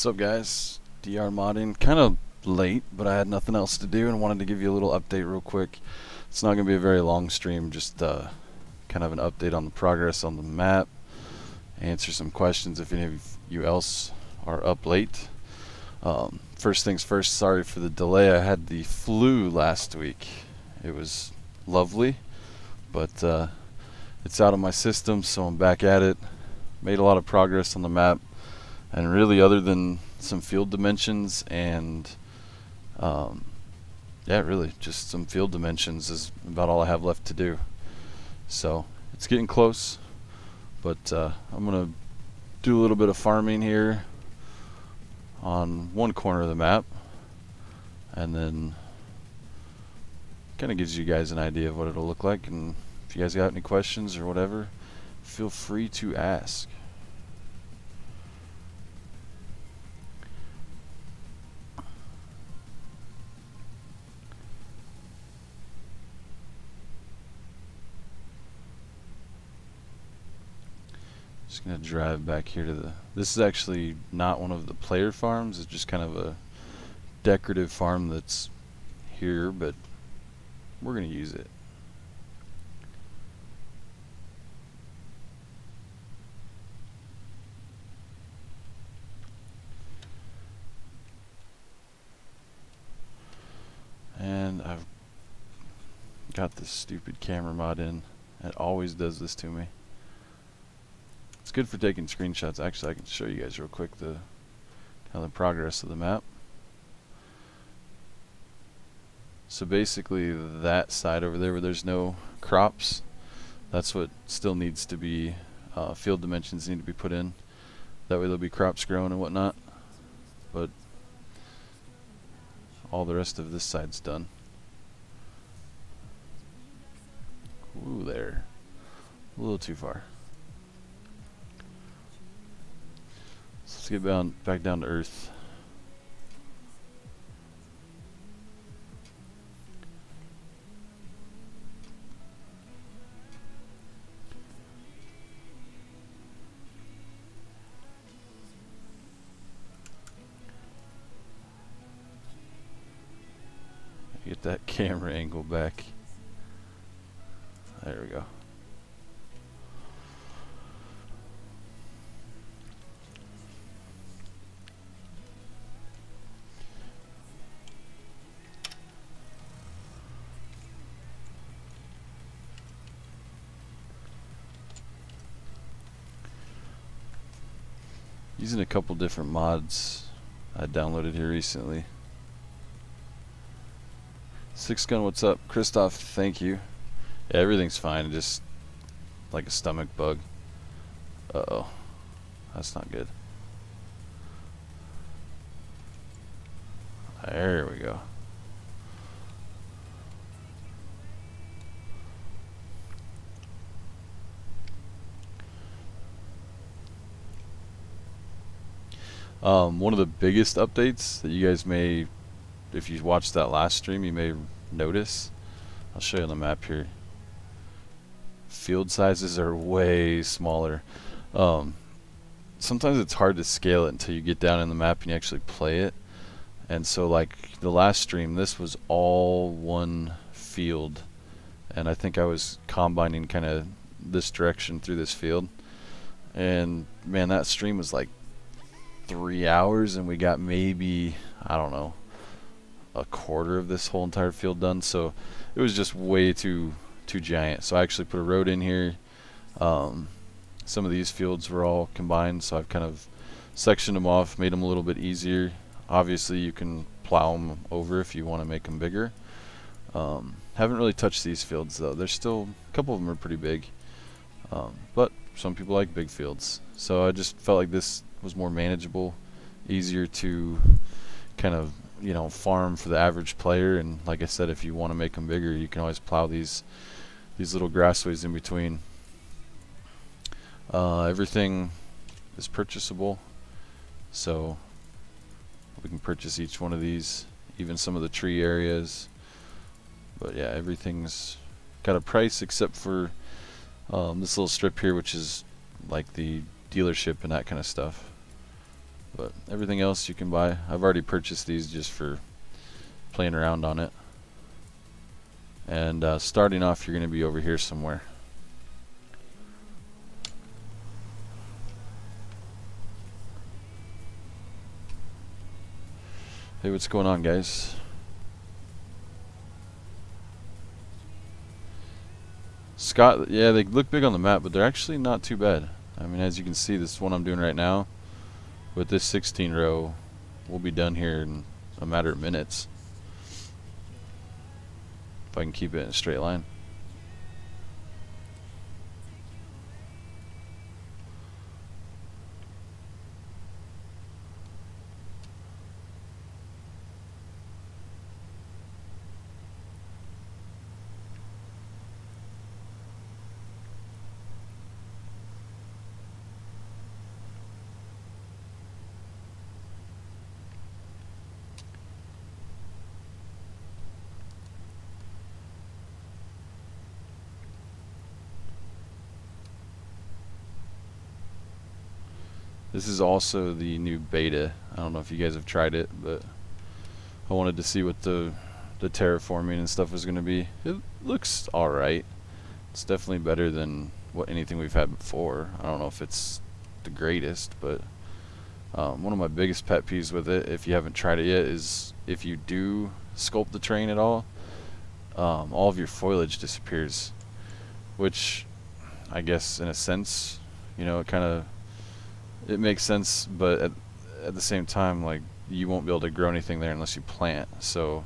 What's up, guys? DR modding. Kind of late, but I had nothing else to do and wanted to give you a little update real quick. It's not going to be a very long stream, just kind of an update on the progress on the map, answer some questions if any of you else are up late. First things first, sorry for the delay. I had the flu last week. It was lovely, but it's out of my system, so I'm back at it. Made a lot of progress on the map, and really other than some field dimensions and yeah, really just some field dimensions is about all I have left to do. So it's getting close, but I'm gonna do a little bit of farming here on one corner of the map, and then kind of gives you guys an idea of what it'll look like. And if you guys got any questions or whatever, feel free to ask. Just gonna drive back here to the, this is actually not one of the player farms, it's just kind of a decorative farm that's here, but we're gonna use it. And I've got this stupid camera mod in. It always does this to me. It's good for taking screenshots. Actually, I can show you guys real quick the kind of the progress of the map. So basically that side over there where there's no crops, that's what still needs to be, field dimensions need to be put in. That way there'll be crops growing and whatnot. But all the rest of this side's done. Ooh, there. A little too far. Let's get back down to earth. Get that camera angle back. There we go. Using a couple different mods I downloaded here recently. Six Gun, what's up? Christoph, thank you. Yeah, everything's fine, just like a stomach bug. Uh-oh. That's not good. There we go. One of the biggest updates that you guys may, if you watched that last stream, you may notice. I'll show you on the map here. Field sizes are way smaller. Sometimes it's hard to scale it until you get down in the map and you actually play it. And so like the last stream, this was all one field. And I think I was combining kind of this direction through this field. And man, that stream was like 3 hours and we got maybe, I don't know, a quarter of this whole entire field done. So it was just way too giant. So I actually put a road in here. Some of these fields were all combined, so I've kind of sectioned them off, made them a little bit easier. Obviously you can plow them over if you want to make them bigger. Haven't really touched these fields though. There's still a couple of them are pretty big, but some people like big fields, so I just felt like this was more manageable, easier to kind of, you know, farm for the average player. And like I said, if you want to make them bigger, you can always plow these little grassways in between. Everything is purchasable, so we can purchase each one of these, even some of the tree areas. But yeah, everything's got a price except for this little strip here, which is like the dealership and that kind of stuff. But everything else you can buy. I've already purchased these just for playing around on it. And starting off, you're going to be over here somewhere. Hey, what's going on, guys? Scot, yeah, they look big on the map, but they're actually not too bad. I mean, as you can see, this one I'm doing right now with this 16 row will be done here in a matter of minutes. If I can keep it in a straight line. This is also the new beta. I don't know if you guys have tried it, but I wanted to see what the terraforming and stuff was going to be. It looks alright. It's definitely better than what anything we've had before. I don't know if it's the greatest, but one of my biggest pet peeves with it, if you haven't tried it yet, is if you do sculpt the terrain at all of your foliage disappears, which I guess in a sense, you know, it makes sense, but at the same time, like, you won't be able to grow anything there unless you plant. So,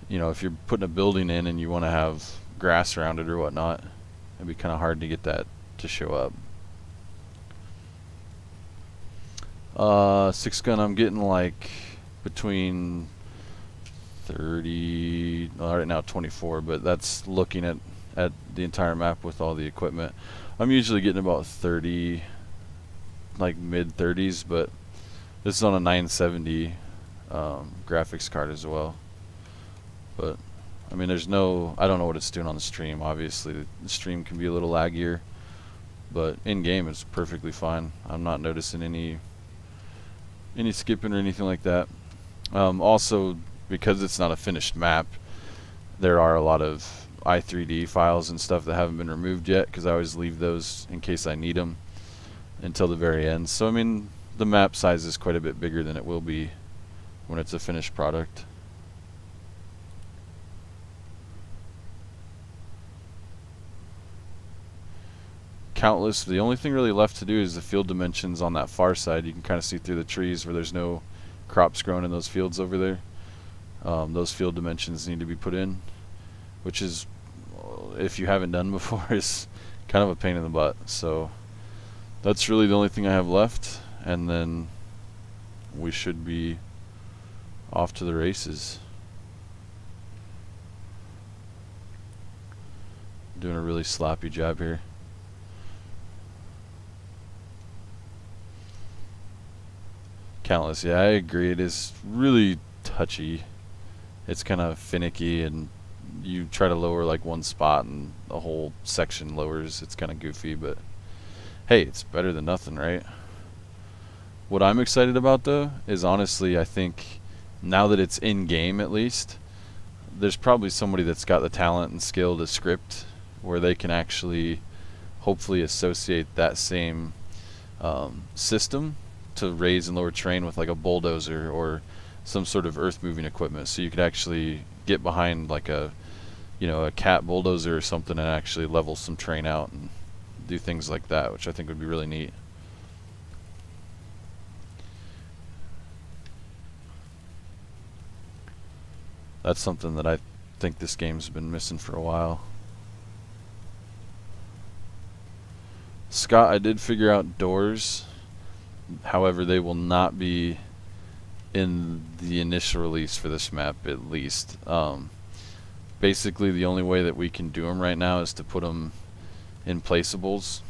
you know, if you're putting a building in and you want to have grass around it or whatnot, it'd be kind of hard to get that to show up. 6 gun, I'm getting like between 30, well, right now 24, but that's looking at the entire map with all the equipment. I'm usually getting about 30, like mid 30s, but this is on a 970 graphics card as well. But I mean, I don't know what it's doing on the stream. Obviously the stream can be a little laggier, but in game it's perfectly fine. I'm not noticing any skipping or anything like that. Also, because it's not a finished map, there are a lot of i3D files and stuff that haven't been removed yet, because I always leave those in case I need them until the very end. So I mean, the map size is quite a bit bigger than it will be when it's a finished product. Countless, the only thing really left to do is the field dimensions on that far side. You can kind of see through the trees where there's no crops growing in those fields over there. Those field dimensions need to be put in, which is, if you haven't done before, is kind of a pain in the butt. So that's really the only thing I have left, and then we should be off to the races. Doing a really sloppy job here. Countless, yeah, I agree. It is really touchy. It's kind of finicky, and you try to lower like one spot and the whole section lowers. It's kind of goofy, but hey, it's better than nothing, right? What I'm excited about though is, honestly, I think now that it's in game, at least there's probably somebody that's got the talent and skill to script where they can actually hopefully associate that same system to raise and lower terrain with like a bulldozer or some sort of earth moving equipment, so you could actually get behind like a cat bulldozer or something and actually level some terrain out and do things like that, which I think would be really neat. That's something that I think this game's been missing for a while. Scott, I did figure out doors. However, they will not be in the initial release for this map, at least. Basically, the only way that we can do them right now is to put them in placeables,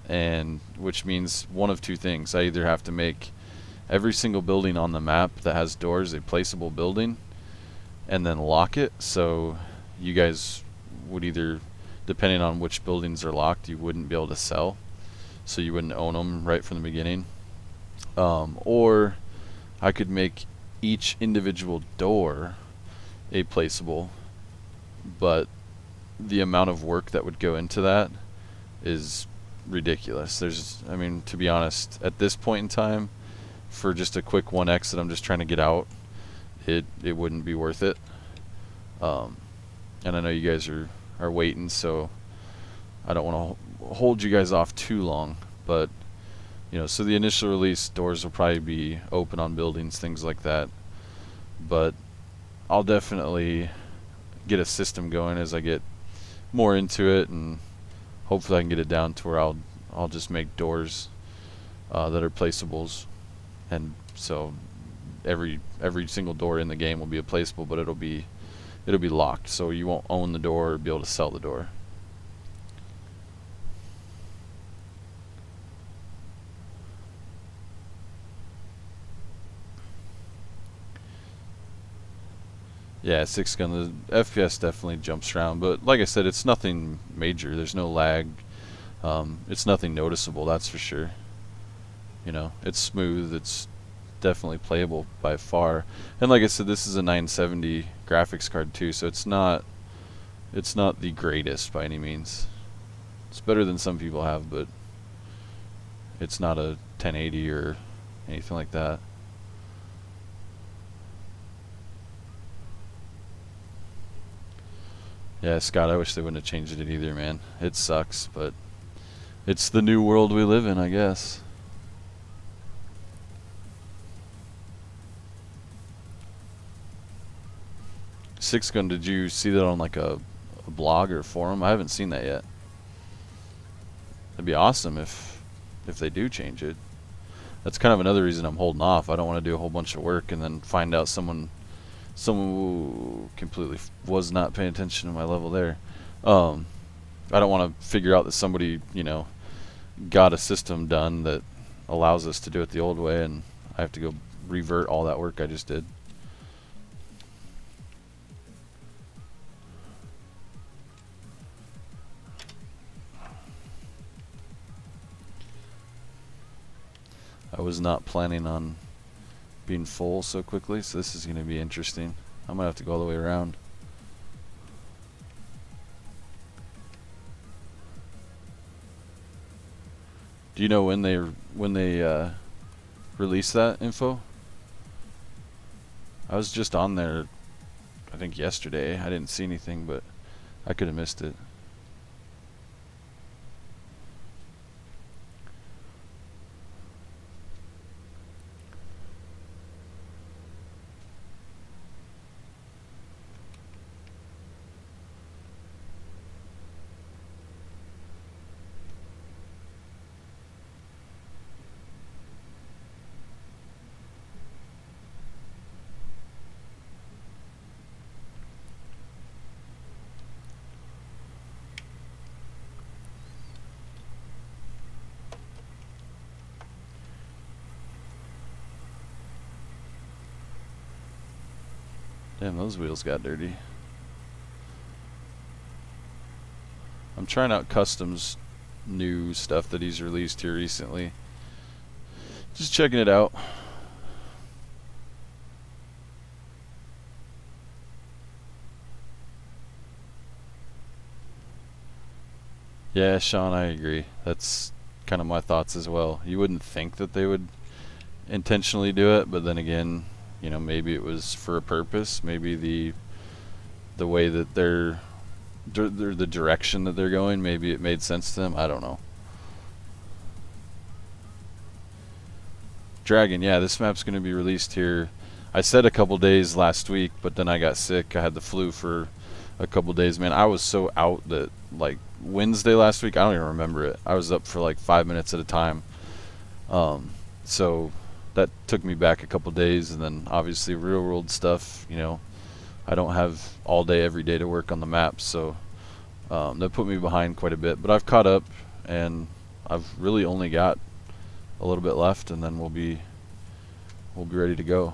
and which means one of two things. I either have to make every single building on the map that has doors a placeable building, and then lock it, so you guys would either, depending on which buildings are locked, you wouldn't be able to sell, so you wouldn't own them right from the beginning. Or I could make each individual door a placeable, but the amount of work that would go into that is ridiculous. I mean, to be honest, at this point in time, for just a quick 1x that I'm just trying to get out, it wouldn't be worth it. And I know you guys are waiting, so I don't want to hold you guys off too long, but you know, so the initial release doors will probably be open on buildings, things like that, but I'll definitely get a system going as I get more into it, and hopefully I can get it down to where I'll just make doors that are placeables, and so every single door in the game will be a placeable, but it'll be locked, so you won't own the door or be able to sell the door. Yeah, 6-gun, the FPS definitely jumps around, but like I said, it's nothing major. There's no lag. It's nothing noticeable, that's for sure. You know, it's smooth. It's definitely playable by far. And like I said, this is a 970 graphics card too, so it's not the greatest by any means. It's better than some people have, but it's not a 1080 or anything like that. Yeah, Scott, I wish they wouldn't have changed it either, man. It sucks, but it's the new world we live in, I guess. Six-gun, did you see that on like a blog or forum? I haven't seen that yet. That'd be awesome if they do change it. That's kind of another reason I'm holding off. I don't want to do a whole bunch of work and then find out someone who completely was not paying attention to my level there. I don't want to figure out that somebody, you know, got a system done that allows us to do it the old way, and I have to go revert all that work I just did. I was not planning on being full so quickly, so this is going to be interesting. I might have to go all the way around. Do you know when they release that info? I was just on there, I think yesterday. I didn't see anything, but I could have missed it. Damn, those wheels got dirty. I'm trying out Custom's new stuff that he's released here recently. Just checking it out. Yeah, Sean, I agree. That's kind of my thoughts as well. You wouldn't think that they would intentionally do it, but then again, you know, maybe it was for a purpose. Maybe the way that they're the direction that they're going, maybe it made sense to them. I don't know. Dragon, yeah, this map's going to be released here. I said a couple days last week, but then I got sick. I had the flu for a couple days, man. I was so out that like Wednesday last week, I don't even remember it. I was up for like 5 minutes at a time. So that took me back a couple days, and then obviously real world stuff, you know, I don't have all day every day to work on the maps, so that put me behind quite a bit, but I've caught up, and I've really only got a little bit left, and then we'll be ready to go.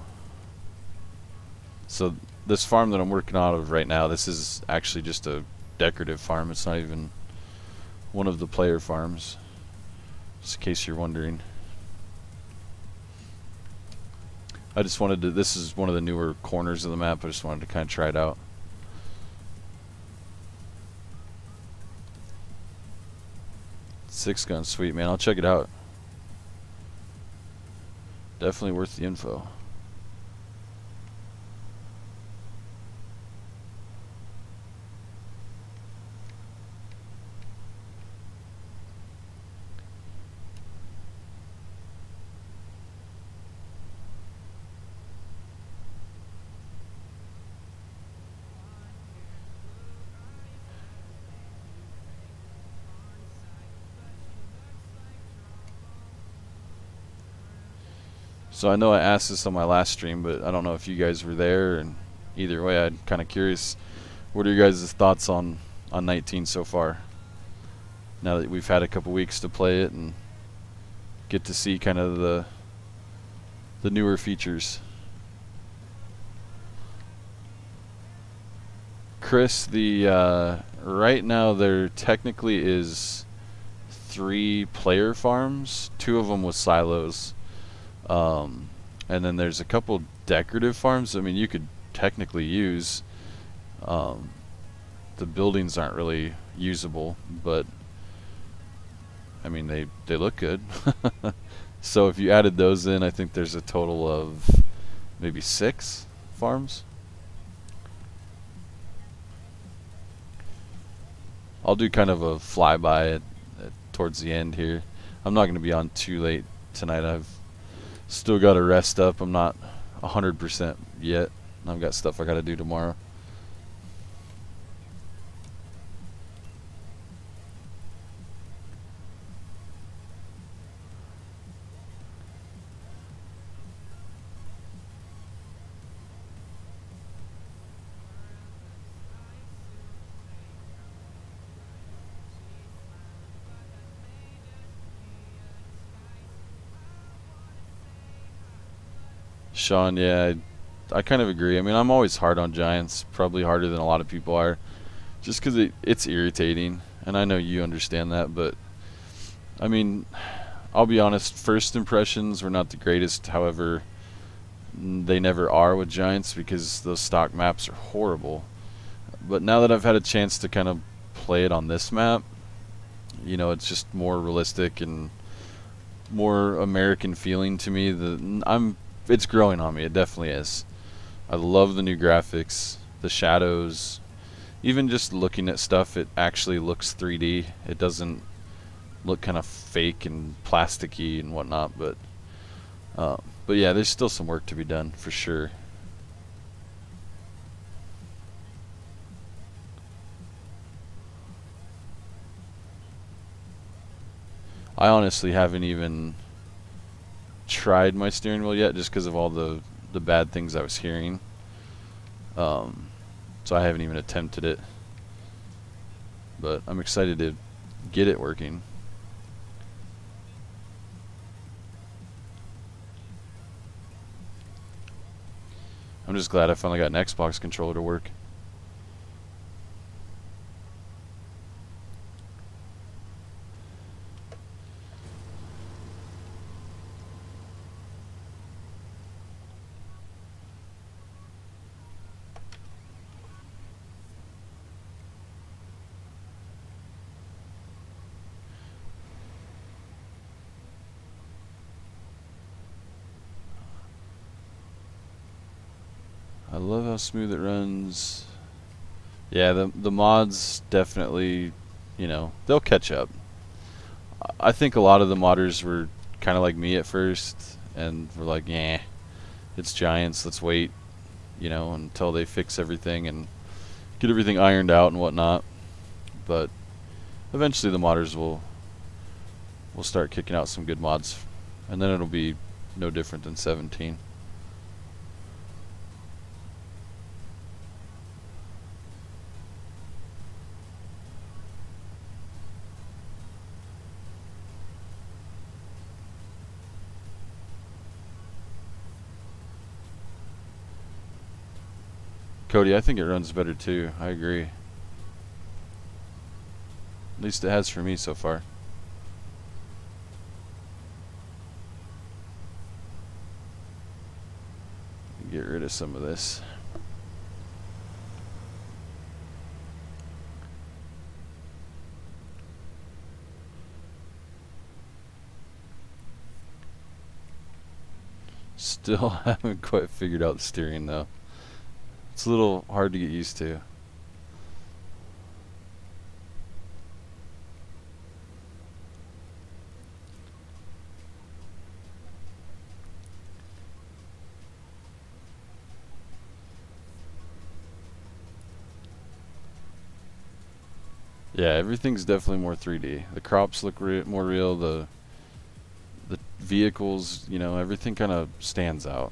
So this farm that I'm working out of right now, this is actually just a decorative farm. It's not even one of the player farms, just in case you're wondering. I just wanted to, this is one of the newer corners of the map, I just wanted to kind of try it out. Six gun, sweet man, I'll check it out. Definitely worth the info. So I know I asked this on my last stream, but I don't know if you guys were there, and either way I'm kind of curious, what are your guys' thoughts on 19 so far? Now that we've had a couple weeks to play it and get to see kind of the newer features. Chris, the right now there technically is 3 player farms, 2 of them with silos. And then there's a couple decorative farms. I mean, you could technically use. The buildings aren't really usable, but I mean they look good. So if you added those in, I think there's a total of maybe 6 farms. I'll do kind of a flyby towards the end here. I'm not going to be on too late tonight. I've still got to rest up. I'm not 100% yet. I've got stuff I got to do tomorrow. Sean, yeah, I kind of agree. I mean, I'm always hard on Giants, probably harder than a lot of people are, just because it's irritating, and I know you understand that, but I mean, I'll be honest, first impressions were not the greatest. However, they never are with Giants because those stock maps are horrible. But now that I've had a chance to kind of play it on this map, you know, it's just more realistic and more American feeling to me. It's growing on me. It definitely is. I love the new graphics, the shadows. Even just looking at stuff, it actually looks 3D. It doesn't look kind of fake and plasticky and whatnot. But yeah, there's still some work to be done for sure. I honestly haven't even tried my steering wheel yet, just because of all the bad things I was hearing. So I haven't even attempted it, but I'm excited to get it working. I'm just glad I finally got an Xbox controller to work. I love how smooth it runs. Yeah, the mods definitely, you know, they'll catch up. I think a lot of the modders were kind of like me at first, and were like, yeah, it's Giants, let's wait, you know, until they fix everything and get everything ironed out and whatnot. But eventually the modders will start kicking out some good mods, and then it'll be no different than 17. Cody, I think it runs better too. I agree. At least it has for me so far. of some of this. Still haven't quite figured out the steering though. It's a little hard to get used to. Yeah, everything's definitely more 3D. The crops look more real. The vehicles, you know, everything kind of stands out.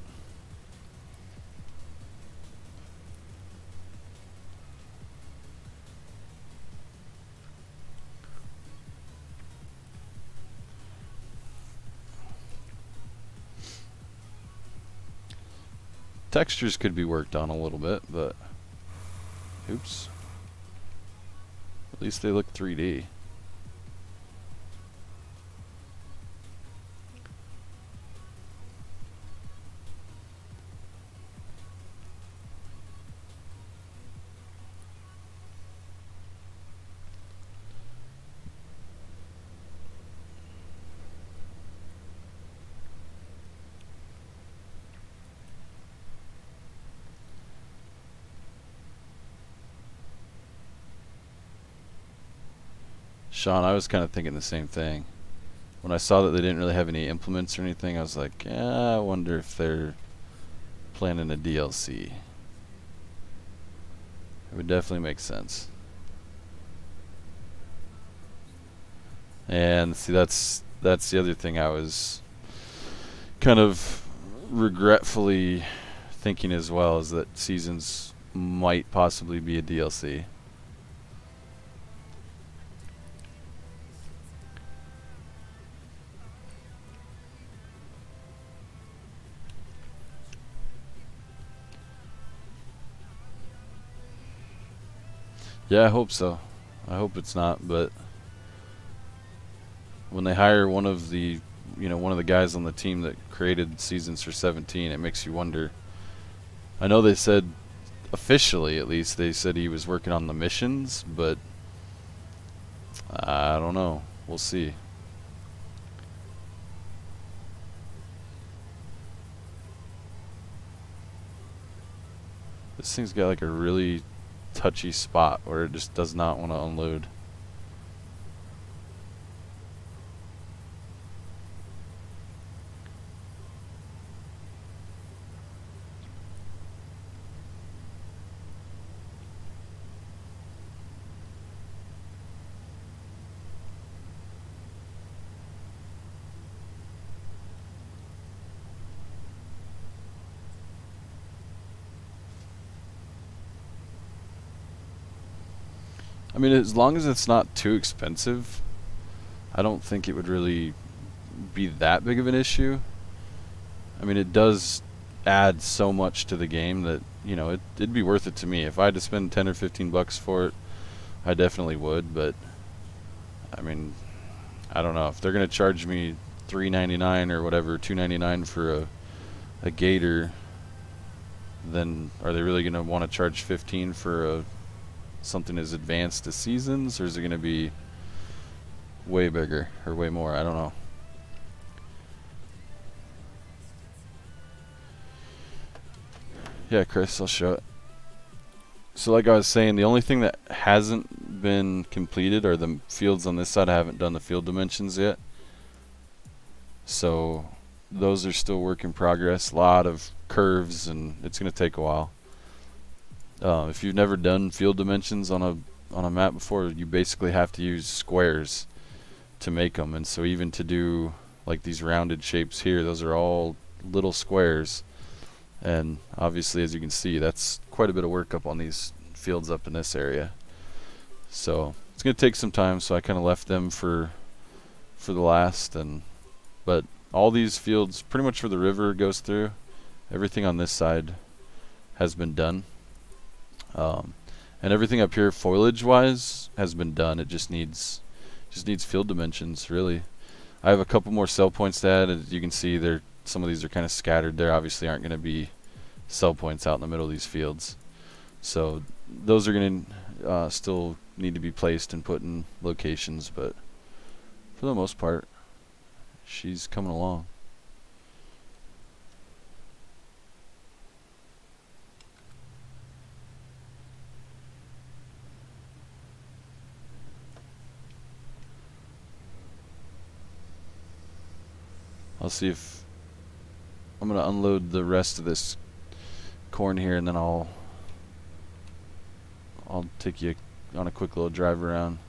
Textures could be worked on a little bit, but oops. At least they look 3D. Sean, I was kind of thinking the same thing. When I saw that they didn't really have any implements or anything, I was like, yeah, I wonder if they're planning a DLC. It would definitely make sense. And see, that's the other thing I was kind of regretfully thinking as well, is that Seasons might possibly be a DLC. Yeah, I hope so. I hope it's not, but when they hire one of the, you know, one of the guys on the team that created Seasons for 17, it makes you wonder. I know they said, officially at least, they said he was working on the missions, but I don't know. We'll see. This thing's got like a really touchy spot where it just does not want to unload. I mean, as long as it's not too expensive, I don't think it would really be that big of an issue. I mean, it does add so much to the game that, you know, it'd be worth it to me. If I had to spend 10 or 15 bucks for it, I definitely would, but I mean, I don't know. If they're going to charge me $3.99 or whatever, $2.99 for a Gator, then are they really going to want to charge $15 for something as advanced as Seasons, or is it going to be way bigger or way more? I don't know. Yeah, Chris, I'll show it. So like I was saying, the only thing that hasn't been completed are the fields on this side. I haven't done the field dimensions yet, so those are still work in progress. A lot of curves, and it's going to take a while. If you've never done field dimensions on a map before, you basically have to use squares to make them, and so even to do like these rounded shapes here, those are all little squares, and obviously, as you can see, that's quite a bit of work up on these fields up in this area. So it's going to take some time, so I kind of left them for the last. But all these fields, pretty much where the river goes through, everything on this side has been done. And everything up here foliage wise has been done. It just needs field dimensions, really. I have a couple more sell points to add. As you can see, some of these are kind of scattered there, obviously aren't going to be sell points out in the middle of these fields. So those are going to still need to be placed and put in locations, but for the most part, she's coming along. I'll see if I'm going to unload the rest of this corn here, and then I'll take you on a quick little drive around.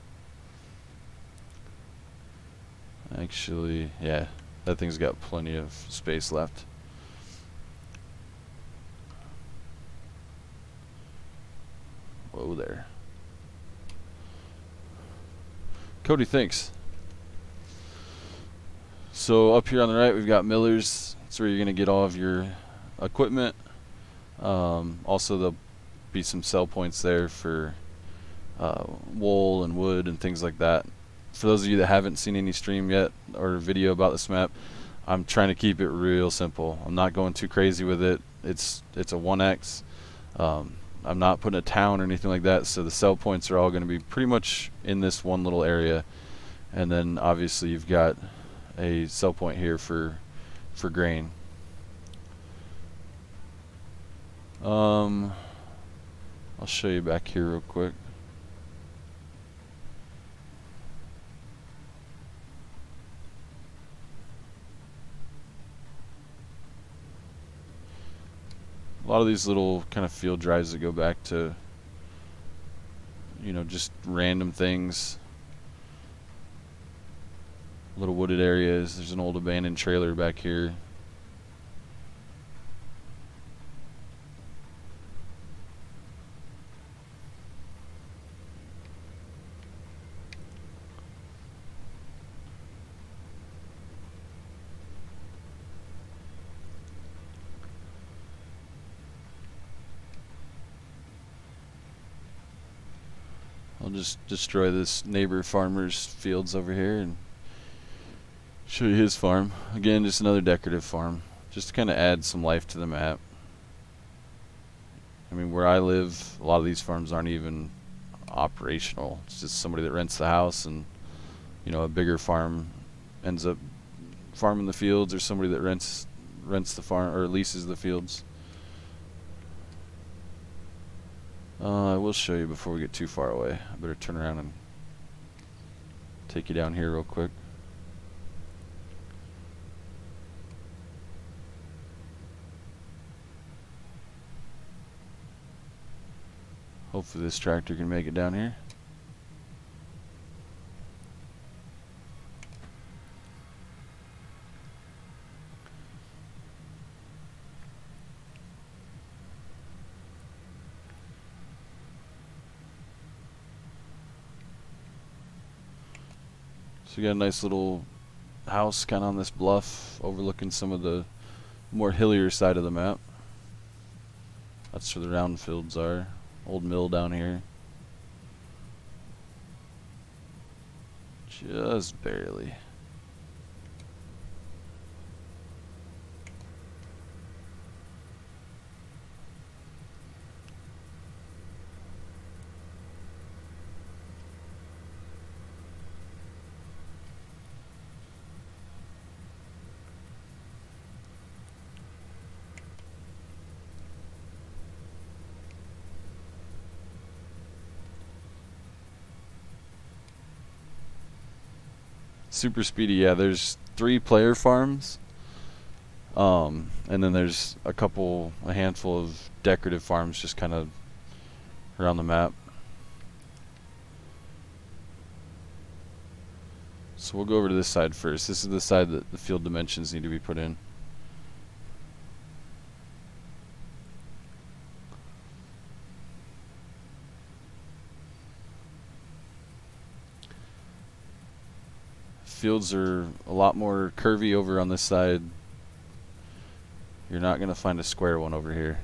Actually, yeah, that thing's got plenty of space left. Whoa there. Cody, thanks. So up here on the right, we've got Miller's. That's where you're going to get all of your equipment. Also, there'll be some sell points there for wool and wood and things like that. For those of you that haven't seen any stream yet or video about this map, I'm trying to keep it real simple. I'm not going too crazy with it. It's a 1x. I'm not putting a town or anything like that, so the sell points are all going to be pretty much in this one little area. And then obviously you've got a sell point here for grain. I'll show you back here real quick. A lot of these little kind of field drives that go back to, you know, just random things. Little wooded areas. There's an old abandoned trailer back here. I'll just destroy this neighbor farmer's fields over here and show you his farm. Again, just another decorative farm, just to kind of add some life to the map. I mean, where I live, a lot of these farms aren't even operational. It's just somebody that rents the house, and you know, a bigger farm ends up farming the fields, or somebody that rents the farm or leases the fields. I will show you before we get too far away. I better turn around and take you down here real quick. Hopefully this tractor can make it down here. So we got a nice little house kind of on this bluff overlooking some of the more hillier side of the map. That's where the round fields are. Old mill down here. Just barely. Super-Speedy, yeah, there's 3 player farms, and then there's a handful of decorative farms just kind of around the map. So we'll go over to this side first. This is the side that the field dimensions need to be put in. Fields are a lot more curvy over on this side. You're not going to find a square one over here.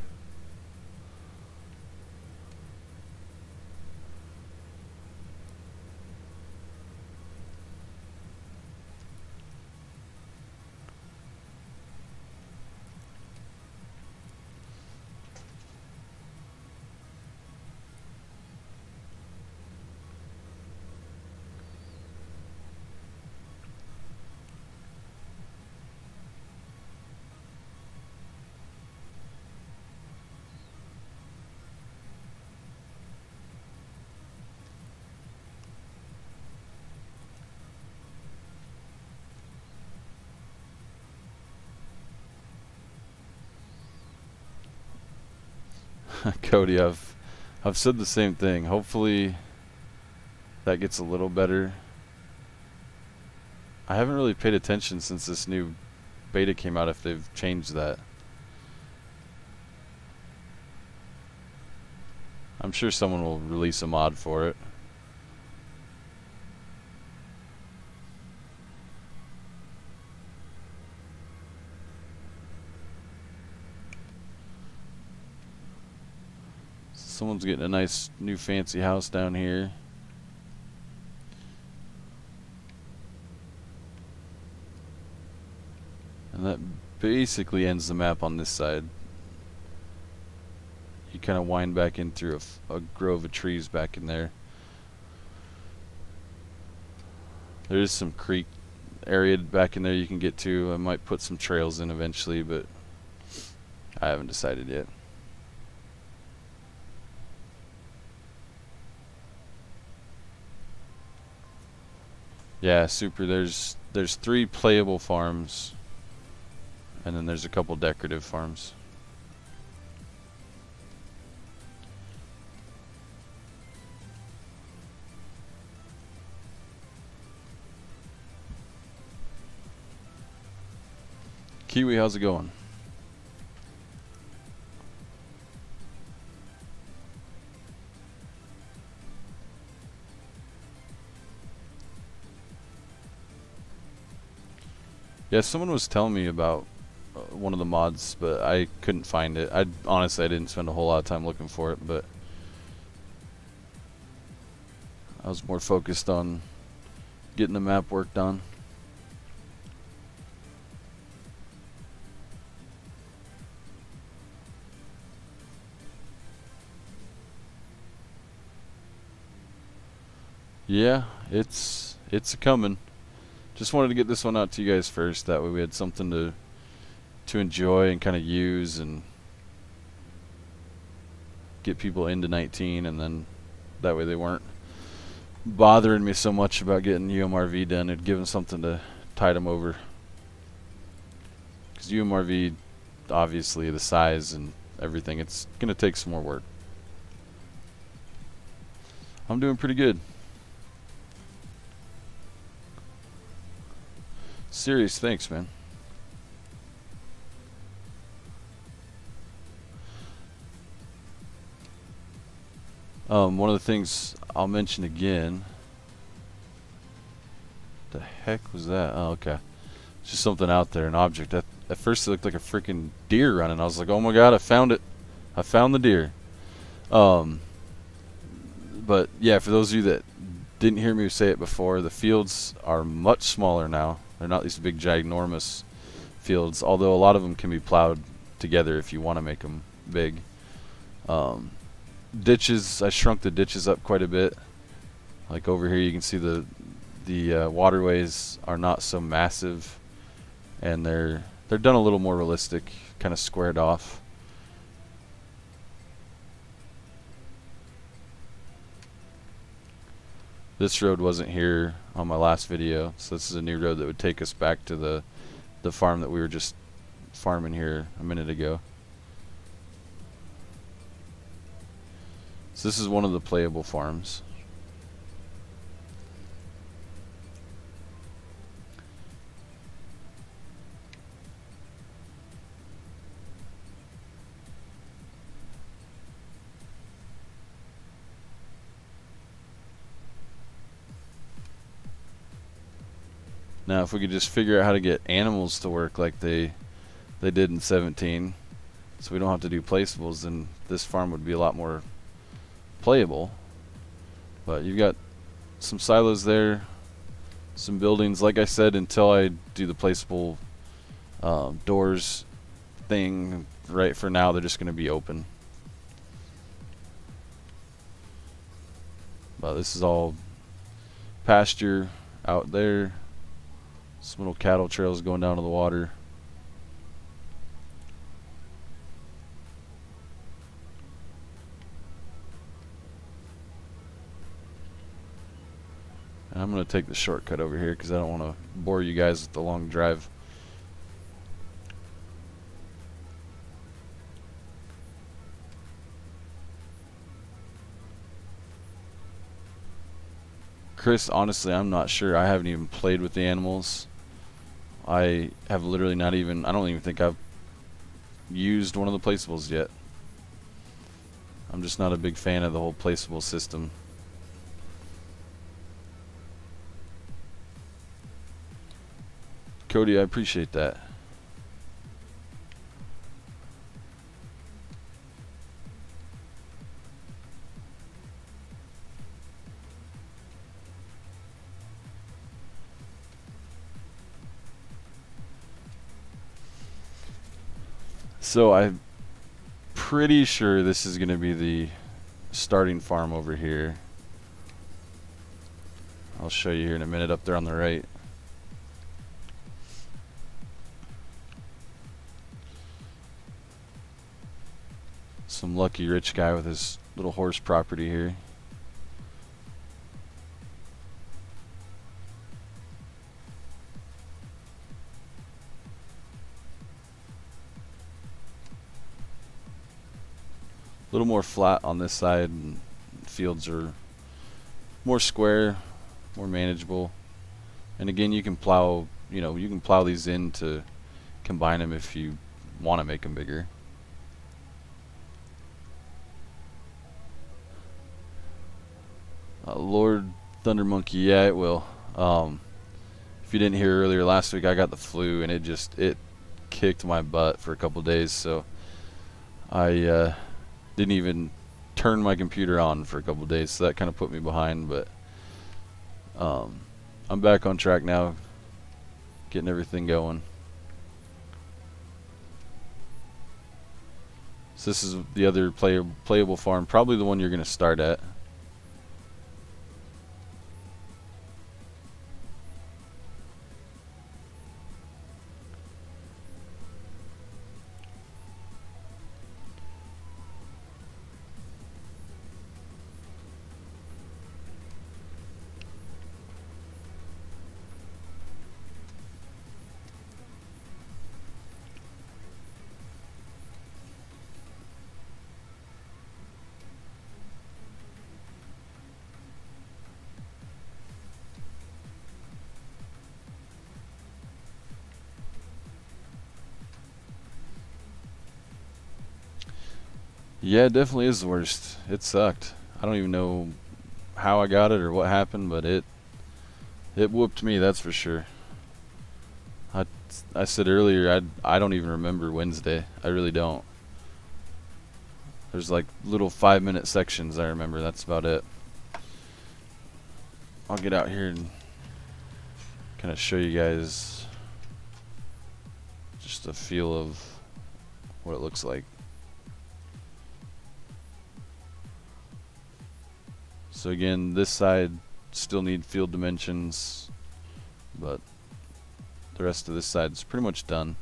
Cody, I've said the same thing. Hopefully that gets a little better. I haven't really paid attention since this new beta came out if they've changed that. I'm sure someone will release a mod for it. Someone's getting a nice new fancy house down here. And that basically ends the map on this side. You kind of wind back in through a grove of trees back in there. There is some creek area back in there you can get to. I might put some trails in eventually, but I haven't decided yet. Yeah, super. There's 3 playable farms, and then there's a couple decorative farms. Kiwi, how's it going? Yeah, someone was telling me about one of the mods, but I couldn't find it. Honestly, I didn't spend a whole lot of time looking for it, but I was more focused on getting the map work done. Yeah, it's a coming. Just wanted to get this one out to you guys first. That way we had something to enjoy and kind of use and get people into 19, and then that way they weren't bothering me so much about getting UMRV done. It'd give them something to tide them over. Because UMRV, obviously, the size and everything, it's going to take some more work. I'm doing pretty good. Serious, thanks, man. One of the things I'll mention again. The heck was that? Oh, okay. It's just something out there, an object. At first it looked like a freaking deer running. I was like, oh my god, I found it. I found the deer. But yeah, for those of you that didn't hear me say it before, the fields are much smaller now. They're not these big, ginormous fields, although a lot of them can be plowed together if you want to make them big. Ditches, I shrunk the ditches up quite a bit. Like over here, you can see the waterways are not so massive, and they're done a little more realistic, kind of squared off. This road wasn't here on my last video, so this is a new road that would take us back to the farm that we were just farming here a minute ago. So this is one of the playable farms. Now if we could just figure out how to get animals to work like they did in 17, so we don't have to do placeables, then this farm would be a lot more playable. But you've got some silos there, some buildings. Like I said, until I do the placeable doors thing, right for now they're just going to be open. But this is all pasture out there. Some little cattle trails going down to the water. And I'm going to take the shortcut over here because I don't want to bore you guys with the long drive. Chris, honestly, I'm not sure. I haven't even played with the animals. I have literally not even, I don't even think I've used one of the placeables yet. I'm just not a big fan of the whole placeable system. Cody, I appreciate that. So I'm pretty sure this is going to be the starting farm over here. I'll show you here in a minute up there on the right. Some lucky rich guy with his little horse property here. A little more flat on this side, and fields are more square, more manageable. And again, you can plow, you can plow these in to combine them if you want to make them bigger. Lord Thunder Monkey, yeah, it will. If you didn't hear earlier, last week I got the flu and it kicked my butt for a couple days, so I didn't even turn my computer on for a couple days, so that kind of put me behind. But I'm back on track now, getting everything going. So this is the other playable farm, probably the one you're going to start at. Yeah, it definitely is the worst. It sucked. I don't even know how I got it or what happened, but it whooped me, that's for sure. I said earlier, I don't even remember Wednesday. I really don't. There's like little 5-minute sections I remember. That's about it. I'll get out here and kind of show you guys just a feel of what it looks like. So again, this side still need field dimensions, but the rest of this side is pretty much done.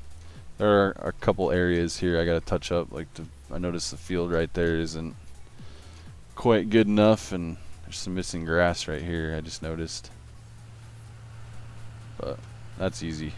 There are a couple areas here I gotta touch up. Like I noticed the field right there isn't quite good enough, and there's some missing grass right here I just noticed. But that's easy.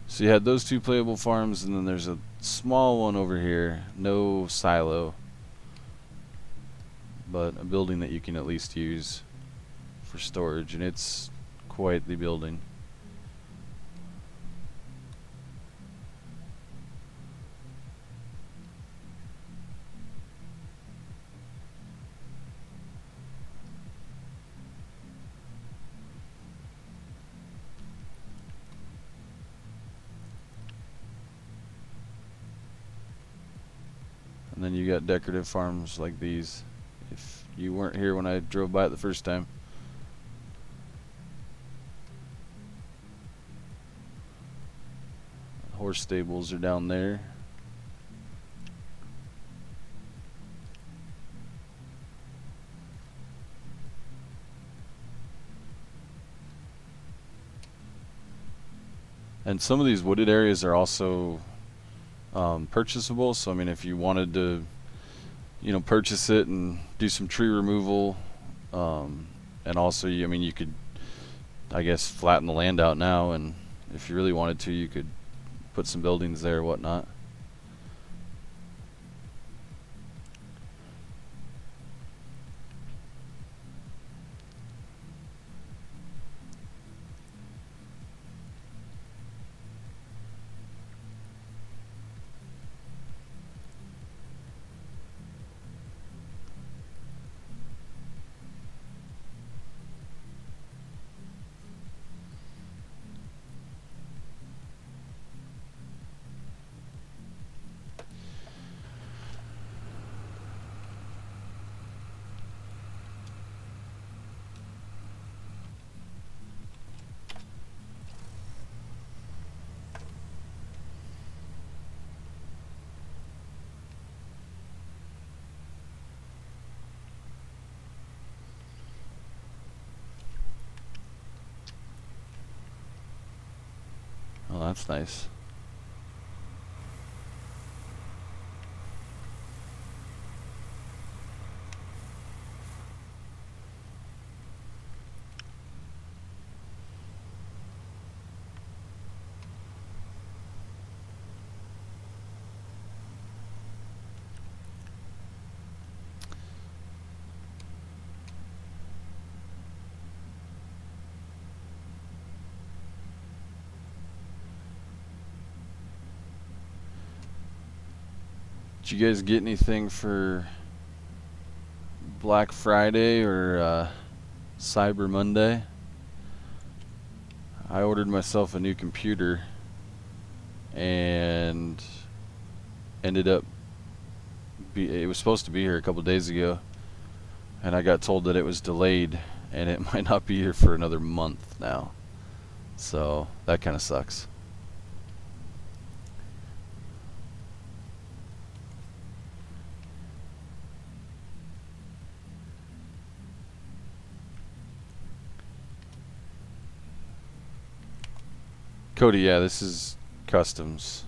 So you had those two playable farms, and then there's a small one over here, no silo, but a building that you can at least use for storage, and it's quite the building. And then you got decorative farms like these if you weren't here when I drove by it the first time. Horse stables are down there. And some of these wooded areas are also purchasable. So I mean, if you wanted to, you know, purchase it and do some tree removal, and also, I mean, you could, I guess, flatten the land out now, and if you really wanted to, you could put some buildings there or whatnot. Oh, that's nice. Did you guys get anything for Black Friday or Cyber Monday? I ordered myself a new computer and ended up it was supposed to be here a couple days ago, and I got told that it was delayed and it might not be here for another month now. So that kind of sucks. Cody, yeah, this is customs.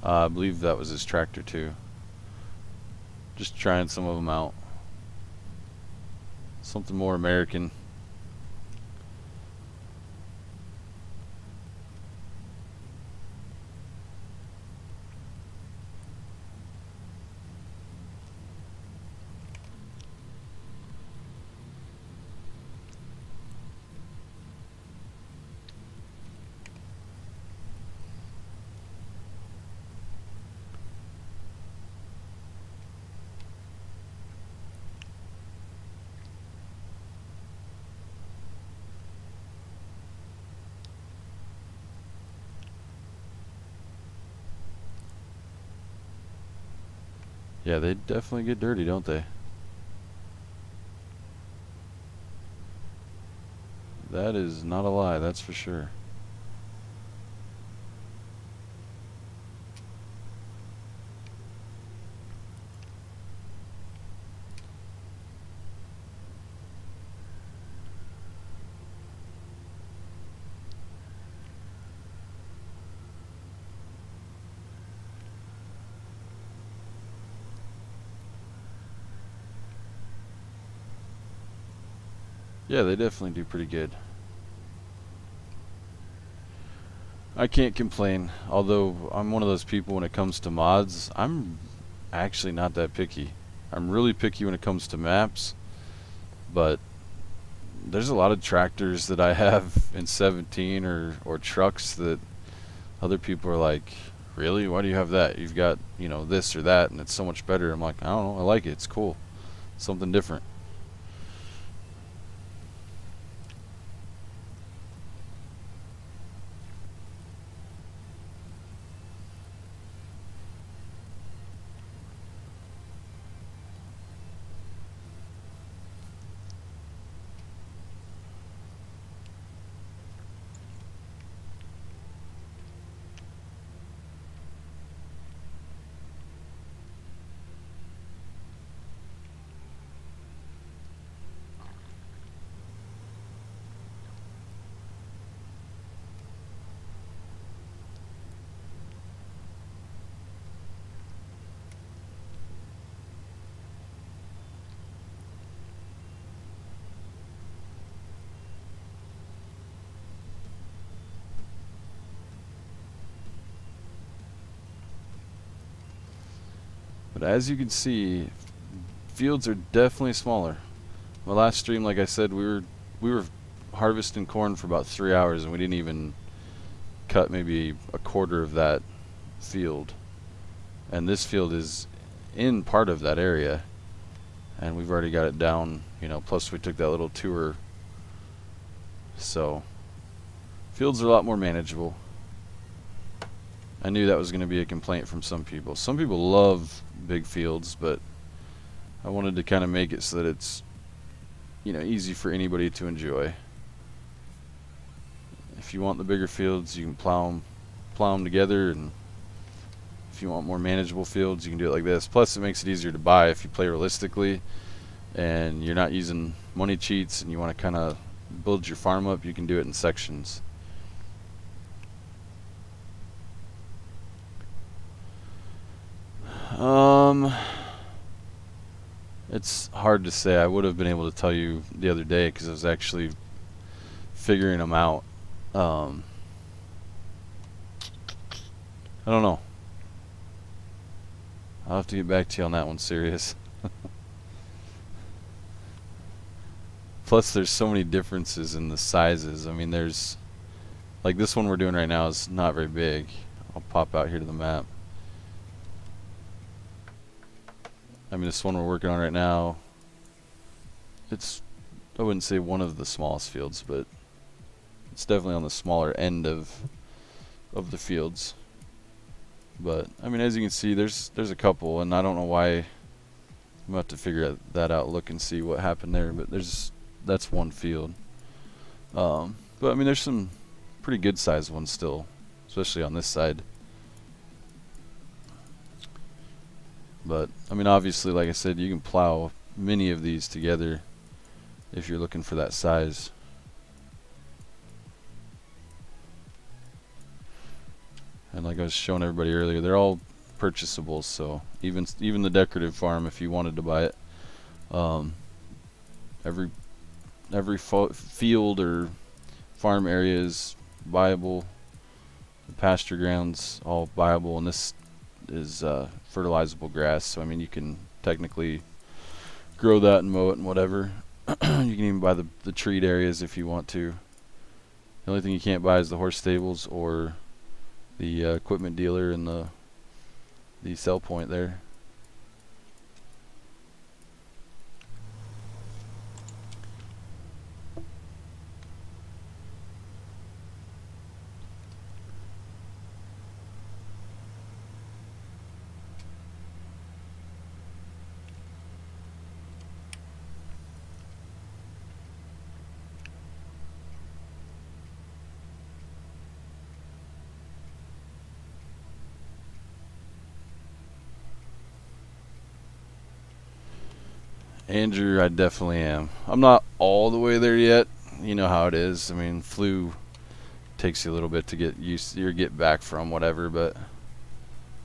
I believe that was his tractor too. Just trying some of them out. Something more American. Yeah, they definitely get dirty, don't they? That is not a lie, that's for sure. Yeah, they definitely do pretty good. I can't complain, although I'm one of those people when it comes to mods, I'm actually not that picky. I'm really picky when it comes to maps, but there's a lot of tractors that I have in 17 or trucks that other people are like, really? Why do you have that? You've got, you know, this or that and it's so much better. I'm like, I don't know, I like it, it's cool. Something different. But as you can see, fields are definitely smaller. My last stream, like I said, we were harvesting corn for about 3 hours, and we didn't even cut maybe a quarter of that field. And this field is in part of that area, and we've already got it down, you know, plus we took that little tour. So fields are a lot more manageable. I knew that was going to be a complaint from some people. Some people love big fields, but I wanted to kind of make it so that it's, you know, easy for anybody to enjoy. If you want the bigger fields, you can plow them together, and if you want more manageable fields, you can do it like this. Plus, it makes it easier to buy if you play realistically and you're not using money cheats and you want to kind of build your farm up. You can do it in sections. It's hard to say. I would have been able to tell you the other day because I was actually figuring them out. I don't know. I'll have to get back to you on that one, serious. Plus, there's so many differences in the sizes. I mean, there's, like this one we're doing right now is not very big. I'll pop out here to the map. I mean, this one we're working on right now, it's, I wouldn't say one of the smallest fields, but it's definitely on the smaller end of the fields. But I mean, as you can see, there's a couple, and I don't know why. I'm gonna have to figure that out, look and see what happened there. But that's one field. But I mean, there's some pretty good sized ones still, especially on this side. But I mean, obviously, like I said, you can plow many of these together if you're looking for that size. And like I was showing everybody earlier, they're all purchasable. So even the decorative farm, if you wanted to buy it, every field or farm area is buyable. The pasture grounds all buyable, and this is fertilizable grass. So I mean, you can technically grow that and mow it and whatever. You can even buy the treed areas if you want to. The only thing you can't buy is the horse stables or the equipment dealer and the sell point there. Andrew, I definitely am. I'm not all the way there yet. You know how it is. I mean, flu takes you a little bit to get used or get back from whatever, but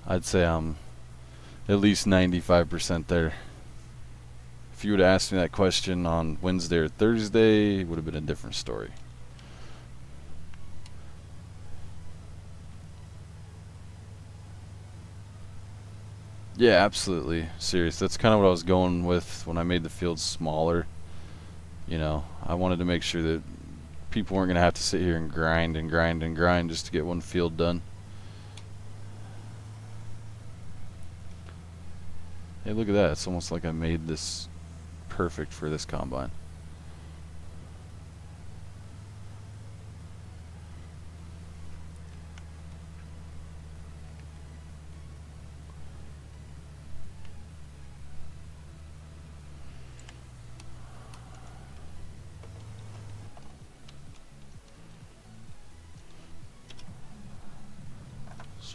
I'd say I'm at least 95% there. If you would have asked me that question on Wednesday or Thursday, it would have been a different story. Yeah, absolutely. Serious. That's kind of what I was going with when I made the fields smaller. You know, I wanted to make sure that people weren't going to have to sit here and grind and grind and grind just to get one field done. Hey, look at that. It's almost like I made this perfect for this combine.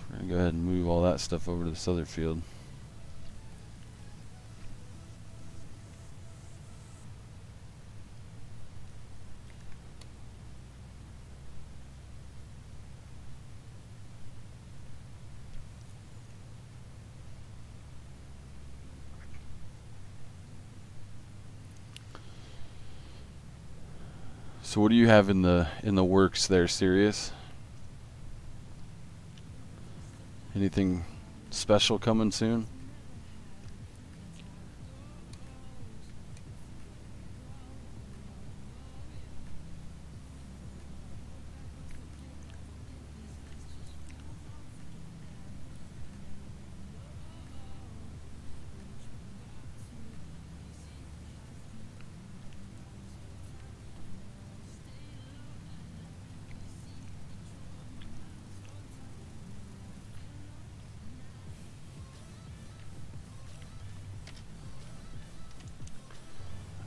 We're going to go ahead and move all that stuff over to this other field. So what do you have in the works there, Sirius? Anything special coming soon?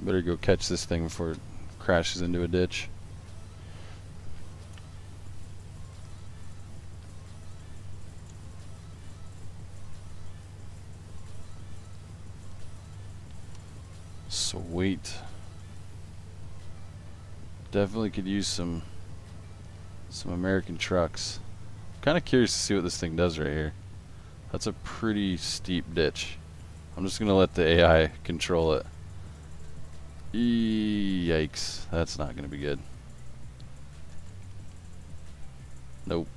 Better go catch this thing before it crashes into a ditch. Sweet. Definitely could use some American trucks. Kind of curious to see what this thing does right here. That's a pretty steep ditch. I'm just gonna let the AI control it. Yikes, that's not gonna be good. Nope.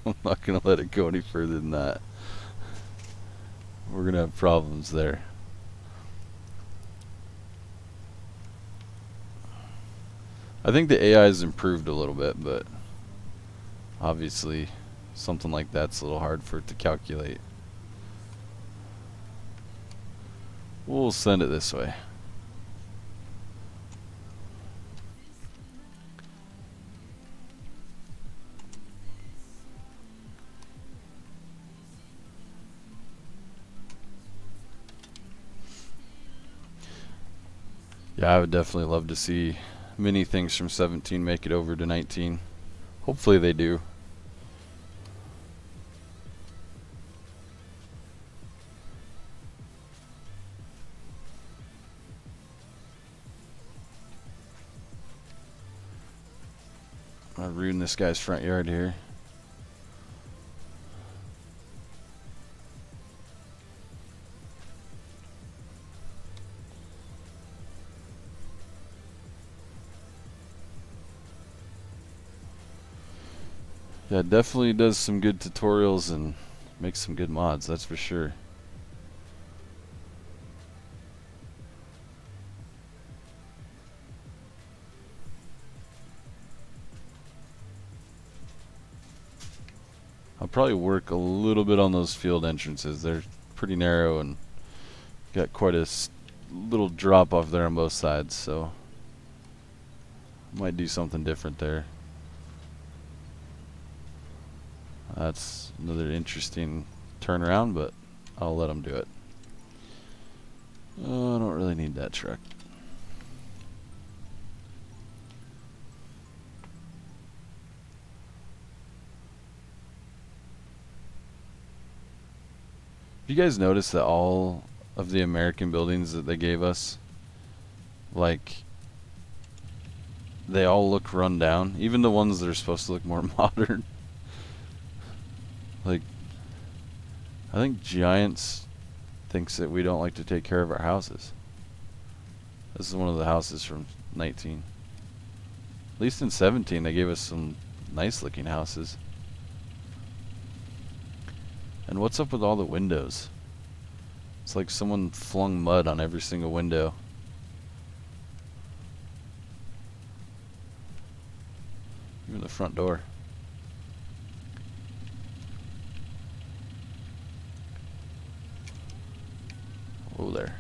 I'm not gonna let it go any further than that. We're gonna have problems there. I think the AI has improved a little bit, but obviously something like that's a little hard for it to calculate. We'll send it this way. Yeah, I would definitely love to see many things from 17 make it over to 19. Hopefully they do. I'm gonna ruin this guy's front yard here. Yeah, it definitely does some good tutorials and makes some good mods, that's for sure. I'll probably work a little bit on those field entrances. They're pretty narrow and got quite a little drop off there on both sides, so might do something different there. That's another interesting turnaround, but I'll let them do it. Oh, I don't really need that truck. You guys notice that all of the American buildings that they gave us, like, they all look run down, even the ones that are supposed to look more modern. Like, I think Giants thinks that we don't like to take care of our houses. This is one of the houses from 19. At least in 17 they gave us some nice looking houses. And what's up with all the windows? It's like someone flung mud on every single window. Even the front door. Whoa there.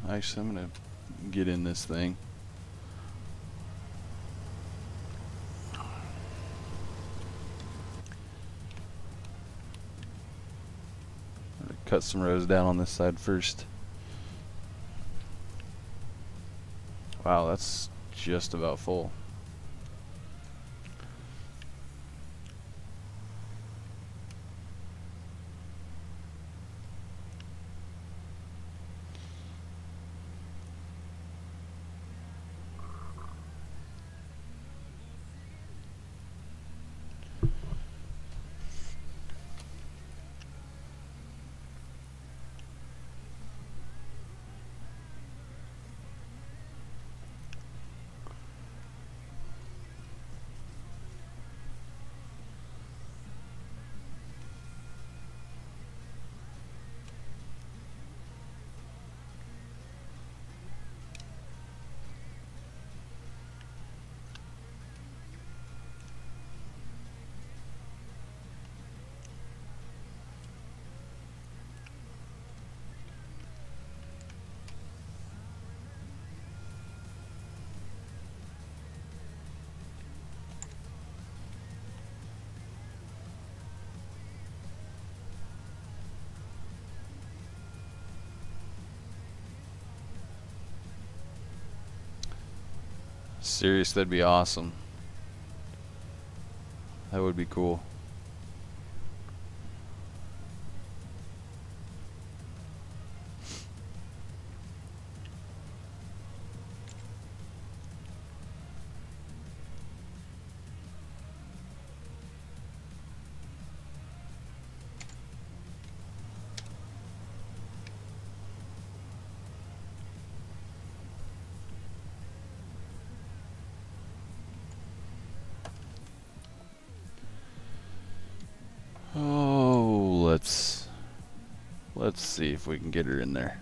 Actually, I'm gonna get in this thing. Cut some rows down on this side first. Wow, that's just about full. Serious, that'd be awesome. That would be cool. Oh, let's see if we can get her in there.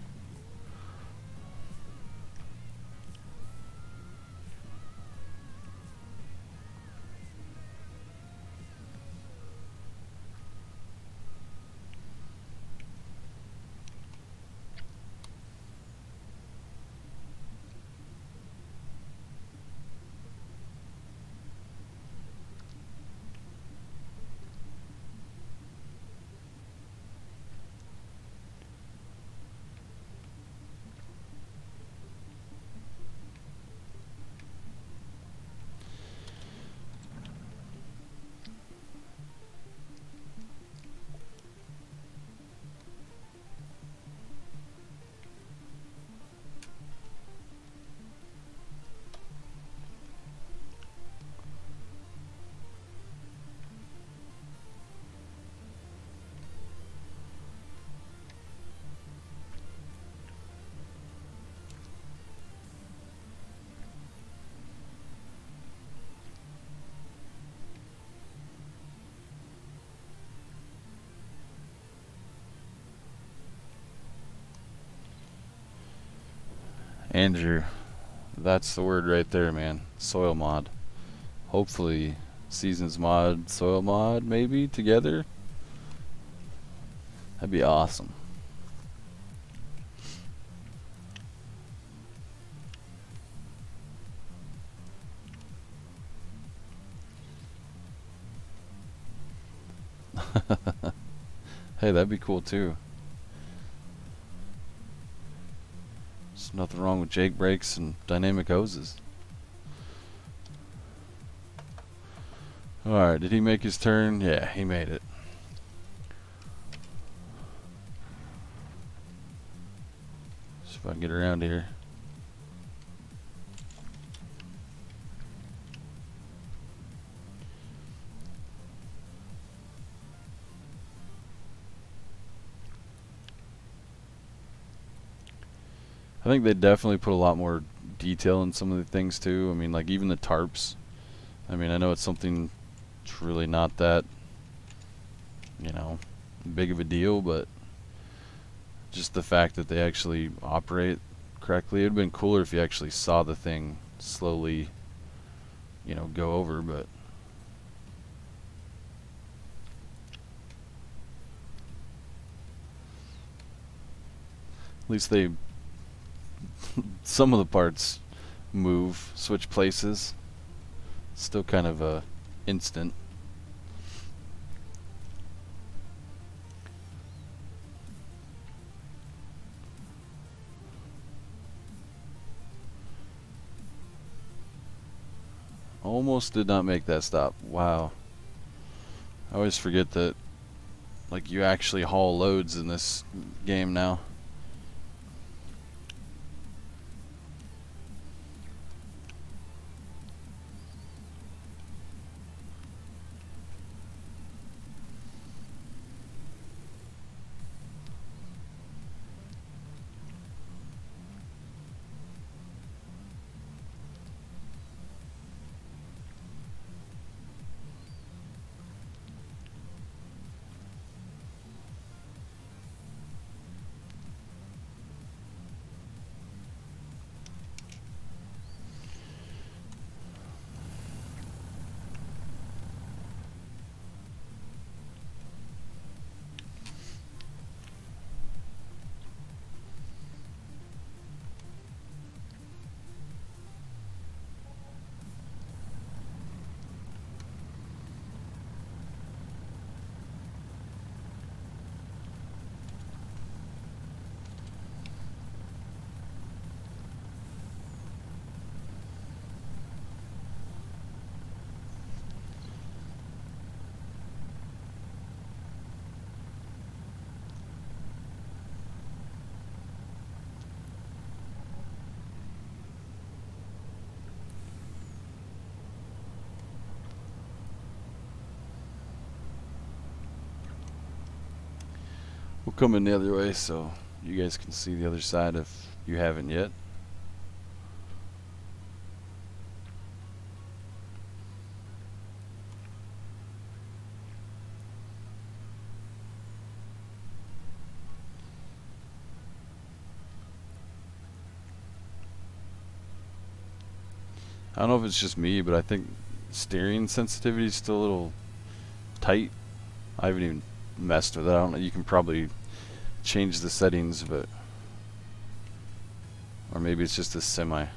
Andrew, that's the word right there, man. Soil mod. Hopefully, seasons mod, soil mod, maybe together. That'd be awesome. Hey, that'd be cool too. There's nothing wrong with Jake brakes and dynamic hoses. Alright, did he make his turn? Yeah, he made it. See if I can get around here. I think they definitely put a lot more detail in some of the things too. I mean, like even the tarps. I mean, I know it's something that's really not that, you know, big of a deal, but just the fact that they actually operate correctly. It would have been cooler if you actually saw the thing slowly, you know, go over, but at least they some of the parts move, switch places. Still kind of a instant. Almost did not make that stop. Wow. I always forget that, like, you actually haul loads in this game now. We'll come in the other way so you guys can see the other side if you haven't yet. I don't know if it's just me, but I think steering sensitivity is still a little tight. I haven't even messed with it. I don't know. You can probably change the settings, but or maybe it's just a semi.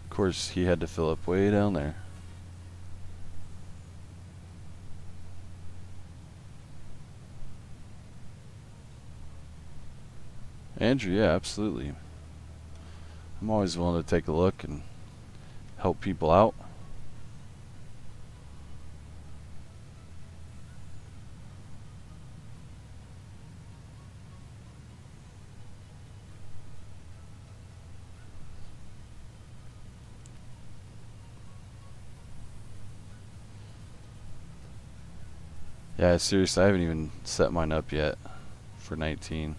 Of course, he had to fill up way down there. Andrew, yeah, absolutely. I'm always willing to take a look and help people out. Yeah, seriously, I haven't even set mine up yet for 19.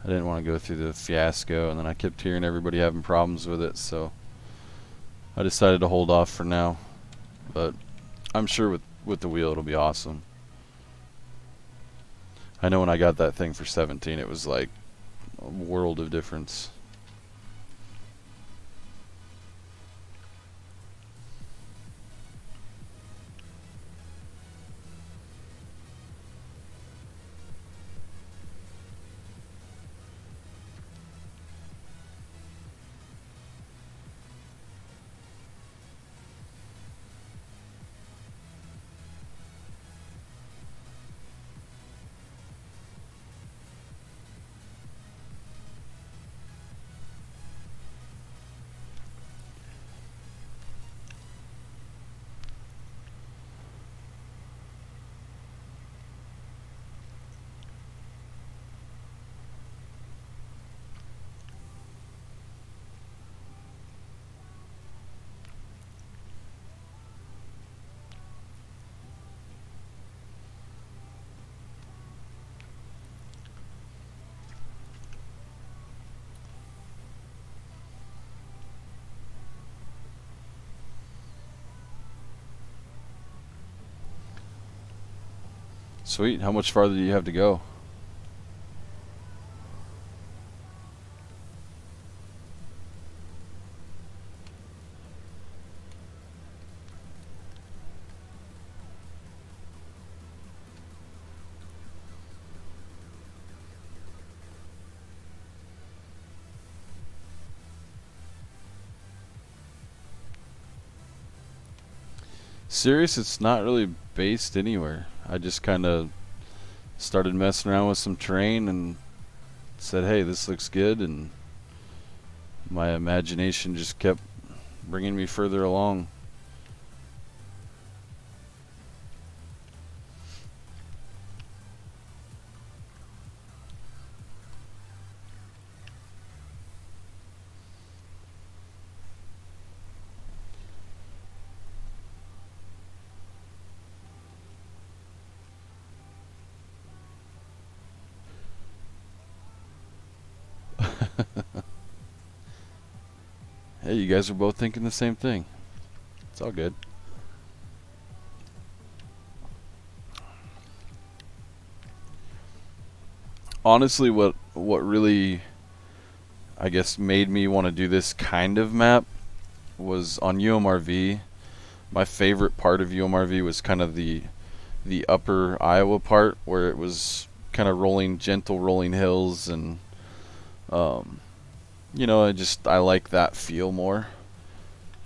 I didn't want to go through the fiasco, and then I kept hearing everybody having problems with it, so I decided to hold off for now. But I'm sure with the wheel it'll be awesome. I know when I got that thing for 17, it was like a world of difference. Sweet. How much farther do you have to go? Serious, it's not really based anywhere. I just kind of started messing around with some terrain and said, hey, this looks good, and my imagination just kept bringing me further along. Hey, you guys are both thinking the same thing. It's all good. Honestly, what really, I guess, made me want to do this kind of map was on UMRV. My favorite part of UMRV was kind of the upper Iowa part, where it was kind of gentle rolling hills, and you know, I like that feel more.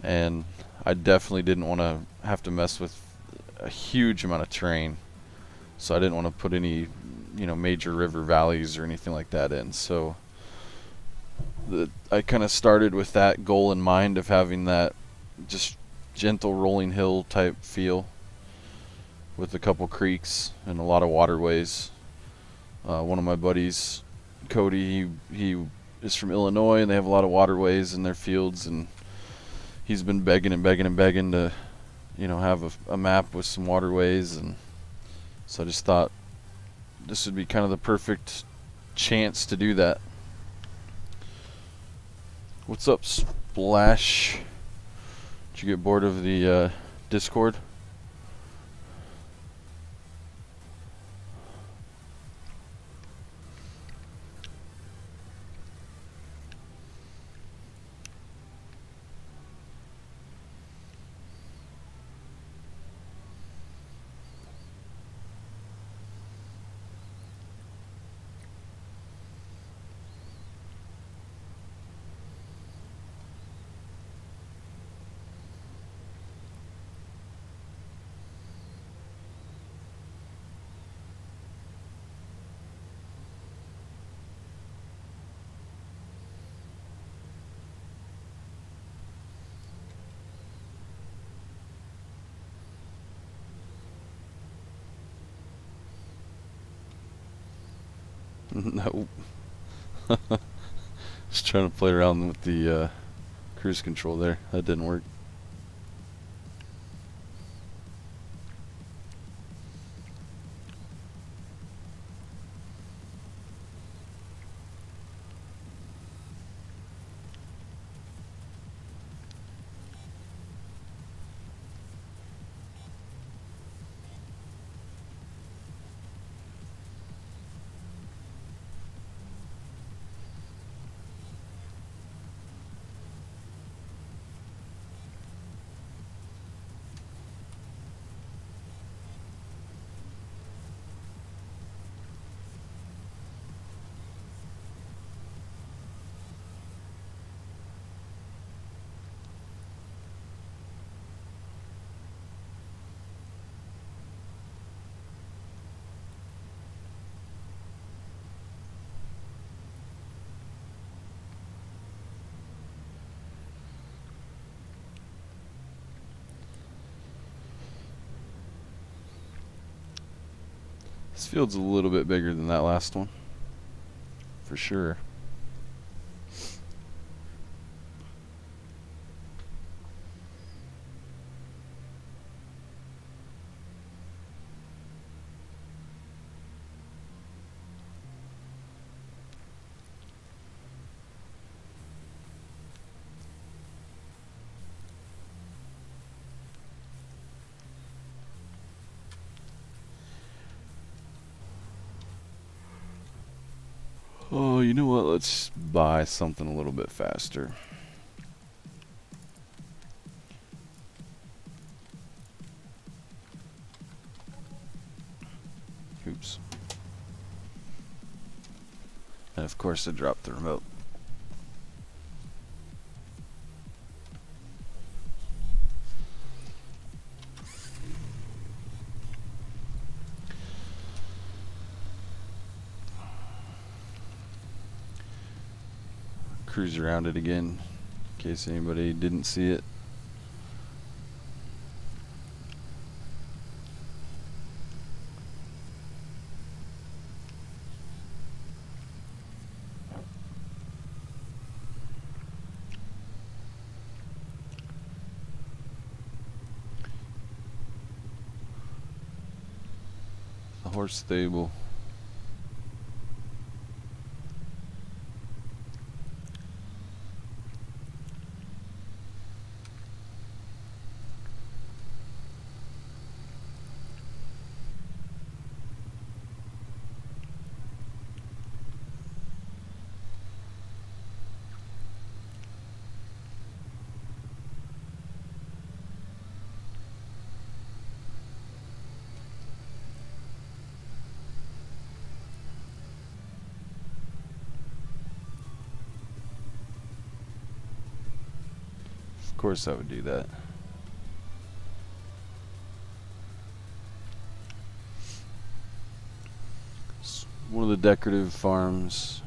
And I definitely didn't want to have to mess with a huge amount of terrain, so I didn't want to put any, you know, major river valleys or anything like that in. So I kind of started with that goal in mind of having that just gentle rolling hill type feel with a couple creeks and a lot of waterways. One of my buddies, Cody, he is from Illinois, and they have a lot of waterways in their fields, and he's been begging and begging and begging to, you know, have a map with some waterways. And so I just thought this would be kind of the perfect chance to do that. What's up, Splash? Did you get bored of the Discord? No. Just trying to play around with the cruise control there. That didn't work. This field's a little bit bigger than that last one, for sure. Oh, you know what? Let's buy something a little bit faster. Oops. And of course I dropped the remote. Cruise around it again in case anybody didn't see it. The horse stable. Of course I would do that. It's one of the decorative farms.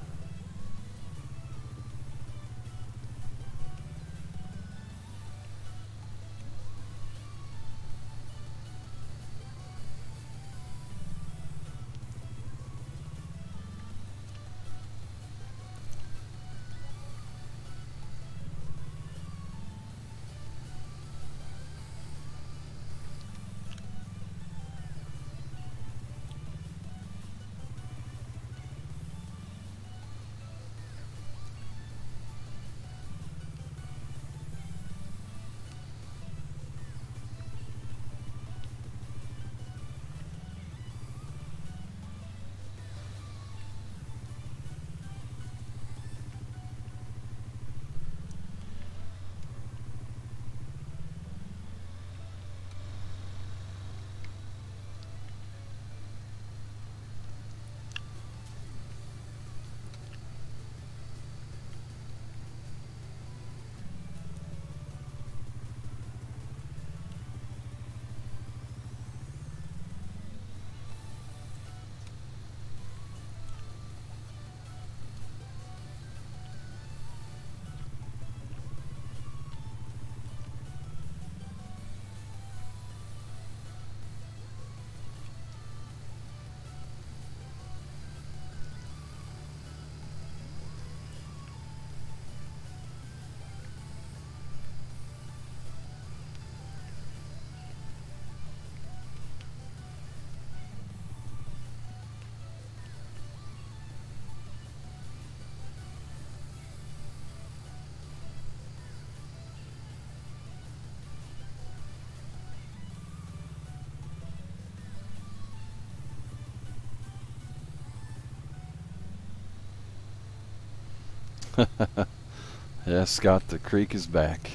Yeah, Scott, the creek is back.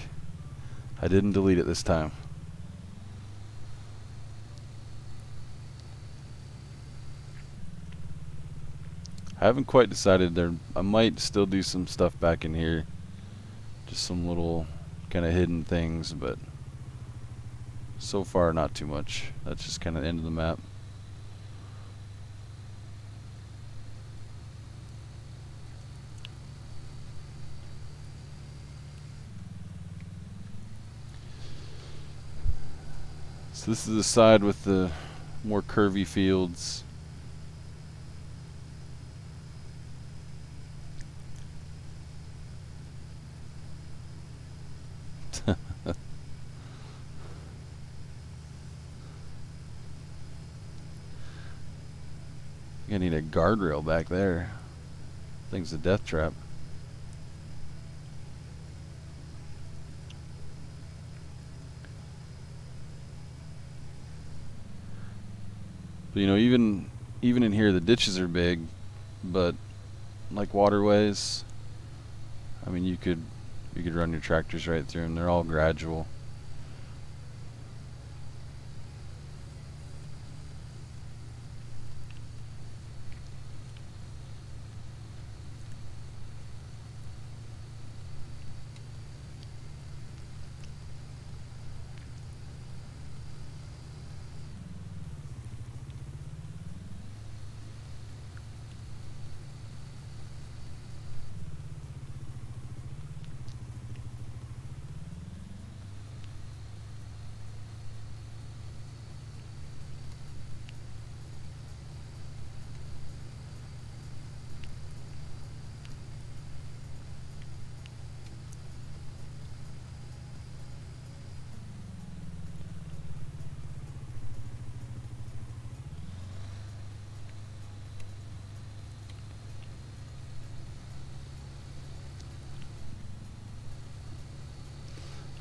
I didn't delete it this time. I haven't quite decided there. I might still do some stuff back in here. Just some little kind of hidden things, but so far not too much. That's just kind of the end of the map. So this is the side with the more curvy fields. I need a guardrail back there. Thing's a death trap. But you know, even in here, the ditches are big, but like waterways, I mean, you could run your tractors right through them. They're all gradual.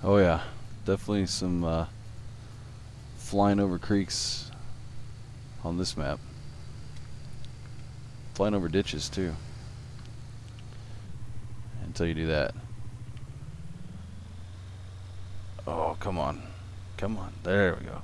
Oh yeah, definitely some flying over creeks on this map. Flying over ditches too. Until you do that. Oh, come on. Come on. There we go.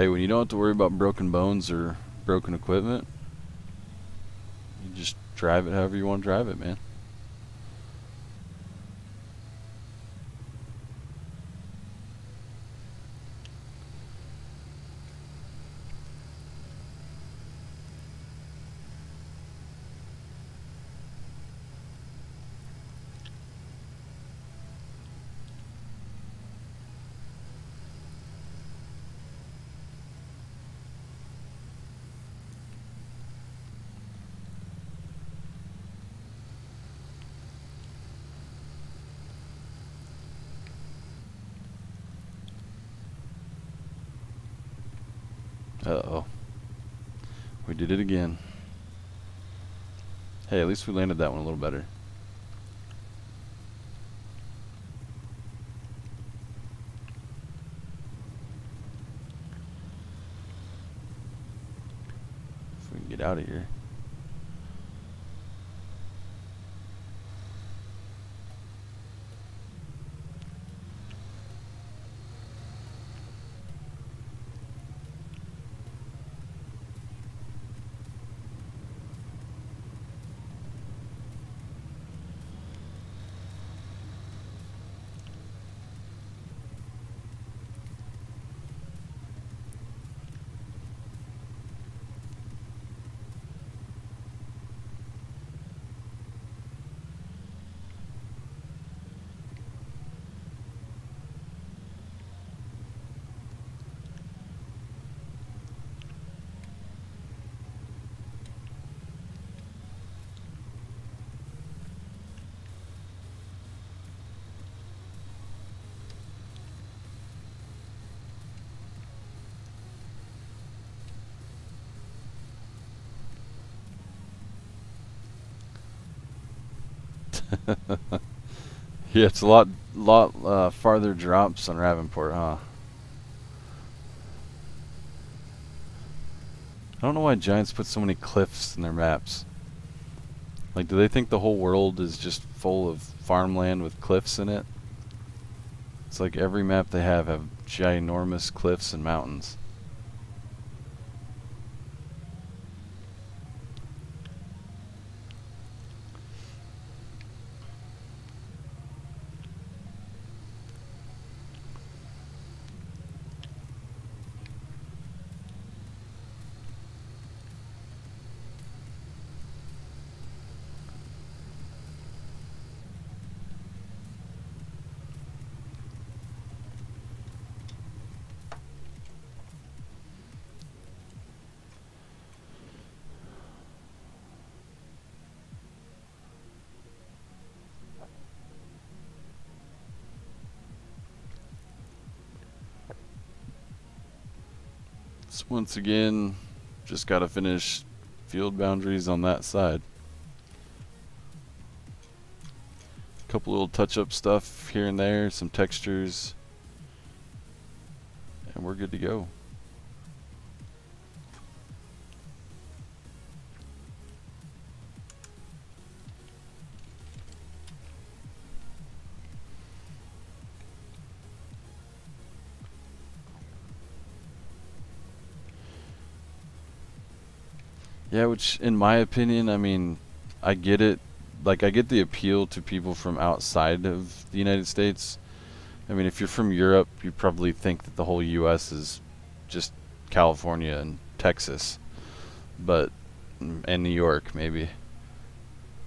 Hey, when you don't have to worry about broken bones or broken equipment, you just drive it however you want to drive it, man. Uh-oh. We did it again. Hey, at least we landed that one a little better. If we can get out of here. Yeah, it's a lot farther drops on Ravenport, huh? I don't know why Giants put so many cliffs in their maps. Like, do they think the whole world is just full of farmland with cliffs in it? It's like every map they have ginormous cliffs and mountains. So once again, just gotta finish field boundaries on that side. Couple little touch-up stuff here and there, some textures, and we're good to go. Yeah, which in my opinion, I mean, I get it. Like, I get the appeal to people from outside of the United States. I mean, if you're from Europe, you probably think that the whole US is just California and Texas, but and New York maybe.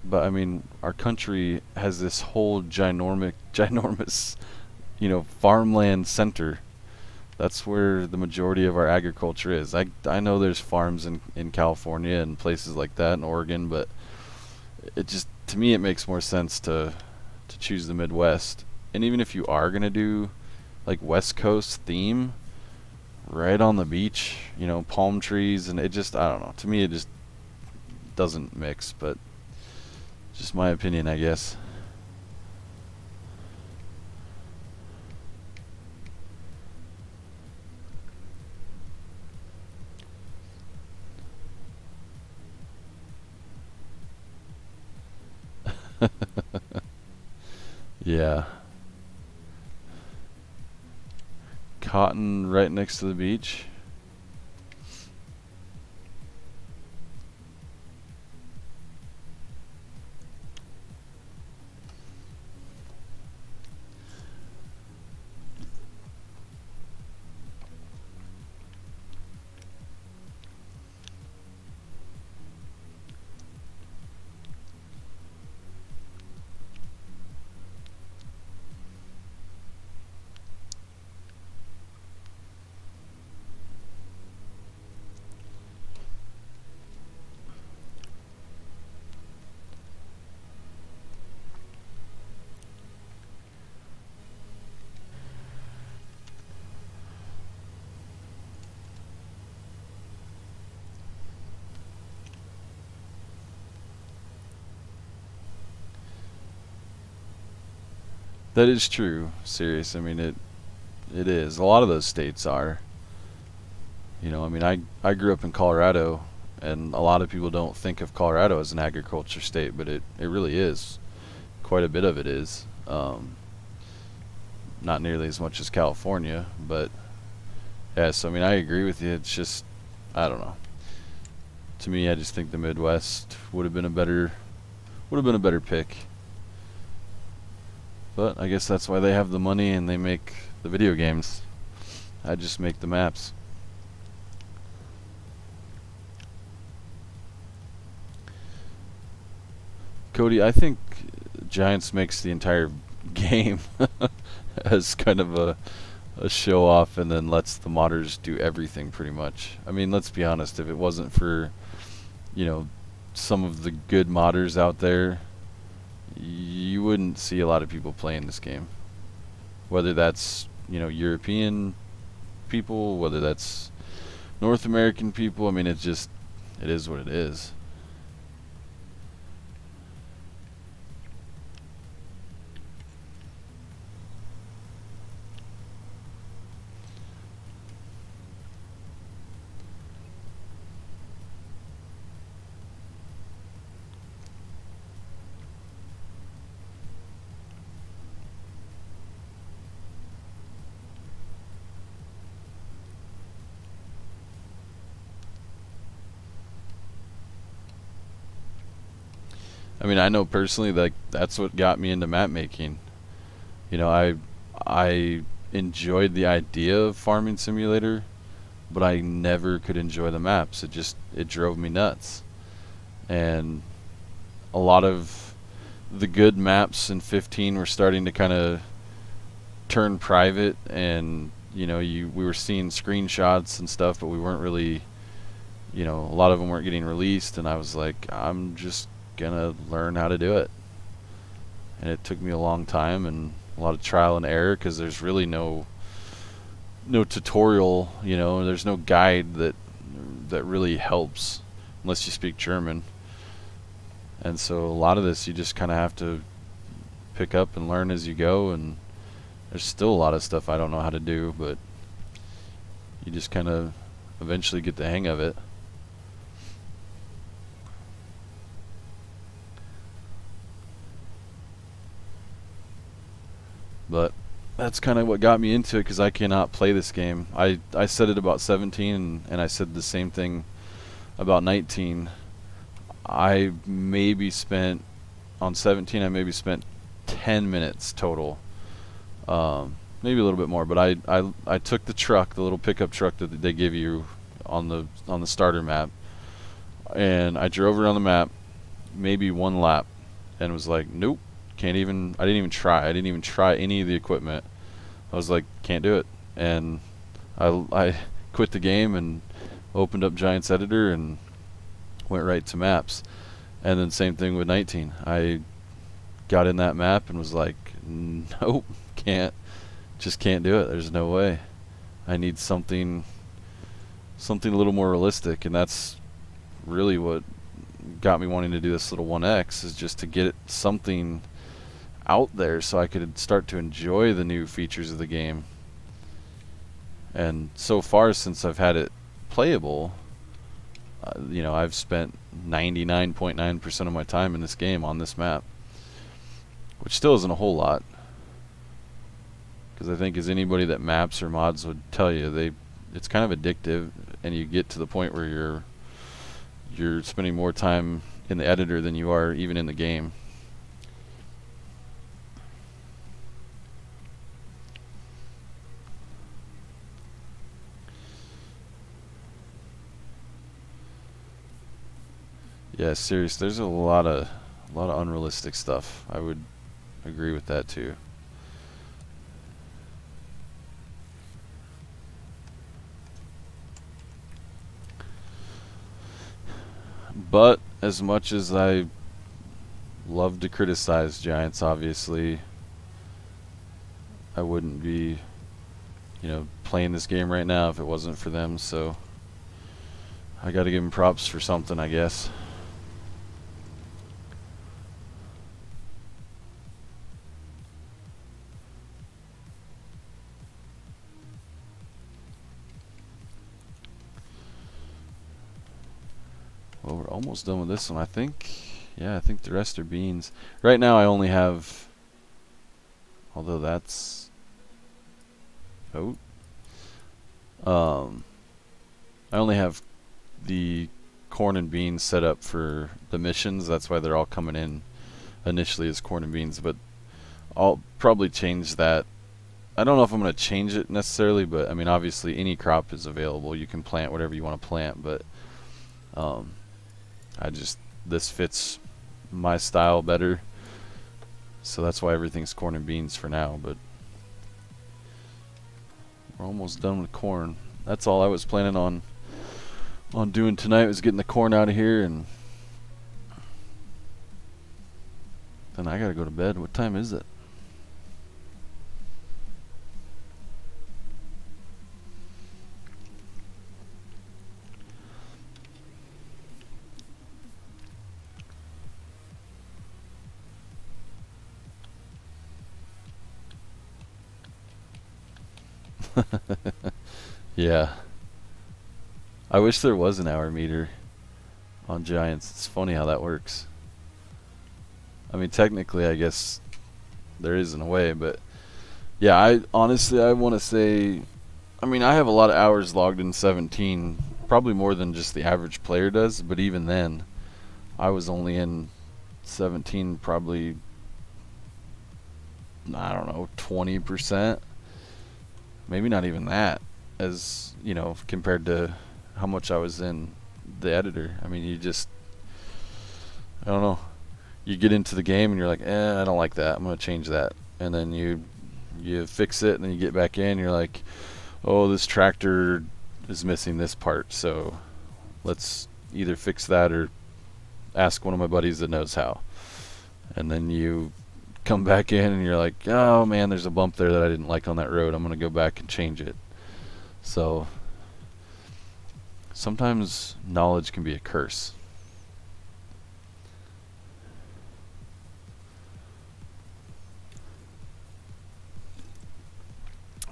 But I mean, our country has this whole ginormous, you know, farmland center. That's where the majority of our agriculture is. I know there's farms in California and places like that in Oregon, but it just, to me, it makes more sense to choose the Midwest. And even if you are gonna do like West Coast theme, right on the beach, you know, palm trees, and it just, I don't know. To me, it just doesn't mix, but just my opinion, I guess. Yeah. Cotton right next to the beach. That is true. Serious. I mean, it is. A lot of those states are. You know, I mean, I grew up in Colorado, and a lot of people don't think of Colorado as an agriculture state, but it really is. Quite a bit of it is. Not nearly as much as California, but yeah, so I mean, I agree with you. It's just, I don't know. To me, I just think the Midwest would have been a better pick. But I guess that's why they have the money and they make the video games. I just make the maps. Cody, I think Giants makes the entire game as kind of a show off, and then lets the modders do everything pretty much. I mean, let's be honest, if it wasn't for, you know, some of the good modders out there, you wouldn't see a lot of people playing this game. Whether that's, you know, European people, whether that's North American people, I mean, it is what it is. I mean, I know personally that that's what got me into map making. You know, I enjoyed the idea of Farming Simulator, but I never could enjoy the maps. It drove me nuts. And a lot of the good maps in 15 were starting to kind of turn private, and you know, we were seeing screenshots and stuff, but we weren't really, you know, a lot of them weren't getting released, and I was like, I'm just gonna learn how to do it. And it took me a long time and a lot of trial and error, because there's really no tutorial, you know, there's no guide that really helps unless you speak German. And so a lot of this you just kind of have to pick up and learn as you go, and there's still a lot of stuff I don't know how to do, but you just kind of eventually get the hang of it. But that's kind of what got me into it, because I cannot play this game. I said it about 17, and I said the same thing about 19. I maybe spent, on 17, I maybe spent 10 minutes total. Maybe a little bit more, but I took the truck, the little pickup truck that they give you on the starter map, and I drove around the map maybe one lap and was like, nope. I didn't even try any of the equipment. I was like, can't do it. And I quit the game and opened up Giants Editor and went right to maps. And then same thing with 19. I got in that map and was like, nope, just can't do it. There's no way. I need something a little more realistic, and that's really what got me wanting to do this little 1X, is just to get something out there so I could start to enjoy the new features of the game. And so far, since I've had it playable, you know, I've spent 99.9% of my time in this game on this map, which still isn't a whole lot, because I think, as anybody that maps or mods would tell you, it's kind of addictive, and you get to the point where you're spending more time in the editor than you are even in the game. Yeah, serious. There's a lot of unrealistic stuff. I would agree with that too. But as much as I love to criticize Giants, obviously, I wouldn't be, you know, playing this game right now if it wasn't for them. So I got to give them props for something, I guess. we're almost done with this one. I think, yeah, I think the rest are beans. Right now I only have, although that's, oh, I only have the corn and beans set up for the missions. That's why they're all coming in initially as corn and beans, but I'll probably change that. I don't know if I'm going to change it necessarily, but I mean, obviously any crop is available. You can plant whatever you want to plant, but this fits my style better, so that's why everything's corn and beans for now. But we're almost done with corn. That's all I was planning on doing tonight, was getting the corn out of here, and then I gotta go to bed. What time is it? Yeah. I wish there was an hour meter on Giants. It's funny how that works. I mean, technically, I guess there is in a way, but yeah, I honestly want to say, I mean, I have a lot of hours logged in 17, probably more than just the average player does, but even then, I was only in 17 probably, I don't know, 20%. Maybe not even that, as, you know, compared to how much I was in the editor. I mean, you just, I don't know, you get into the game and you're like, I don't like that, I'm going to change that. And then you fix it, and then you get back in, you're like, oh, this tractor is missing this part, so let's either fix that or ask one of my buddies that knows how. And then you come back in and you're like, oh man, there's a bump there that I didn't like on that road, I'm going to go back and change it. So sometimes knowledge can be a curse.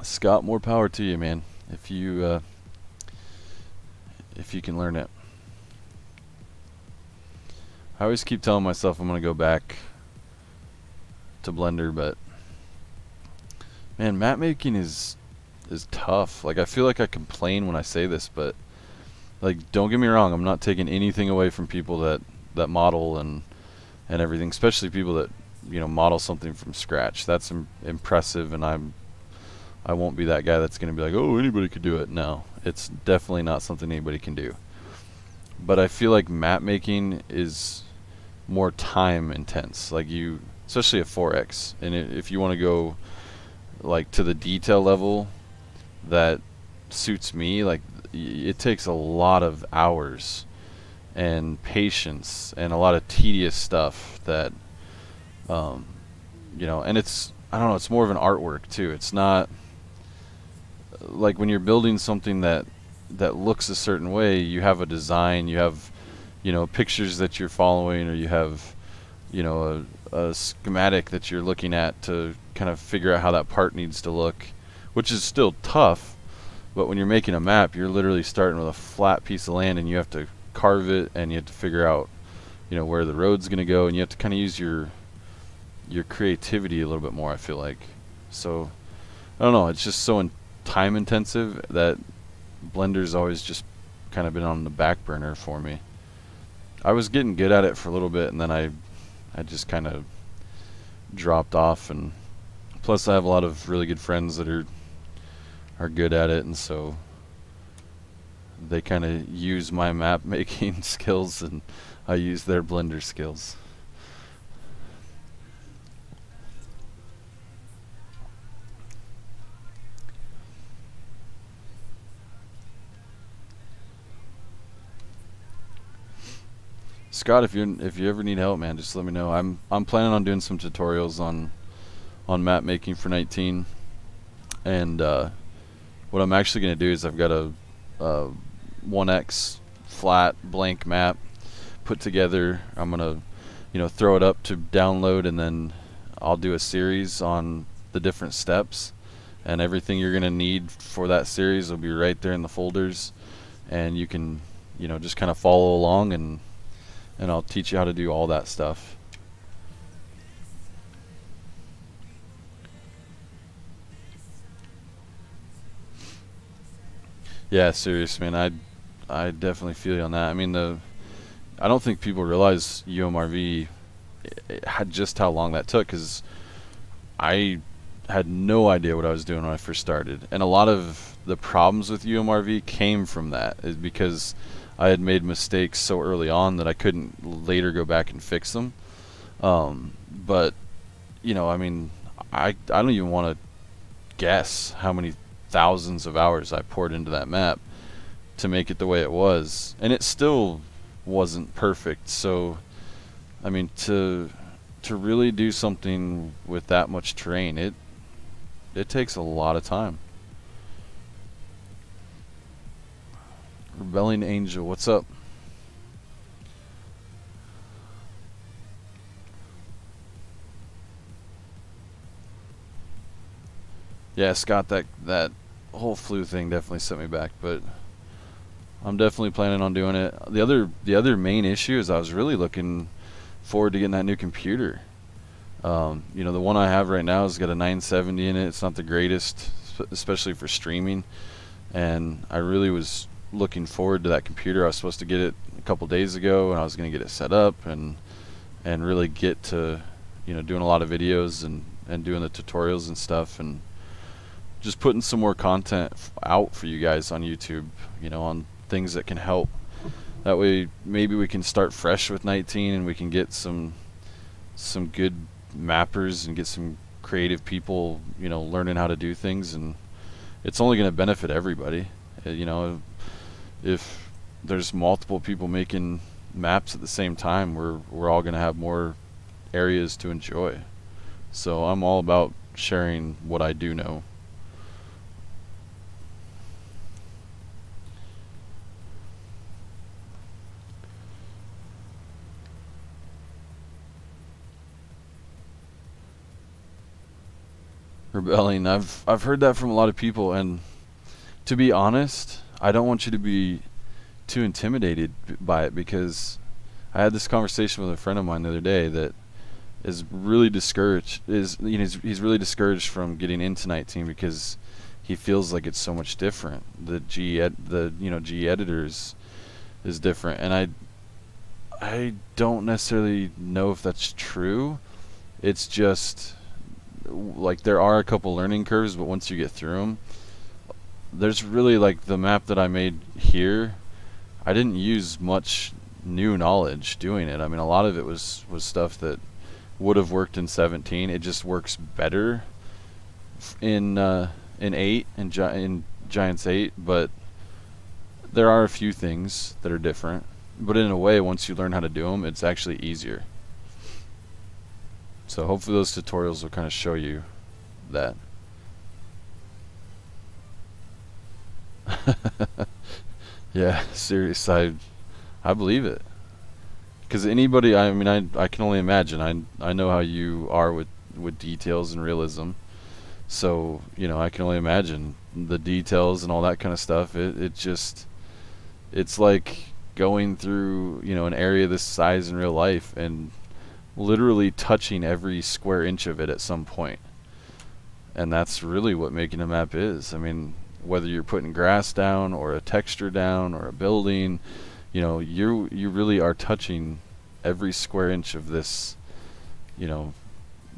Scott, more power to you, man, if you can learn it. I always keep telling myself I'm going to go back to Blender, but man, map making is tough. Like, I feel like I complain when I say this, but like, don't get me wrong, I'm not taking anything away from people that model and everything, especially people that, you know, model something from scratch. That's impressive, and I won't be that guy that's going to be like, oh, anybody could do it. No, it's definitely not something anybody can do. But I feel like map making is more time intense. Like, you, especially at 4X, and if you want to go like to the detail level that suits me, like, it takes a lot of hours and patience and a lot of tedious stuff that you know, and it's, I don't know, it's more of an artwork too. It's not like when you're building something that looks a certain way, you have a design, you have, you know, pictures that you're following, or you have, you know, a schematic that you're looking at to kind of figure out how that part needs to look, which is still tough. But when you're making a map, you're literally starting with a flat piece of land, and you have to carve it, and you have to figure out, you know, where the road's going to go, and you have to kind of use your creativity a little bit more, I feel like. So I don't know, it's just so time intensive that Blender's always just kind of been on the back burner for me. I was getting good at it for a little bit, and then I just kind of dropped off, and plus I have a lot of really good friends that are good at it, and so they kind of use my map making skills, and I use their Blender skills. Scott, if you ever need help, man, just let me know. I'm planning on doing some tutorials on map making for 19, and what I'm actually going to do is I've got a 1x flat blank map put together. I'm going to, you know, throw it up to download, and then I'll do a series on the different steps, and everything you're going to need for that series will be right there in the folders, and you can, you know, just kind of follow along, and and I'll teach you how to do all that stuff. Yeah, serious, man. I definitely feel you on that. I mean, I don't think people realize UMRV had just how long that took, because I had no idea what I was doing when I first started, and a lot of the problems with UMRV came from that, is because I had made mistakes so early on that I couldn't later go back and fix them. But you know, I mean, I don't even want to guess how many thousands of hours I poured into that map to make it the way it was, and it still wasn't perfect. So I mean, to really do something with that much terrain, it takes a lot of time. Rebelling Angel, what's up? Yeah, Scott, that whole flu thing definitely set me back, but I'm definitely planning on doing it. The other main issue is I was really looking forward to getting that new computer. You know, the one I have right now has got a 970 in it. It's not the greatest, especially for streaming, and I really was looking forward to that computer. I was supposed to get it a couple days ago, and I was going to get it set up and really get to, you know, doing a lot of videos and doing the tutorials and stuff, and just putting some more content out for you guys on YouTube, you know, on things that can help. That way maybe we can start fresh with 19 and we can get some good mappers and get some creative people, you know, learning how to do things, and it's only going to benefit everybody. You know, if there's multiple people making maps at the same time, we're all going to have more areas to enjoy. So I'm all about sharing what I do know. Rebelling, I've heard that from a lot of people, and to be honest, I don't want you to be too intimidated by it, because I had this conversation with a friend of mine the other day that is really discouraged. You know, he's really discouraged from getting into 19 because he feels like it's so much different. The G editors is different, and I don't necessarily know if that's true. It's just like there are a couple learning curves, but once you get through them, there's really, like the map that I made here, I didn't use much new knowledge doing it. I mean, a lot of it was stuff that would have worked in 17. It just works better in 8, in Giants 8, but there are a few things that are different. But in a way, once you learn how to do them, it's actually easier. So hopefully those tutorials will kind of show you that. Yeah, serious. I believe it. Because anybody, I mean, I can only imagine. I know how you are with details and realism. So, you know, I can only imagine the details and all that kind of stuff. It's like going through, you know, an area this size in real life and literally touching every square inch of it at some point. And that's really what making a map is. I mean, whether you're putting grass down or a texture down or a building, you know, you really are touching every square inch of this, you know,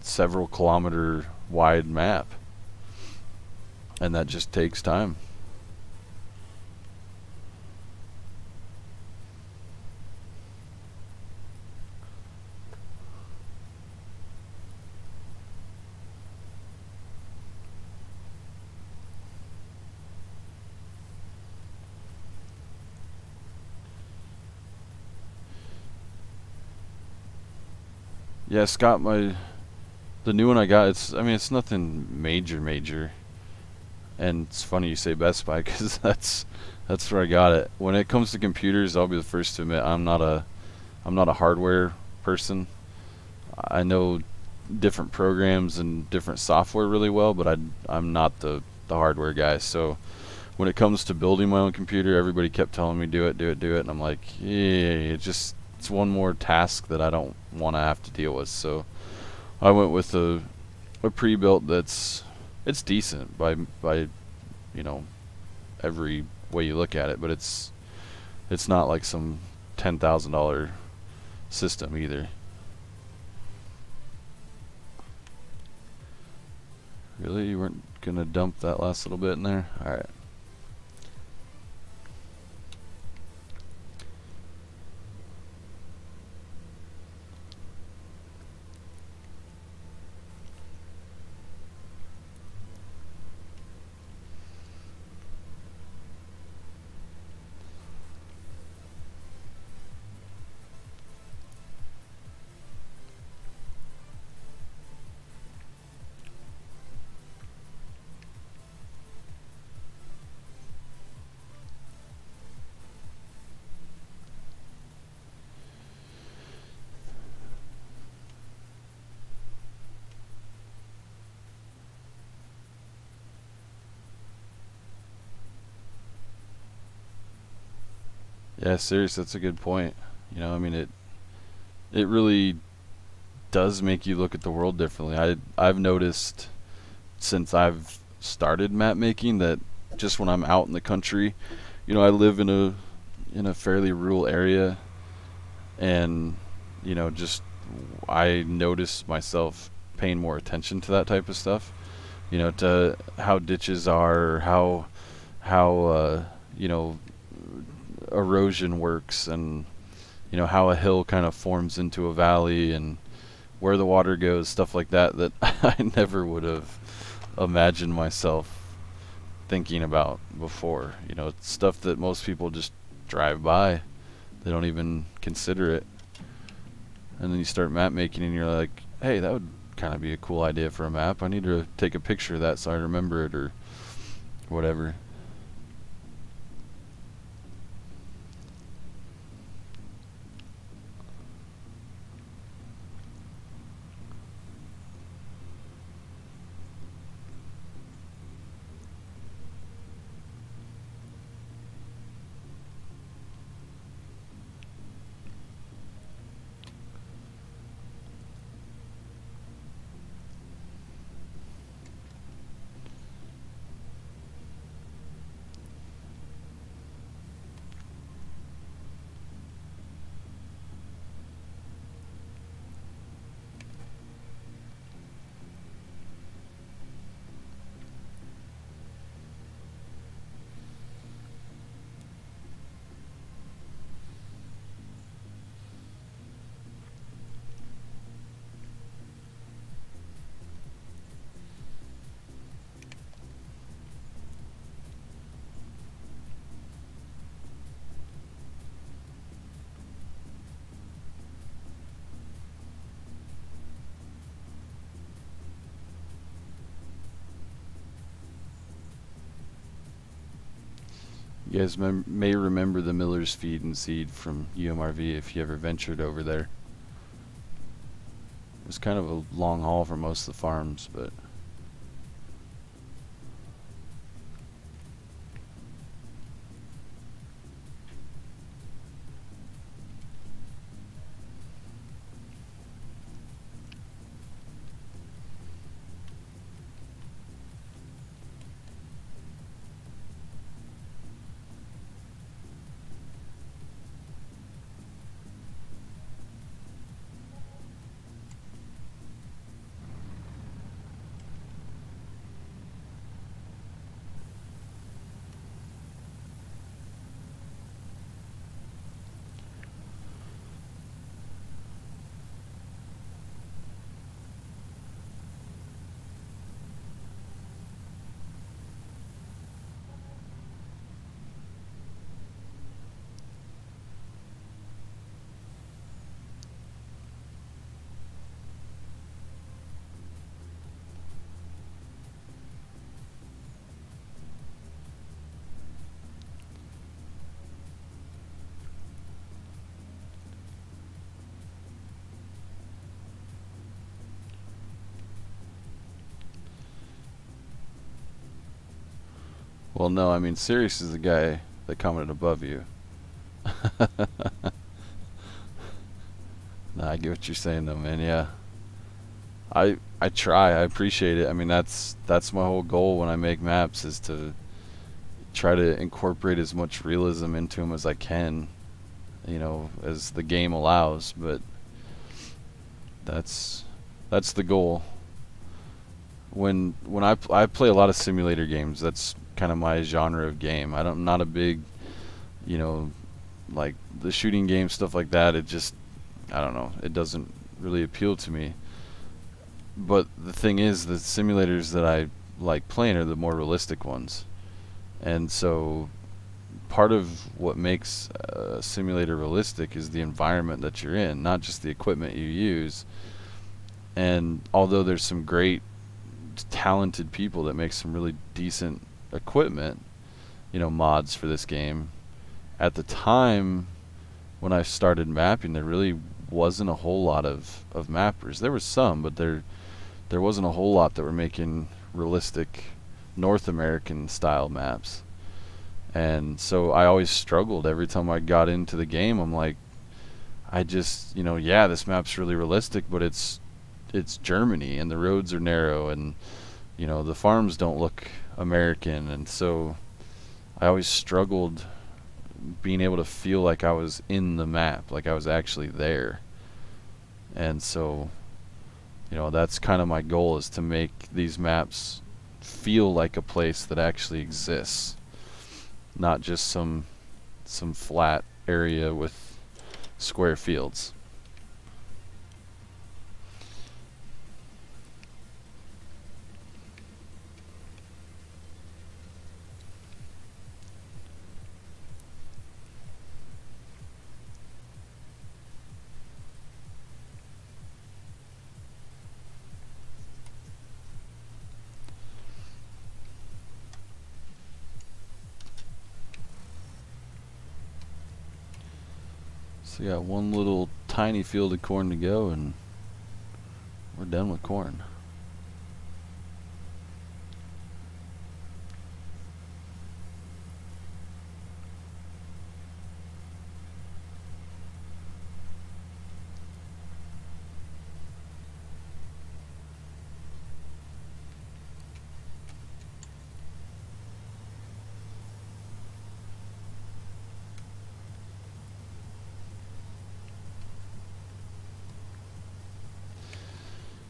several kilometer wide map. And that just takes time. Yeah, Scott, the new one I got, I mean, it's nothing major. And it's funny you say Best Buy, because that's where I got it. When it comes to computers, I'll be the first to admit I'm not a hardware person. I know different programs and different software really well, but I'm not the hardware guy. So when it comes to building my own computer, everybody kept telling me do it, and I'm like, yeah, it's it's one more task that I don't want to have to deal with. So I went with a pre-built it's decent by you know, every way you look at it, but it's not like some $10,000 system either. Really? You weren't gonna dump that last little bit in there? Alright. Yeah, seriously, that's a good point. You know, I mean, it really does make you look at the world differently. I've noticed since I've started map making that just when I'm out in the country, you know, I live in a fairly rural area, and you know, just I notice myself paying more attention to that type of stuff. You know, to how ditches are, or how you know, erosion works, and you know how a hill kind of forms into a valley, and where the water goes, stuff like that that I never would have imagined myself thinking about before. You know, it's stuff that most people just drive by. They don't even consider it. And then you start map making and you're like, hey, that would kind of be a cool idea for a map. I need to take a picture of that so I remember it, or whatever. You guys may remember the Miller's Feed and Seed from UMRV if you ever ventured over there. It was kind of a long haul for most of the farms, but well, no, I mean, Sirius is the guy that commented above you. Nah, I get what you're saying though, man. Yeah, I try. I appreciate it. I mean, that's my whole goal when I make maps, is to try to incorporate as much realism into them as I can, you know, as the game allows. But that's the goal. When I play a lot of simulator games, that's kind of my genre of game. I'm not a big, you know, like the shooting game stuff like that. It just, I don't know, it doesn't really appeal to me. But the thing is, the simulators that I like playing are the more realistic ones. And so part of what makes a simulator realistic is the environment that you're in, not just the equipment you use. And although there's some great talented people that make some really decent equipment, you know, mods for this game, at the time when I started mapping, there really wasn't a whole lot of mappers. There was some, but there wasn't a whole lot that were making realistic North American style maps. And so I always struggled every time I got into the game. I'm like, I just, you know, yeah, this map's really realistic, but it's Germany and the roads are narrow, and you know, the farms don't look American. And so I always struggled being able to feel like I was in the map, like I was actually there. And so, you know, that's kind of my goal, is to make these maps feel like a place that actually exists, not just some flat area with square fields. So yeah, one little tiny field of corn to go, and we're done with corn.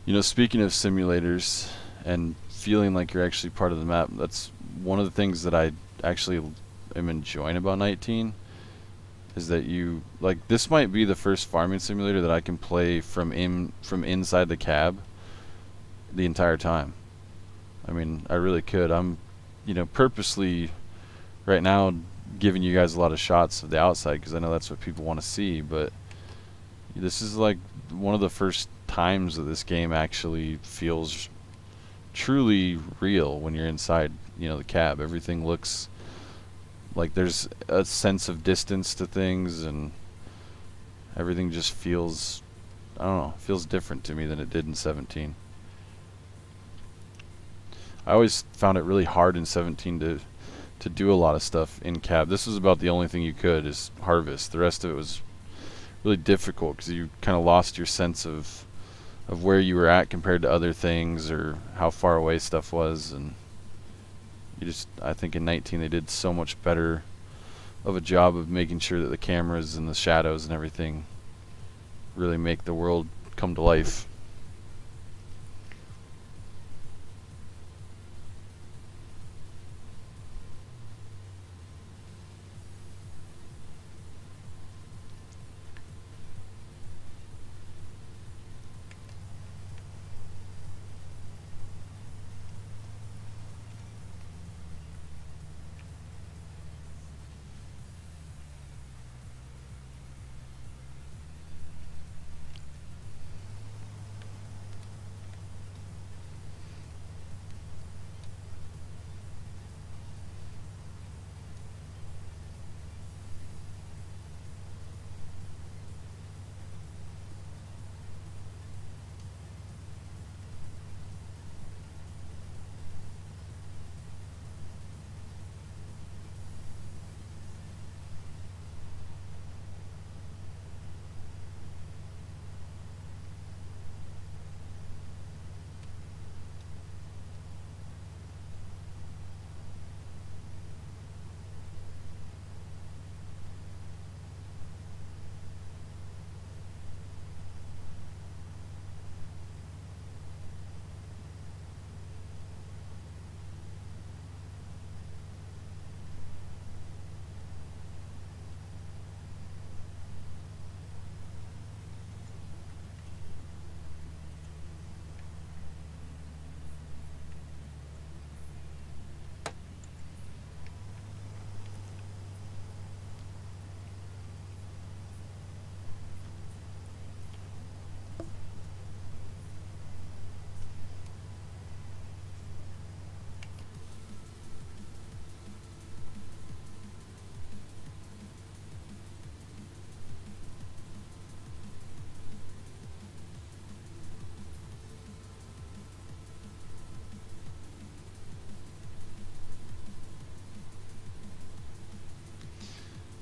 You know, speaking of simulators and feeling like you're actually part of the map, that's one of the things that I actually am enjoying about 19, is that you, like, this might be the first farming simulator that I can play from inside the cab the entire time. I mean, I really could. I'm, you know, purposely right now giving you guys a lot of shots of the outside because I know that's what people want to see, but this is like one of the first times that this game actually feels truly real when you're inside, you know, the cab. Everything looks like there's a sense of distance to things, and everything just feels, I don't know, feels different to me than it did in 17. I always found it really hard in 17 to do a lot of stuff in cab. This was about the only thing you could, is harvest. The rest of it was really difficult because you kind of lost your sense of where you were at compared to other things, or how far away stuff was. And you just, I think in 19 they did so much better of a job of making sure that the cameras and the shadows and everything really make the world come to life.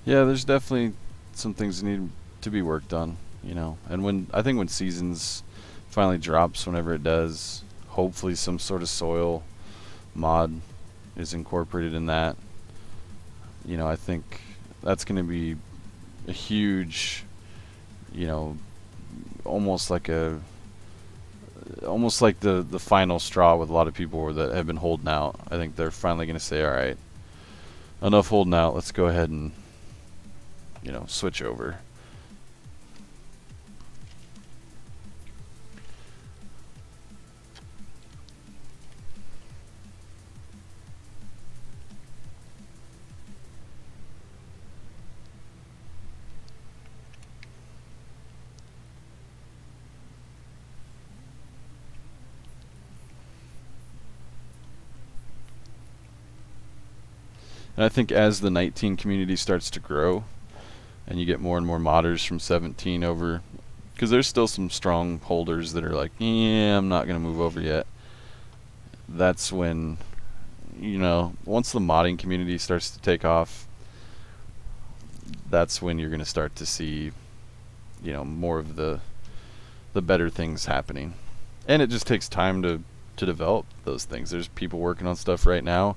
Yeah, there's definitely some things that need to be worked on, you know. And when I think when Seasons finally drops, whenever it does, hopefully some sort of soil mod is incorporated in that. You know, I think that's going to be a huge, you know, almost like a the final straw with a lot of people that have been holding out. I think they're finally going to say, all right, enough holding out, let's go ahead and, you know, switch over. And I think as the 19 community starts to grow and you get more and more modders from 17 over, because there's still some strong holders that are like, yeah, I'm not going to move over yet. That's when, you know, once the modding community starts to take off, that's when you're going to start to see, you know, more of the better things happening. And it just takes time to develop those things. There's people working on stuff right now.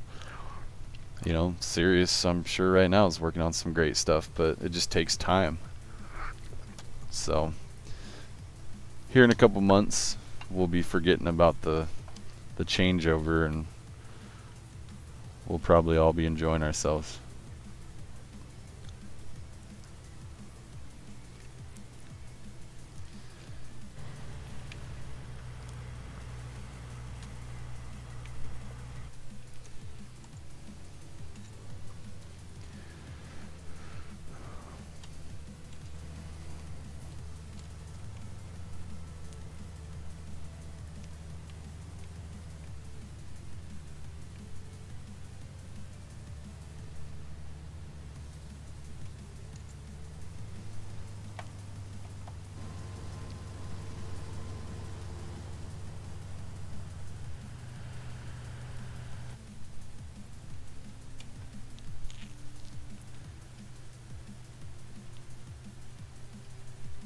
You know, Sirius, I'm sure right now is working on some great stuff, but it just takes time. So here in a couple months, we'll be forgetting about the changeover, and we'll probably all be enjoying ourselves.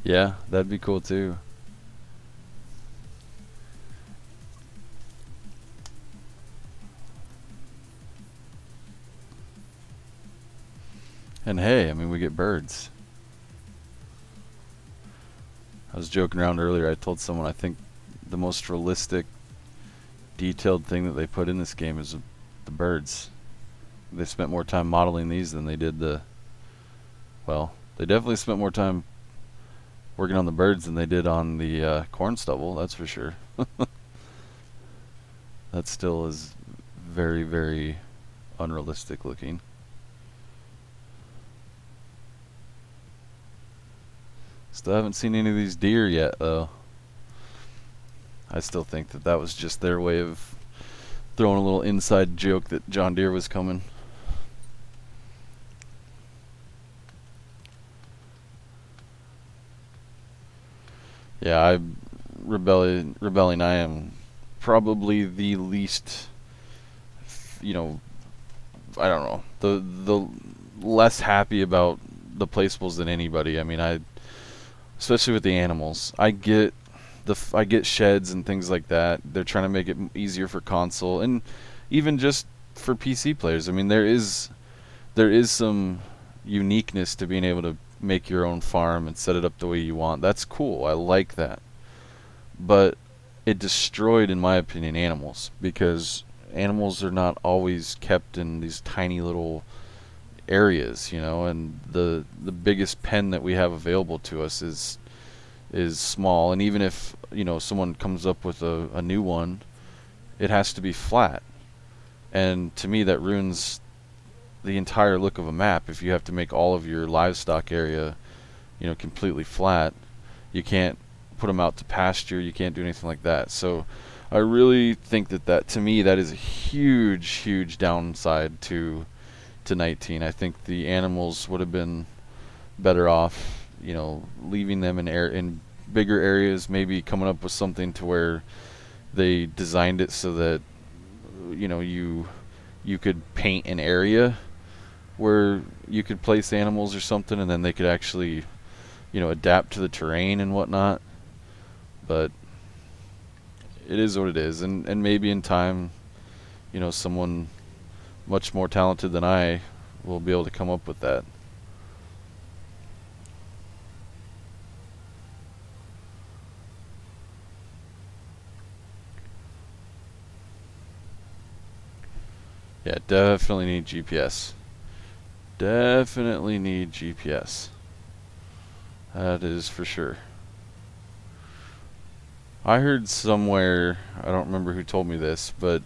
Yeah, that'd be cool too. And hey, I mean, we get birds. I was joking around earlier. I told someone I think the most realistic, detailed thing that they put in this game is the birds. They spent more time modeling these than they did well, they definitely spent more time working on the birds than they did on the corn stubble, that's for sure. That still is very, very unrealistic looking. Still haven't seen any of these deer yet, though. I still think that was just their way of throwing a little inside joke that John Deere was coming. Yeah, rebelling. I am probably the least, you know, I don't know, the less happy about the placeables than anybody. I mean, especially with the animals. I get sheds and things like that. They're trying to make it easier for console and even just for PC players. I mean, there is some uniqueness to being able to make your own farm and set it up the way you want. That's cool. I like that. But it destroyed, in my opinion, animals, because animals are not always kept in these tiny little areas, you know, and the biggest pen that we have available to us is small, and even if, you know, someone comes up with a new one, it has to be flat. And to me, that ruins the entire look of a map. If you have to make all of your livestock area, you know, completely flat, you can't put them out to pasture, you can't do anything like that. So I really think that to me, that is a huge downside to 19. I think the animals would have been better off, you know, leaving them in bigger areas, maybe coming up with something to where they designed it so that, you know, you could paint an area where you could place animals or something, and then they could actually, you know, adapt to the terrain and whatnot. But it is what it is, and maybe in time, you know, someone much more talented than I will be able to come up with that. Yeah, definitely need GPS. Definitely need GPS. That is for sure. I heard somewhere, I don't remember who told me this, but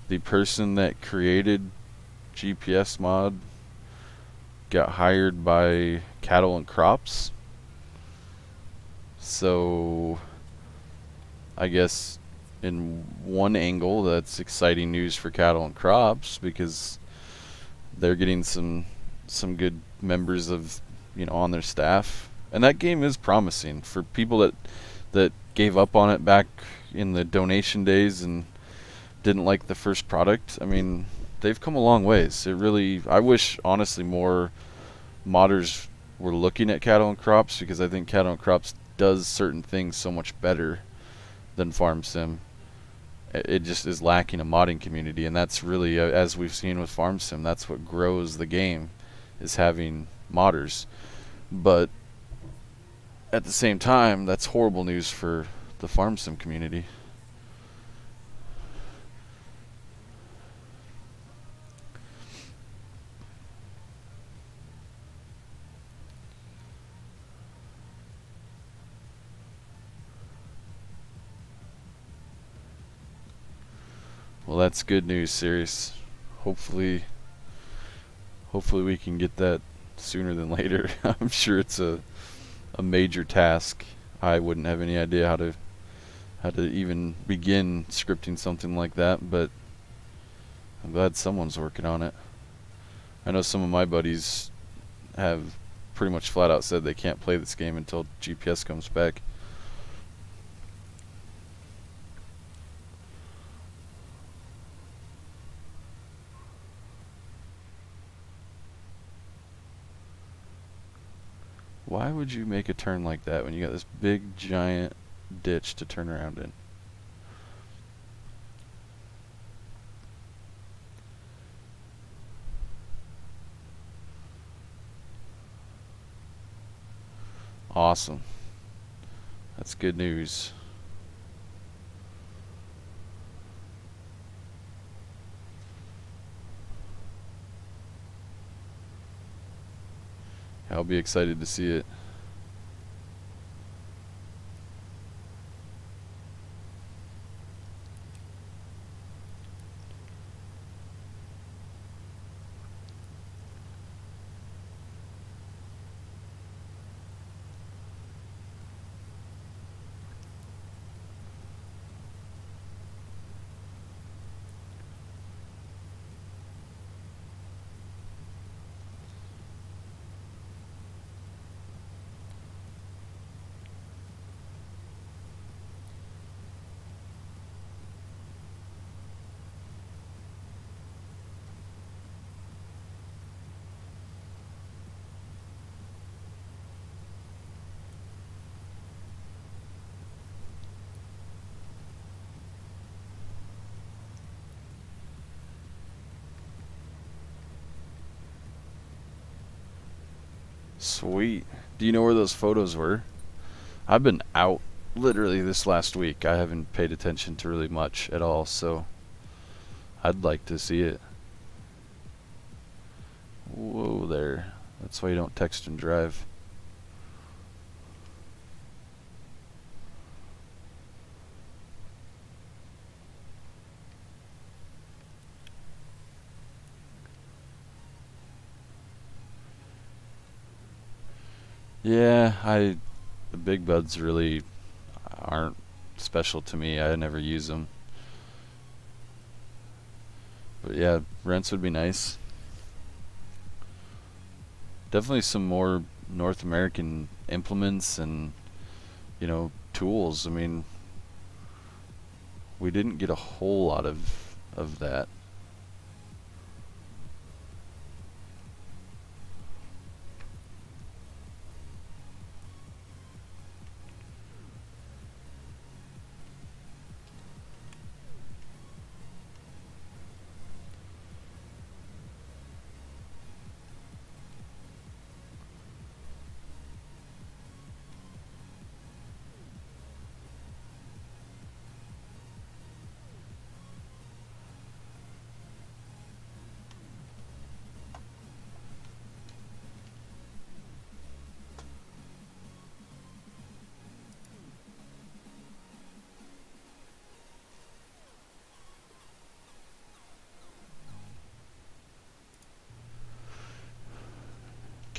the person that created GPS mod got hired by Cattle and Crops. So I guess in one angle that's exciting news for Cattle and Crops, because they're getting some good members of, you know, on their staff, and that game is promising for people that gave up on it back in the donation days and didn't like the first product. I mean, they've come a long ways. It really, I wish honestly more modders were looking at Cattle and Crops, because I think Cattle and Crops does certain things so much better than Farm Sim. It just is lacking a modding community, and that's really, as we've seen with Farm Sim, that's what grows the game, is having modders. But at the same time, that's horrible news for the Farm Sim community. Well, that's good news, Sirius. Hopefully we can get that sooner than later. I'm sure it's a major task. I wouldn't have any idea how to even begin scripting something like that, but I'm glad someone's working on it. I know some of my buddies have pretty much flat out said they can't play this game until GPS comes back. Why would you make a turn like that when you got this big giant ditch to turn around in? Awesome. That's good news. I'll be excited to see it. Sweet. Do you know where those photos were? I've been out literally this last week. I haven't paid attention to really much at all, so I'd like to see it. Whoa there. That's why you don't text and drive. Yeah, the big buds really aren't special to me. I never use them. But yeah, rents would be nice. Definitely some more North American implements and, you know, tools. I mean, we didn't get a whole lot of that.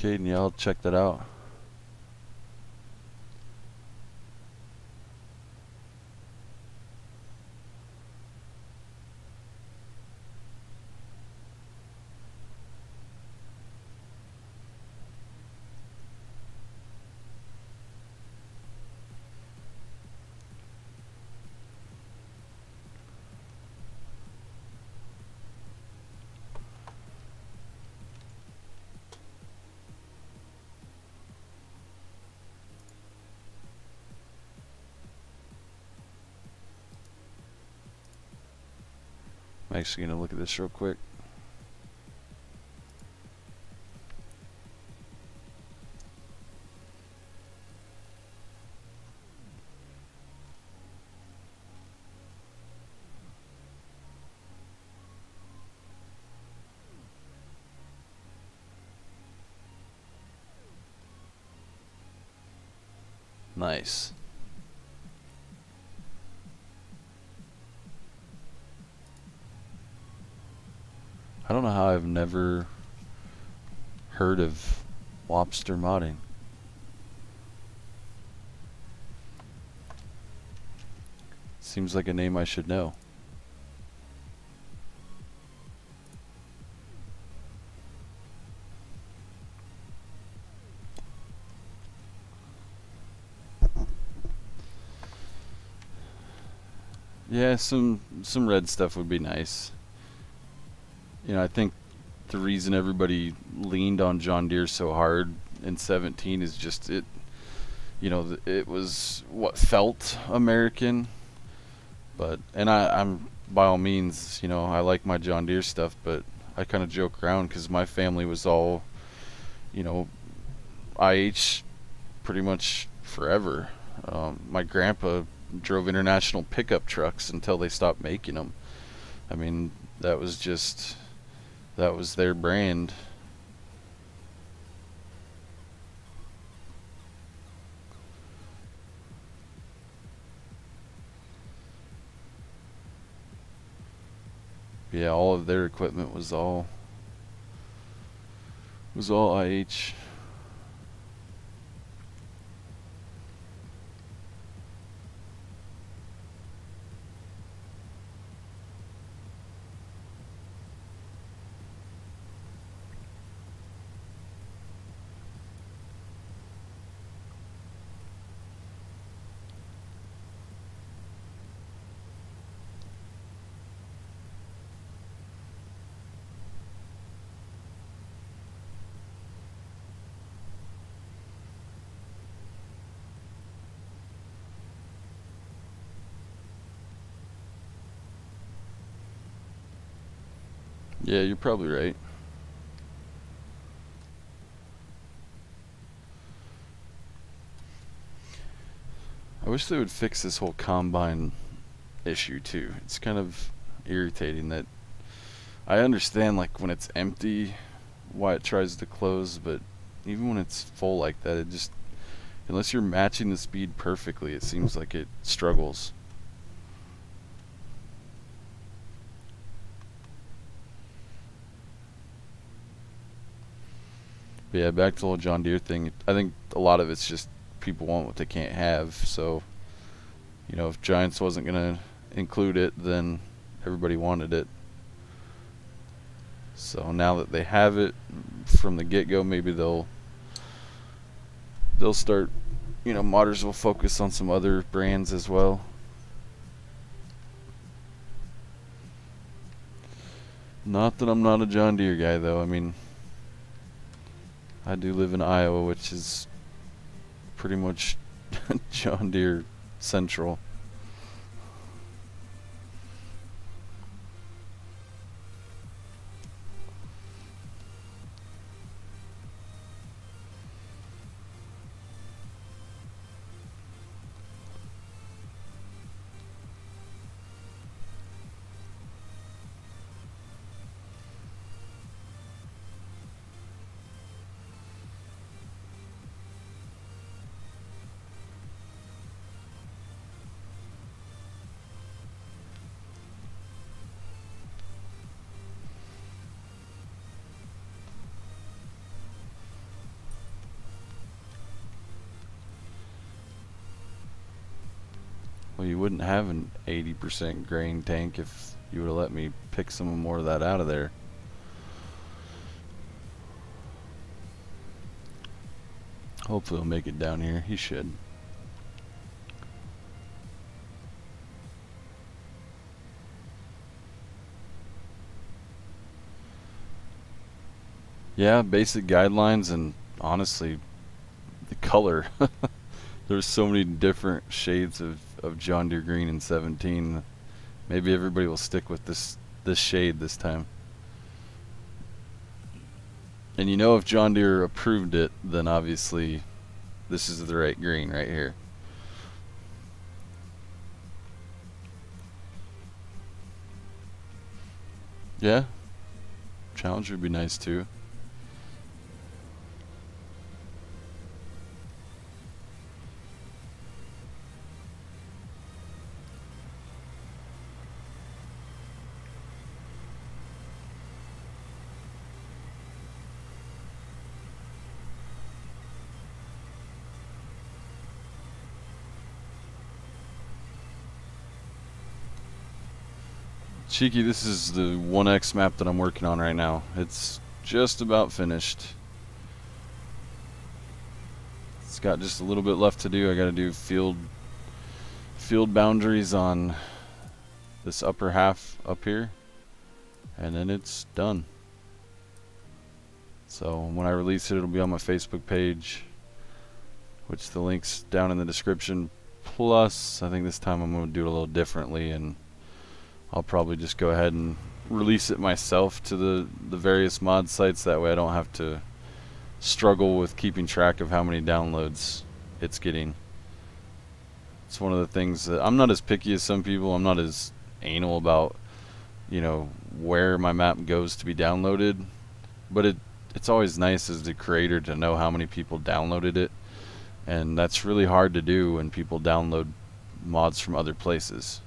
Caden, yeah, I'll check that out. I'm actually going to look at this real quick. Nice. I don't know how I've never heard of lobster modding. Seems like a name I should know. Yeah, some red stuff would be nice. You know, I think the reason everybody leaned on John Deere so hard in 17 is just it, you know, it was what felt American. But, and I'm by all means, you know, I like my John Deere stuff, but I kind of joke around because my family was all, you know, IH pretty much forever. My grandpa drove international pickup trucks until they stopped making them. I mean, that was their brand. Yeah, all of their equipment was all IH. Yeah, you're probably right. I wish they would fix this whole combine issue too. It's kind of irritating that I understand like when it's empty why it tries to close, but even when it's full like that, it just, unless you're matching the speed perfectly, it seems like it struggles. But yeah, back to the whole John Deere thing. I think a lot of it's just people want what they can't have. So, you know, if Giants wasn't going to include it, then everybody wanted it. So now that they have it from the get-go, maybe they'll start, you know, modders will focus on some other brands as well. Not that I'm not a John Deere guy, though. I mean, I do live in Iowa, which is pretty much John Deere central. Well, you wouldn't have an 80% grain tank if you would have let me pick some more of that out of there. Hopefully he'll make it down here. He should. Yeah, basic guidelines, and honestly, the color. There's so many different shades of John Deere green in 17. Maybe everybody will stick with this shade this time. And you know, if John Deere approved it, then obviously this is the right green right here. Yeah, Challenger would be nice too. Cheeky, this is the 1X map that I'm working on right now. It's just about finished. It's got just a little bit left to do. I got to do field boundaries on this upper half up here, and then it's done. So when I release it, it'll be on my Facebook page, which the link's down in the description. Plus, I think this time I'm going to do it a little differently, and I'll probably just go ahead and release it myself to the various mod sites. That way I don't have to struggle with keeping track of how many downloads it's getting. It's one of the things that I'm not as picky as some people. I'm not as anal about, you know, where my map goes to be downloaded, but it's always nice as the creator to know how many people downloaded it, and that's really hard to do when people download mods from other places.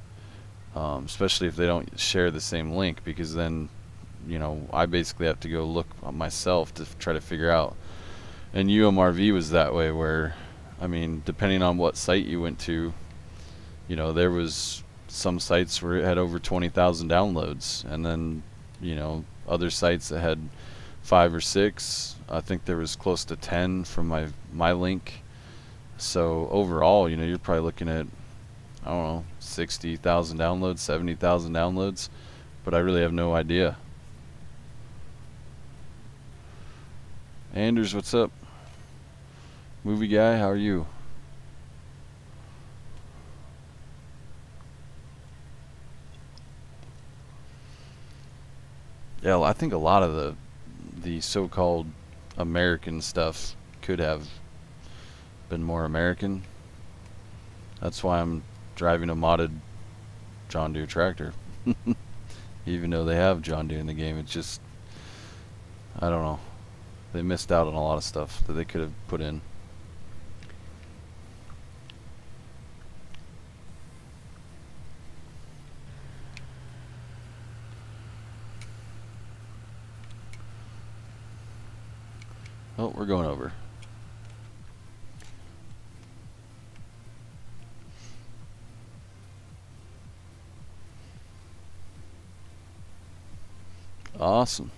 Especially if they don't share the same link, because then, you know, I basically have to go look on myself to try to figure out. And UMRV was that way, where, I mean, depending on what site you went to, you know, there was some sites where it had over 20,000 downloads, and then, you know, other sites that had 5 or 6. I think there was close to 10 from my link. So overall, you know, you're probably looking at, I don't know, 60,000 downloads, 70,000 downloads, but I really have no idea. Anders, what's up? Movie guy, how are you? Yeah, I think a lot of the so-called American stuff could have been more American. That's why I'm driving a modded John Deere tractor. Even though they have John Deere in the game, it's just, I don't know, they missed out on a lot of stuff that they could have put in. Oh, we're going over. Awesome.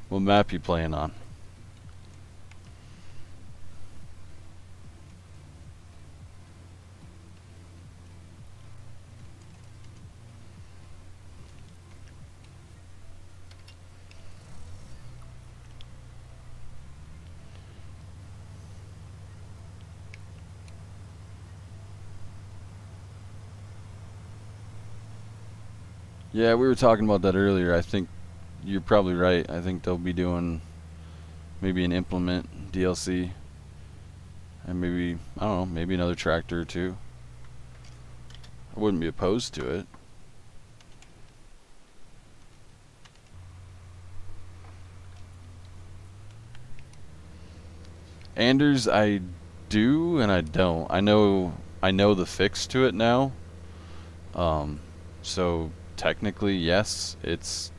What map you playing on? Yeah, we were talking about that earlier. I think you're probably right. I think they'll be doing maybe an implement DLC, and maybe, I don't know, maybe another tractor or two. I wouldn't be opposed to it. Anders, I do and I don't. I know the fix to it now. So technically, yes, it's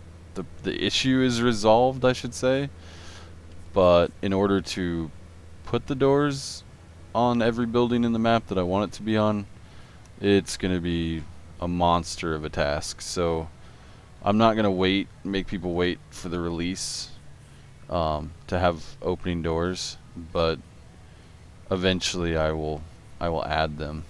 the issue is resolved, I should say. But in order to put the doors on every building in the map that I want it to be on, it's going to be a monster of a task. So I'm not going to make people wait for the release to have opening doors, but eventually I will add them.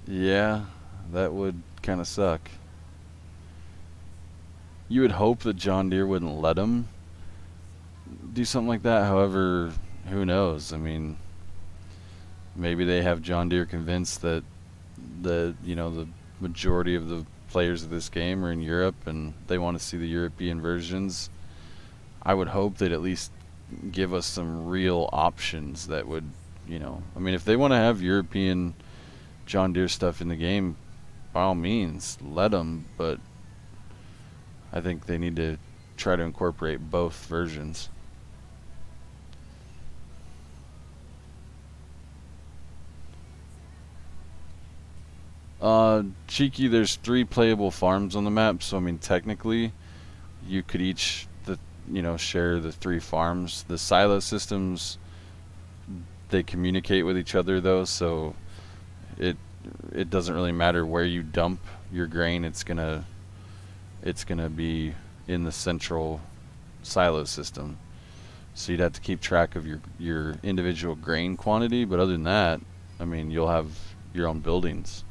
Yeah, that would kind of suck. You would hope that John Deere wouldn't let him do something like that. However, who knows? I mean, maybe they have John Deere convinced that the majority of the players of this game are in Europe and they want to see the European versions. I would hope they'd at least give us some real options that would, I mean, if they want to have European John Deere stuff in the game, by all means, let them, but I think they need to try to incorporate both versions. Cheeky, there's 3 playable farms on the map, so I mean, technically, you could each, share the 3 farms. The silo systems, they communicate with each other though, so it doesn't really matter where you dump your grain. It's gonna be in the central silo system. So you'd have to keep track of your individual grain quantity, but other than that, I mean, you'll have your own buildings.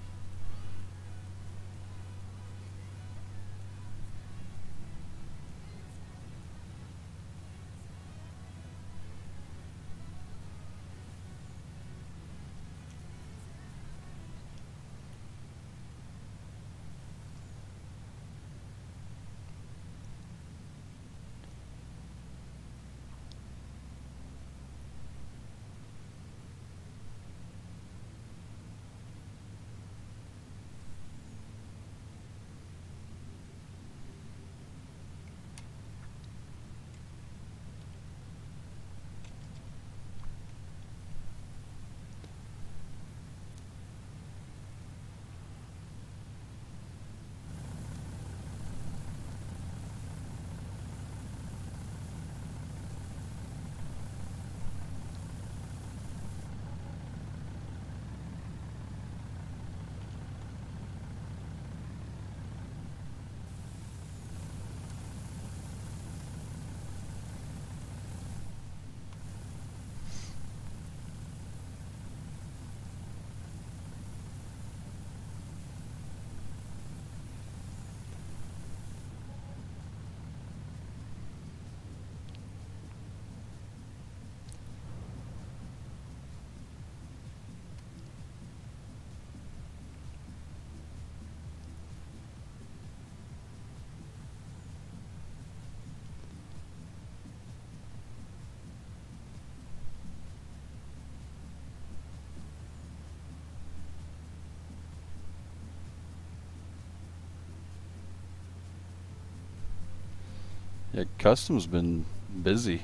Yeah, custom's been busy.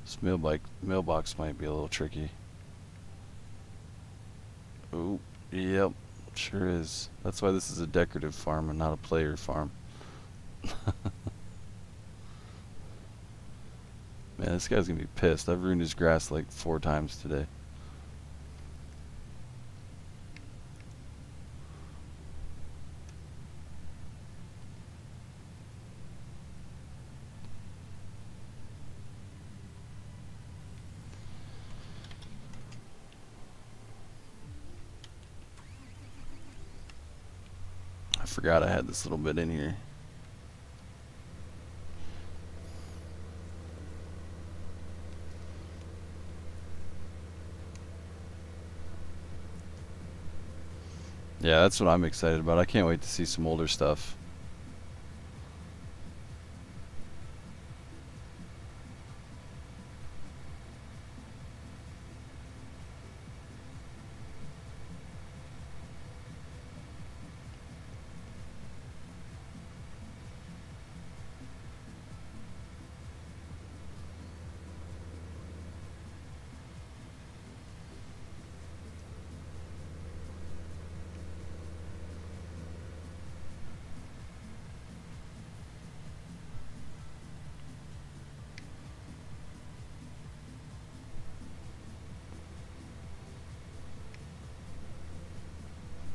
This mailbox might be a little tricky. Oh, yep, sure is. That's why this is a decorative farm and not a player farm. Man, this guy's gonna be pissed. I've ruined his grass like 4 times today. I forgot I had this little bit in here. Yeah, that's what I'm excited about. I can't wait to see some older stuff.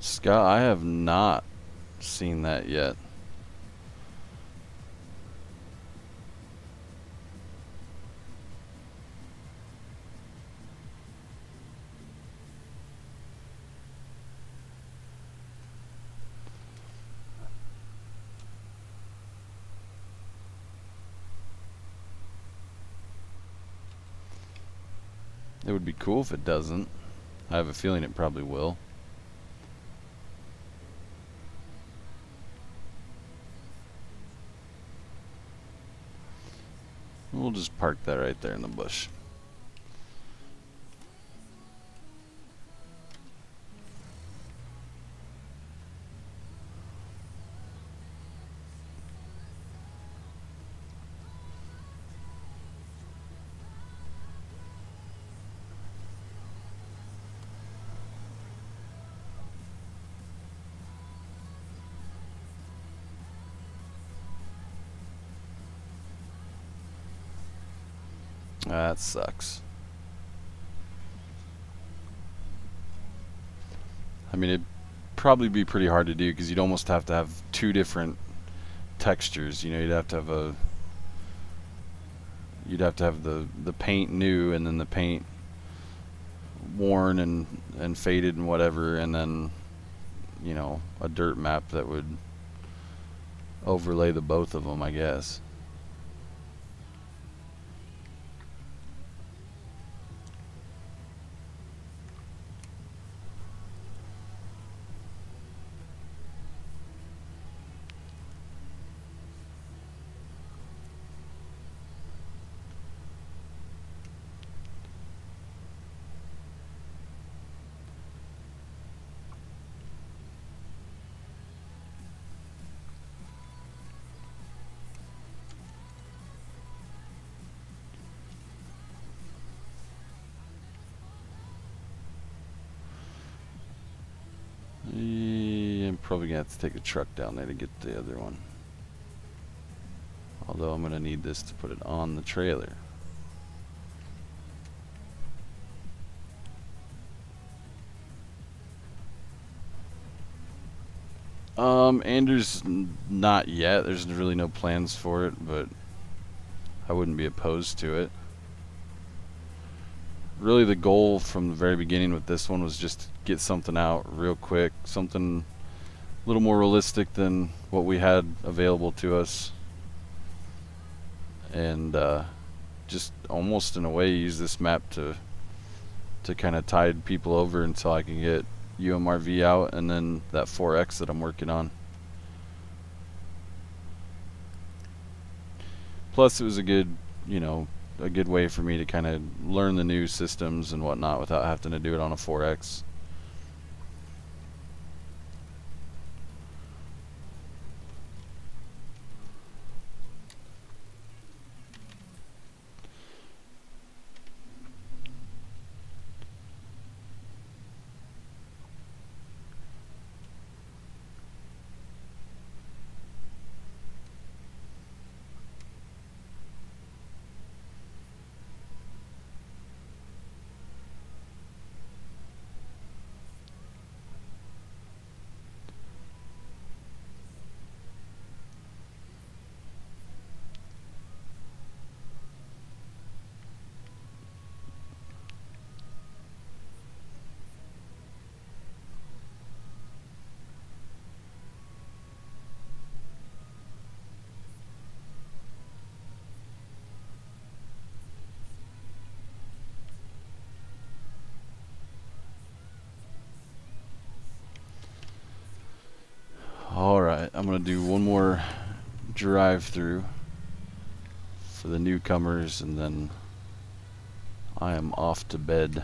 Scott, I have not seen that yet. It would be cool if it doesn't. I have a feeling it probably will. We'll just park that right there in the bush. That sucks. I mean, it'd probably be pretty hard to do because you'd almost have to have 2 different textures. You know, you'd have to have the paint new and then the paint worn and faded and whatever, and then, you know, a dirt map that would overlay the both of them, I guess. I'm probably gonna have to take a truck down there to get the other one. Although I'm gonna need this to put it on the trailer. Anders, not yet. There's really no plans for it, but I wouldn't be opposed to it. Really, the goal from the very beginning with this one was just to get something out real quick, something a little more realistic than what we had available to us, and just almost in a way use this map to kind of tide people over until I can get UMRV out and then that 4X that I'm working on. Plus, it was a good, you know, a good way for me to kind of learn the new systems and whatnot without having to do it on a 4X. Alright, I'm gonna do one more drive-through for the newcomers, and then I am off to bed.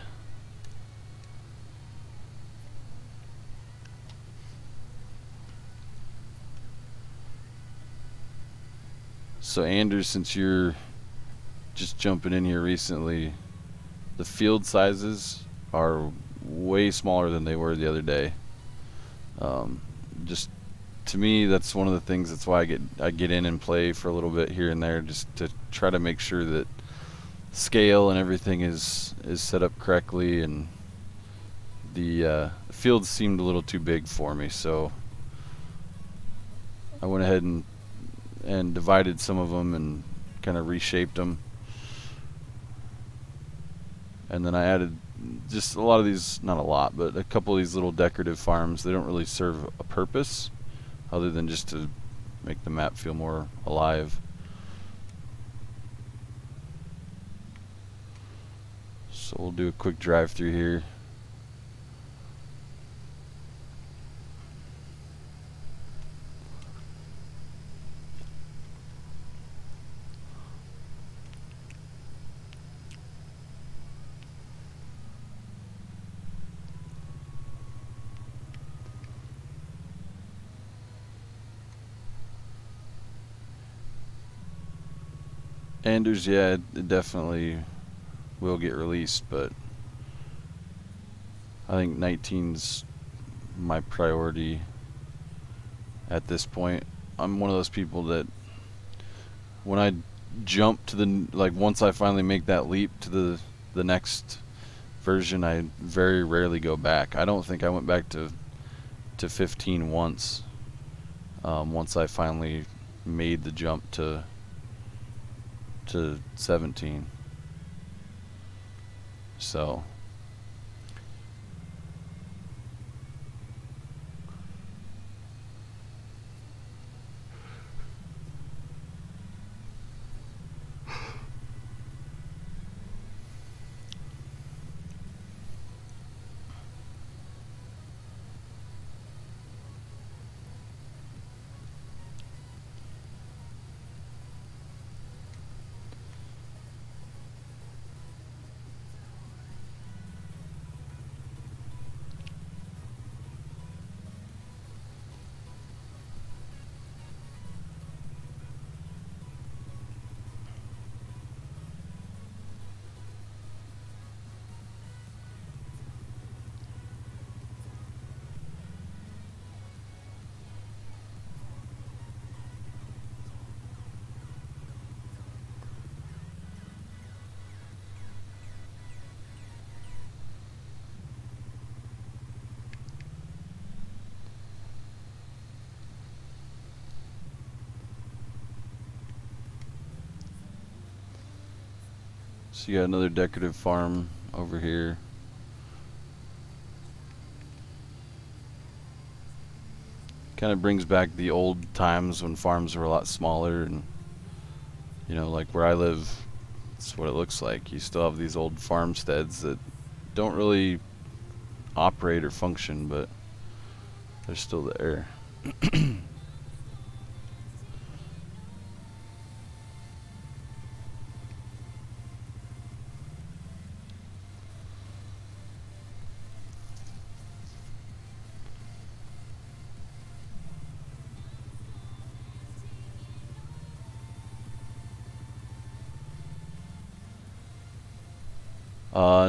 So Anders, since you're just jumping in here recently, the field sizes are way smaller than they were the other day. Just to me, that's one of the things. That's why I get in and play for a little bit here and there, just to try to make sure that scale and everything is set up correctly. And the field seemed a little too big for me, so I went ahead and divided some of them and kind of reshaped them. And then I added just a lot of these, not a lot, but a couple of these little decorative farms. They don't really serve a purpose other than just to make the map feel more alive. So we'll do a quick drive through here. Anders, yeah, it definitely will get released, but I think 19's my priority at this point. I'm one of those people that when I jump to once I finally make that leap to the next version, I very rarely go back. I don't think I went back to 15 once. Once I finally made the jump to 17. So you got another decorative farm over here. Kind of brings back the old times when farms were a lot smaller, and you know, like where I live, that's what it looks like. You still have these old farmsteads that don't really operate or function, but they're still there.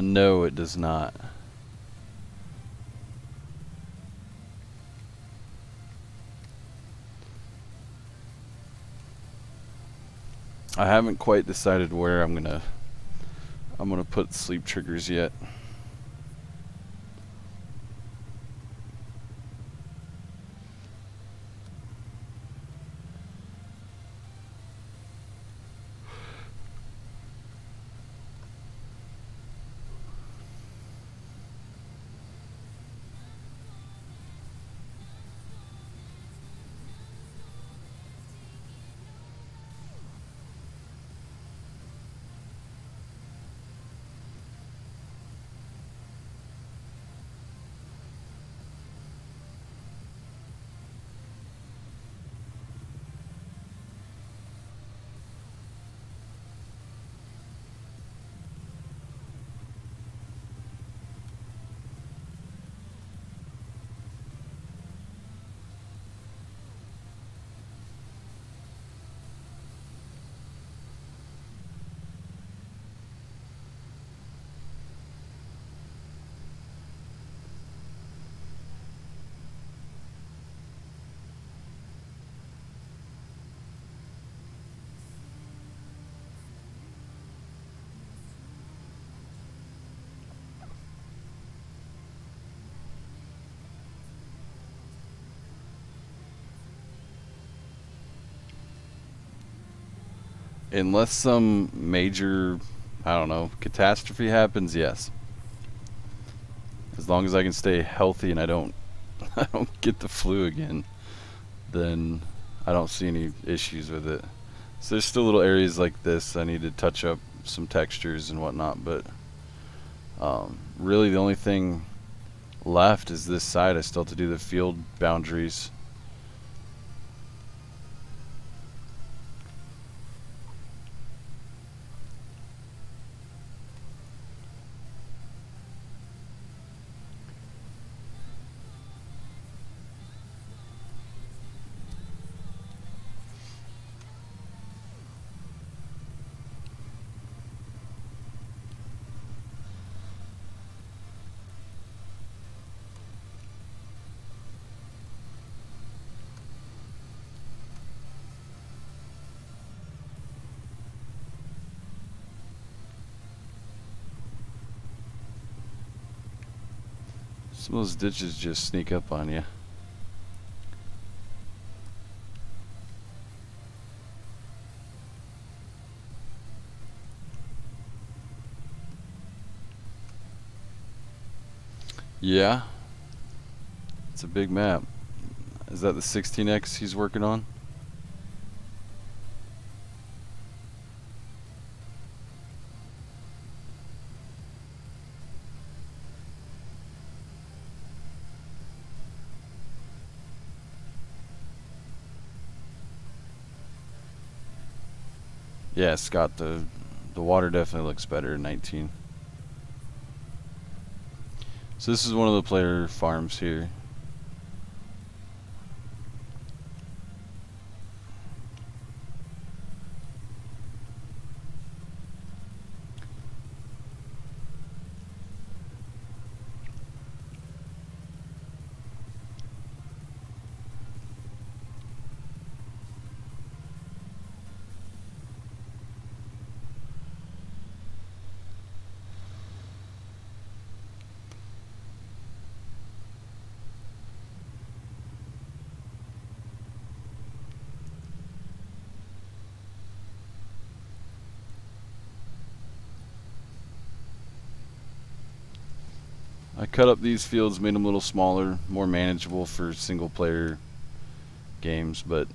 No, it does not. I haven't quite decided where I'm gonna put sleep triggers yet. Unless some major, I don't know, catastrophe happens, yes. As long as I can stay healthy and I don't I don't get the flu again, then I don't see any issues with it. So there's still little areas like this I need to touch up some textures and whatnot, but really the only thing left is this side. I still have to do the field boundaries. Some of those ditches just sneak up on you. Yeah, it's a big map. Is that the 16x he's working on? Yeah, Scott, the water definitely looks better in 19. So this is one of the player farms here. I cut up these fields, made them a little smaller, more manageable for single player games, but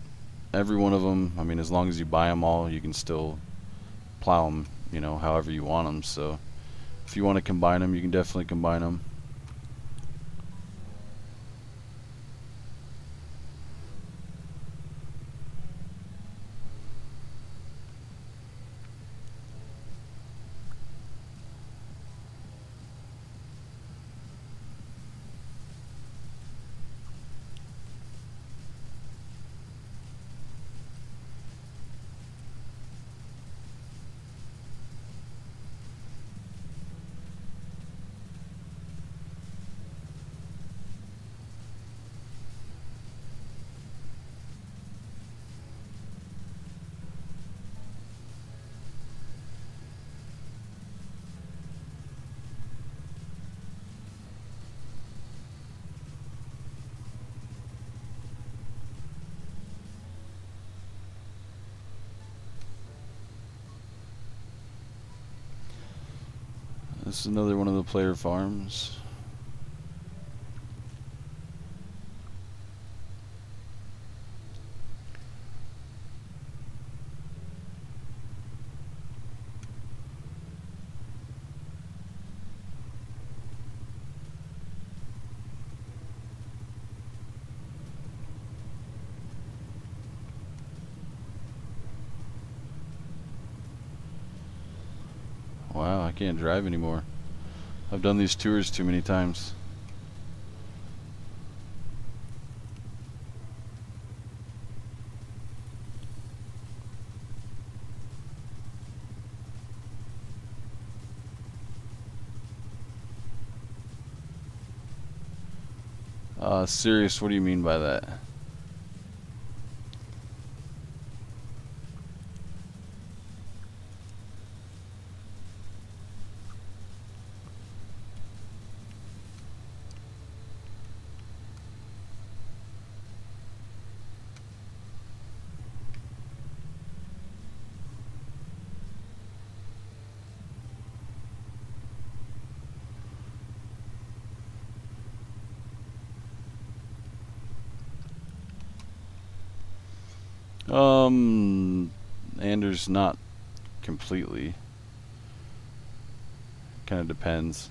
every one of them, I mean, as long as you buy them all, you can still plow them, you know, however you want them. So if you want to combine them, you can definitely combine them. This is another one of the player farms. Wow, I can't drive anymore. I've done these tours too many times. Serious, what do you mean by that? Anders, not completely. Kind of depends.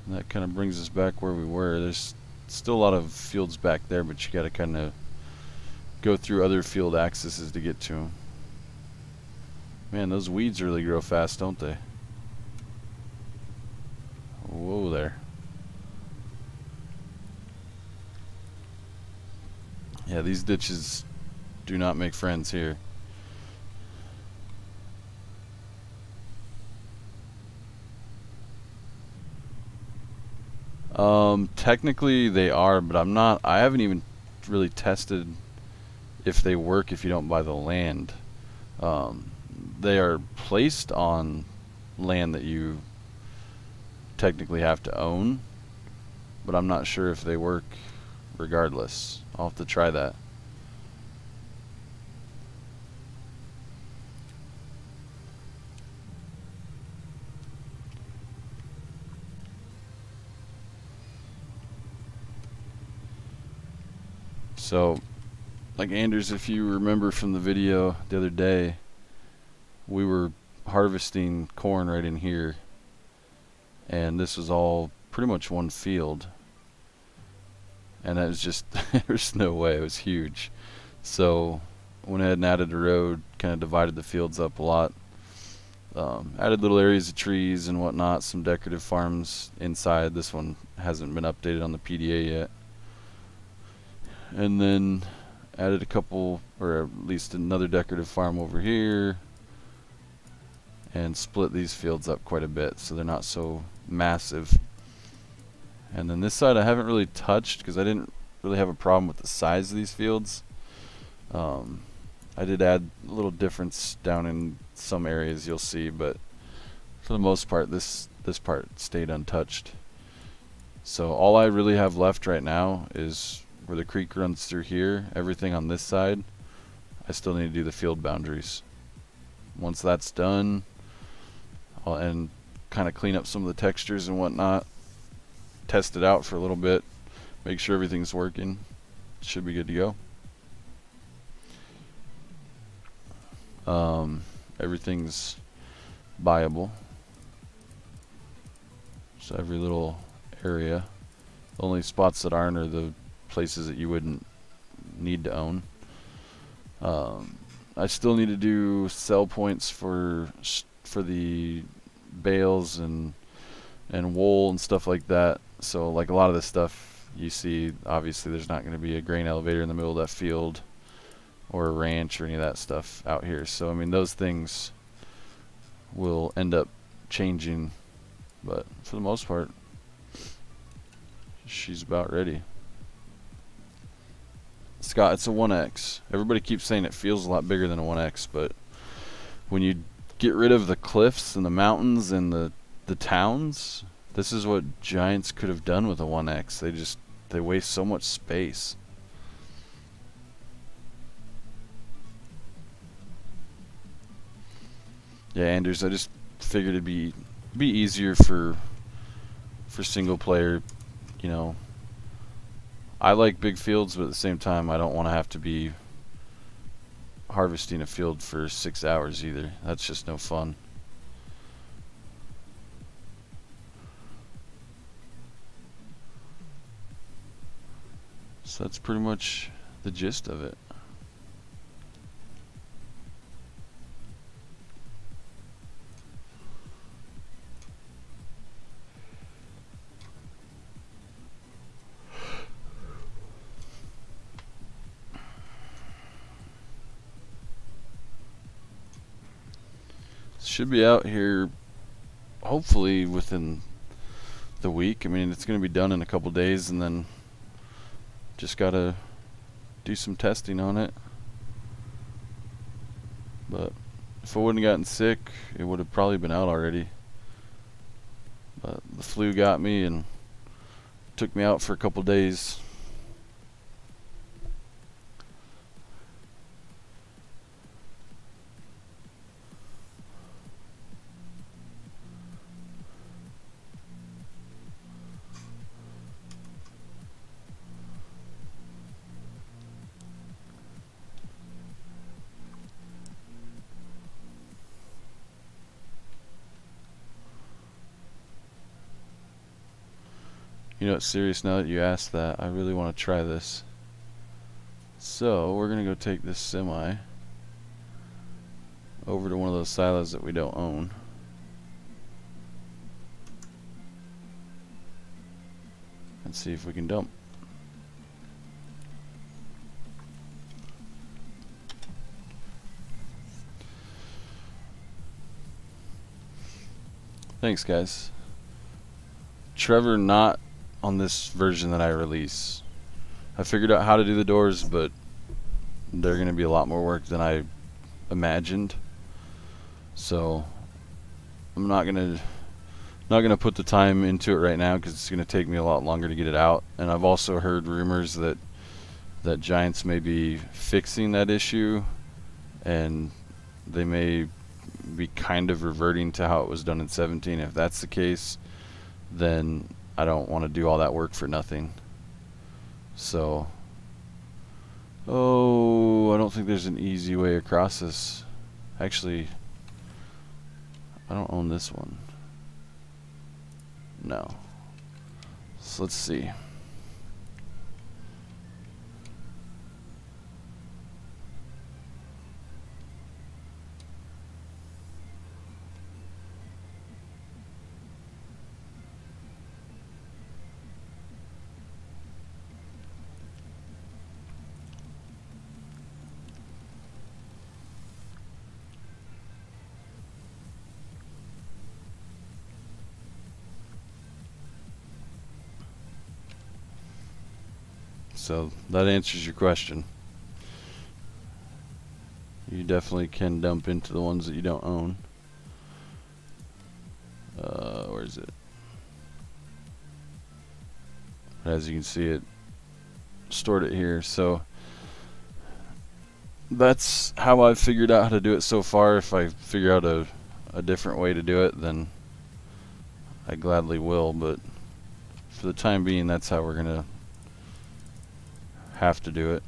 And that kind of brings us back where we were. There's still a lot of fields back there, but you got to kind of go through other field accesses to get to them. Man, those weeds really grow fast, don't they? Whoa there. Yeah, these ditches do not make friends here. Technically they are, but I haven't even really tested if they work if you don't buy the land. They are placed on land that you technically have to own, but I'm not sure if they work regardless. I'll have to try that. So, like Anders, if you remember from the video the other day, we were harvesting corn right in here, and this was all pretty much one field, and it was just there's no way, it was huge. So went ahead and added a road, kind of divided the fields up a lot, added little areas of trees and whatnot, some decorative farms inside. This one hasn't been updated on the PDA yet. And then added a couple, or at least another decorative farm over here, and split these fields up quite a bit so they're not so massive. And then this side I haven't really touched because I didn't really have a problem with the size of these fields. I did add a little difference down in some areas, you'll see, but for the most part this part stayed untouched. So all I really have left right now is where the creek runs through here. Everything on this side, I still need to do the field boundaries. Once that's done, and kind of clean up some of the textures and whatnot, test it out for a little bit, make sure everything's working, should be good to go. Everything's buyable, so every little area. The only spots that aren't are the places that you wouldn't need to own. I still need to do sell points for the bales and wool and stuff like that. So like a lot of this stuff you see, obviously there's not going to be a grain elevator in the middle of that field or a ranch or any of that stuff out here. So I mean, those things will end up changing, but for the most part she's about ready. Scott, it's a 1X. Everybody keeps saying it feels a lot bigger than a 1X, but when you get rid of the cliffs and the mountains and the towns, this is what Giants could have done with a 1X. They waste so much space. Yeah, Anders, I just figured it'd be easier for single player, you know. I like big fields, but at the same time I don't want to have to be harvesting a field for 6 hours either. That's just no fun. So that's pretty much the gist of it. Should be out here hopefully within the week. I mean, it's going to be done in a couple days, and then just gotta do some testing on it. But if I wouldn't have gotten sick, it would have probably been out already. But the flu got me and took me out for a couple days. You know what, serious, now that you asked that, I really want to try this. So we're gonna go take this semi over to one of those silos that we don't own. And see if we can dump. Thanks, guys. Trevor, not on this version that I release. I figured out how to do the doors, but they're going to be a lot more work than I imagined. So I'm not gonna put the time into it right now because it's gonna take me a lot longer to get it out. And I've also heard rumors that Giants may be fixing that issue, and they may be kind of reverting to how it was done in 17. If that's the case, then I don't want to do all that work for nothing. So, I don't think there's an easy way across this. Actually, I don't own this one. No. So let's see. So that answers your question. You definitely can dump into the ones that you don't own. Where is it? As you can see, it stored it here. So that's how I've figured out how to do it so far. If I figure out a different way to do it, then I gladly will. But for the time being, that's how we're gonna have to do it.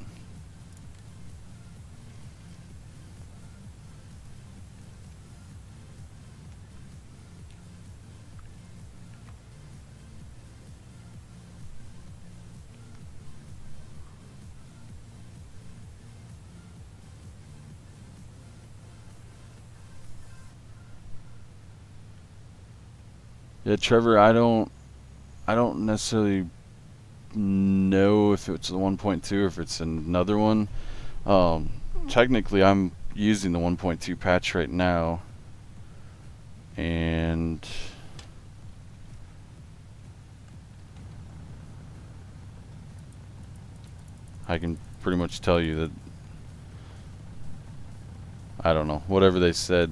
Yeah, Trevor, I don't necessarily know if it's the 1.2 or if it's another one. Technically, I'm using the 1.2 patch right now, and I can pretty much tell you that I don't know, whatever they said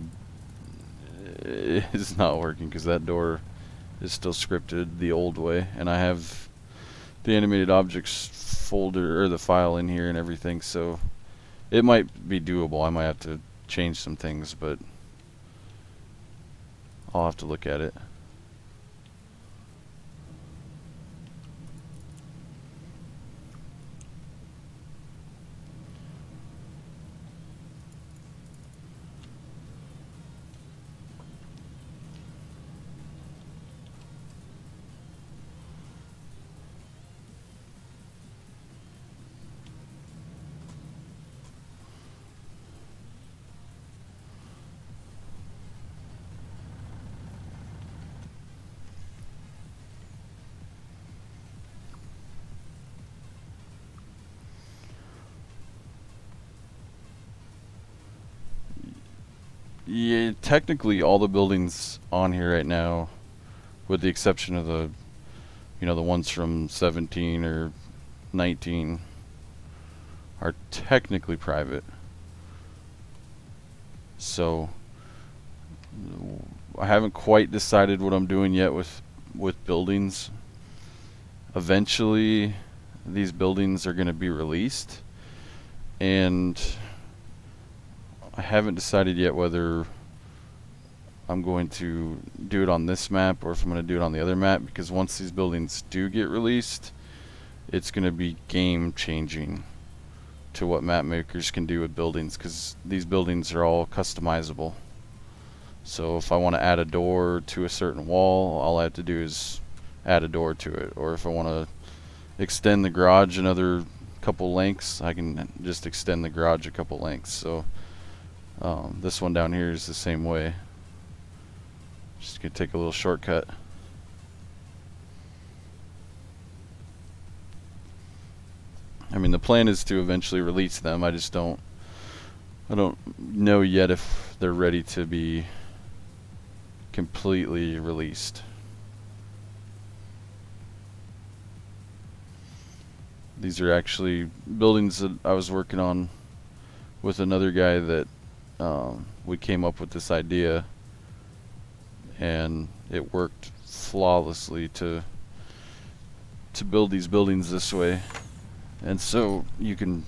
is not working, because that door is still scripted the old way, and I have the animated objects folder or the file in here and everything, so it might be doable. I might have to change some things, but I'll have to look at it. Yeah, technically all the buildings on here right now, with the exception of the ones from 17 or 19, are technically private. So I haven't quite decided what I'm doing yet with buildings. Eventually these buildings are going to be released, and I haven't decided yet whether I'm going to do it on this map or if I'm going to do it on the other map, because once these buildings do get released, it's going to be game changing to what map makers can do with buildings, because these buildings are all customizable. So if I want to add a door to a certain wall, all I have to do is add a door to it, or if I want to extend the garage another couple lengths, I can just extend the garage a couple lengths. So this one down here is the same way. Just gonna take a little shortcut. I mean, the plan is to eventually release them. I don't know yet if they're ready to be completely released. These are actually buildings that I was working on with another guy that we came up with this idea, and it worked flawlessly to build these buildings this way. And so you can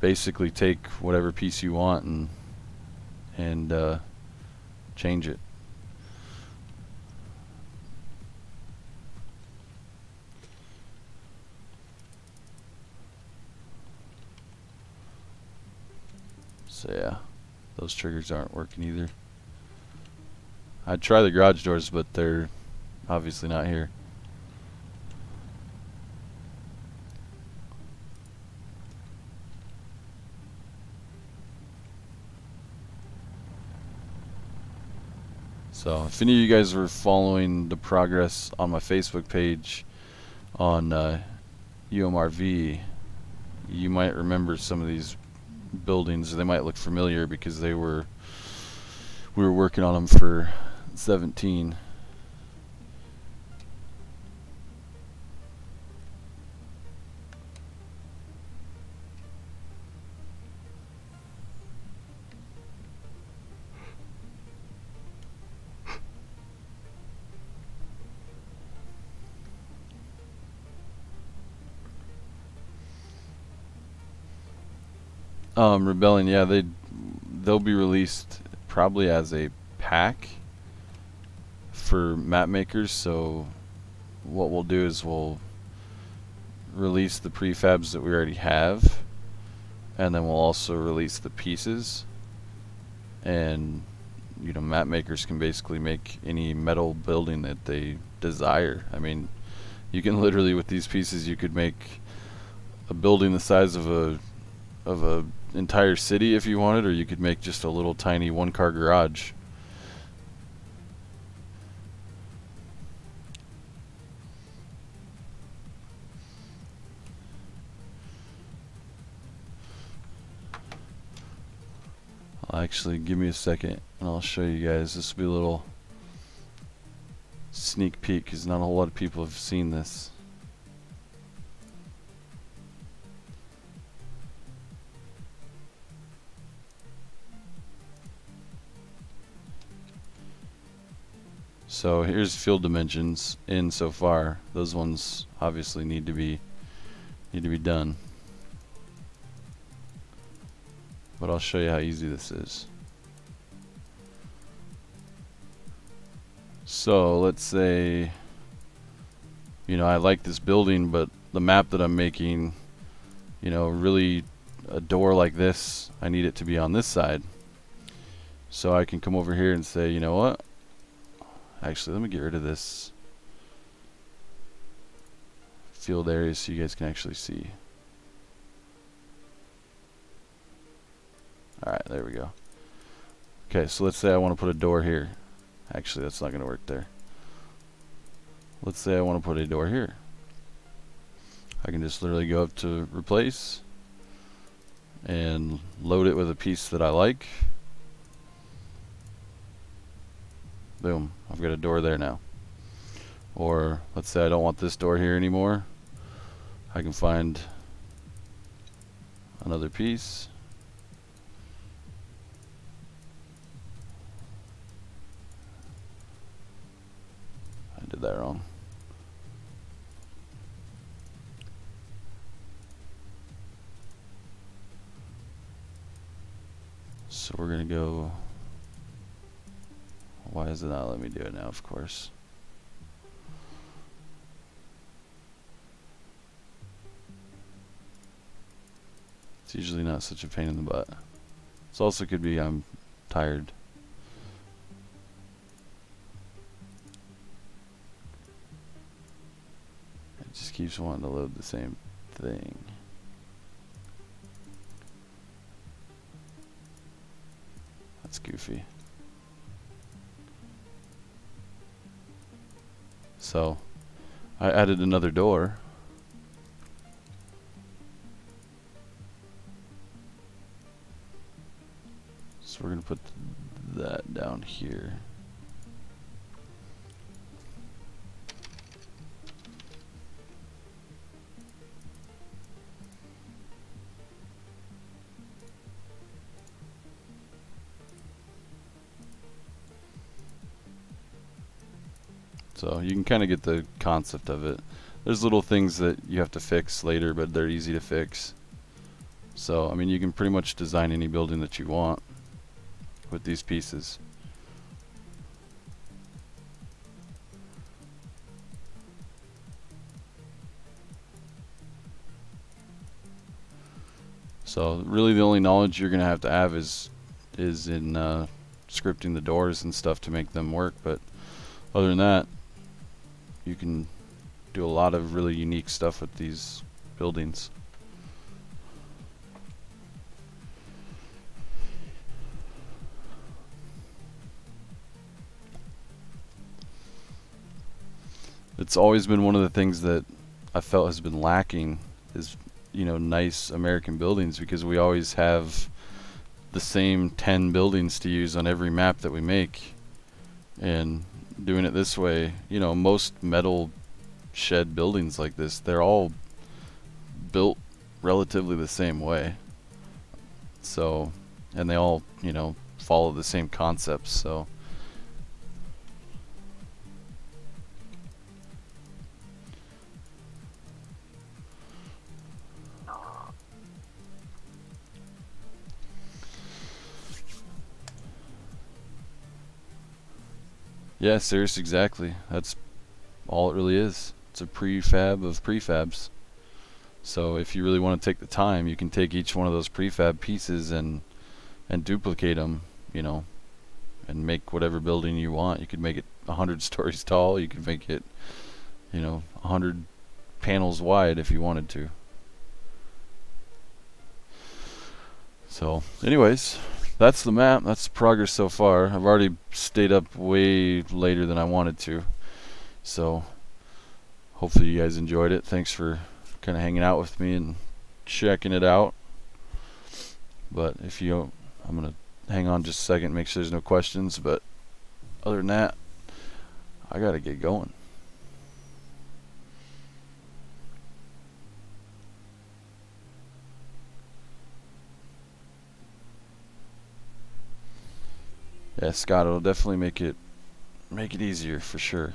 basically take whatever piece you want and change it. So yeah, those triggers aren't working either. I'd try the garage doors, but they're obviously not here. So if any of you guys were following the progress on my Facebook page on UMRV, you might remember some of these buildings. They might look familiar because we were working on them for 17. Rebellion, yeah, they'll be released probably as a pack for map makers. So what we'll do is we'll release the prefabs that we already have, and then we'll also release the pieces. And you know, map makers can basically make any metal building that they desire. I mean, you can literally, with these pieces, you could make a building the size of a entire city if you wanted, or you could make just a little tiny one-car garage. I'll actually, give me a second and I'll show you guys. This will be a little sneak peek because not a whole lot of people have seen this. So here's field dimensions in so far. Those ones obviously need to be done. But I'll show you how easy this is. So let's say, you know, I like this building, but the map that I'm making, you know, really a door like this, I need it to be on this side. So I can come over here and say, you know what? Actually, let me get rid of this field area so you guys can actually see. Alright, there we go. Okay, so let's say I want to put a door here. Actually, that's not going to work there. Let's say I want to put a door here. I can just literally go up to replace and load it with a piece that I like. Boom, I've got a door there now. Or let's say I don't want this door here anymore. I can find another piece. I did that wrong. So we're gonna go. Why is it not letting me do it now? Of course. It's usually not such a pain in the butt. This also could be I'm tired. just keeps wanting to load the same thing. That's goofy. So I added another door. So we're going to put that down here. So you can kind of get the concept of it. There's little things that you have to fix later, but they're easy to fix. So, I mean, you can pretty much design any building that you want with these pieces. So really the only knowledge you're going to have is in scripting the doors and stuff to make them work, but other than that, you can do a lot of really unique stuff with these buildings. It's always been one of the things that I felt has been lacking is, you know, nice American buildings, because we always have the same 10 buildings to use on every map that we make. And doing it this way, you know, most metal shed buildings like this, they're all built relatively the same way. So, and they all, you know, follow the same concepts, so yeah, seriously, exactly. That's all it really is. It's a prefab of prefabs. So if you really want to take the time, you can take each one of those prefab pieces and duplicate them, you know, and make whatever building you want. You could make it 100 stories tall. You could make it, you know, 100 panels wide if you wanted to. So anyways, that's the map. That's the progress so far. I've already stayed up way later than I wanted to. So hopefully you guys enjoyed it. Thanks for kind of hanging out with me and checking it out. But if you don't, I'm going to hang on just a second, make sure there's no questions. But other than that, I got to get going. Yeah, Scott, it'll definitely make it easier for sure.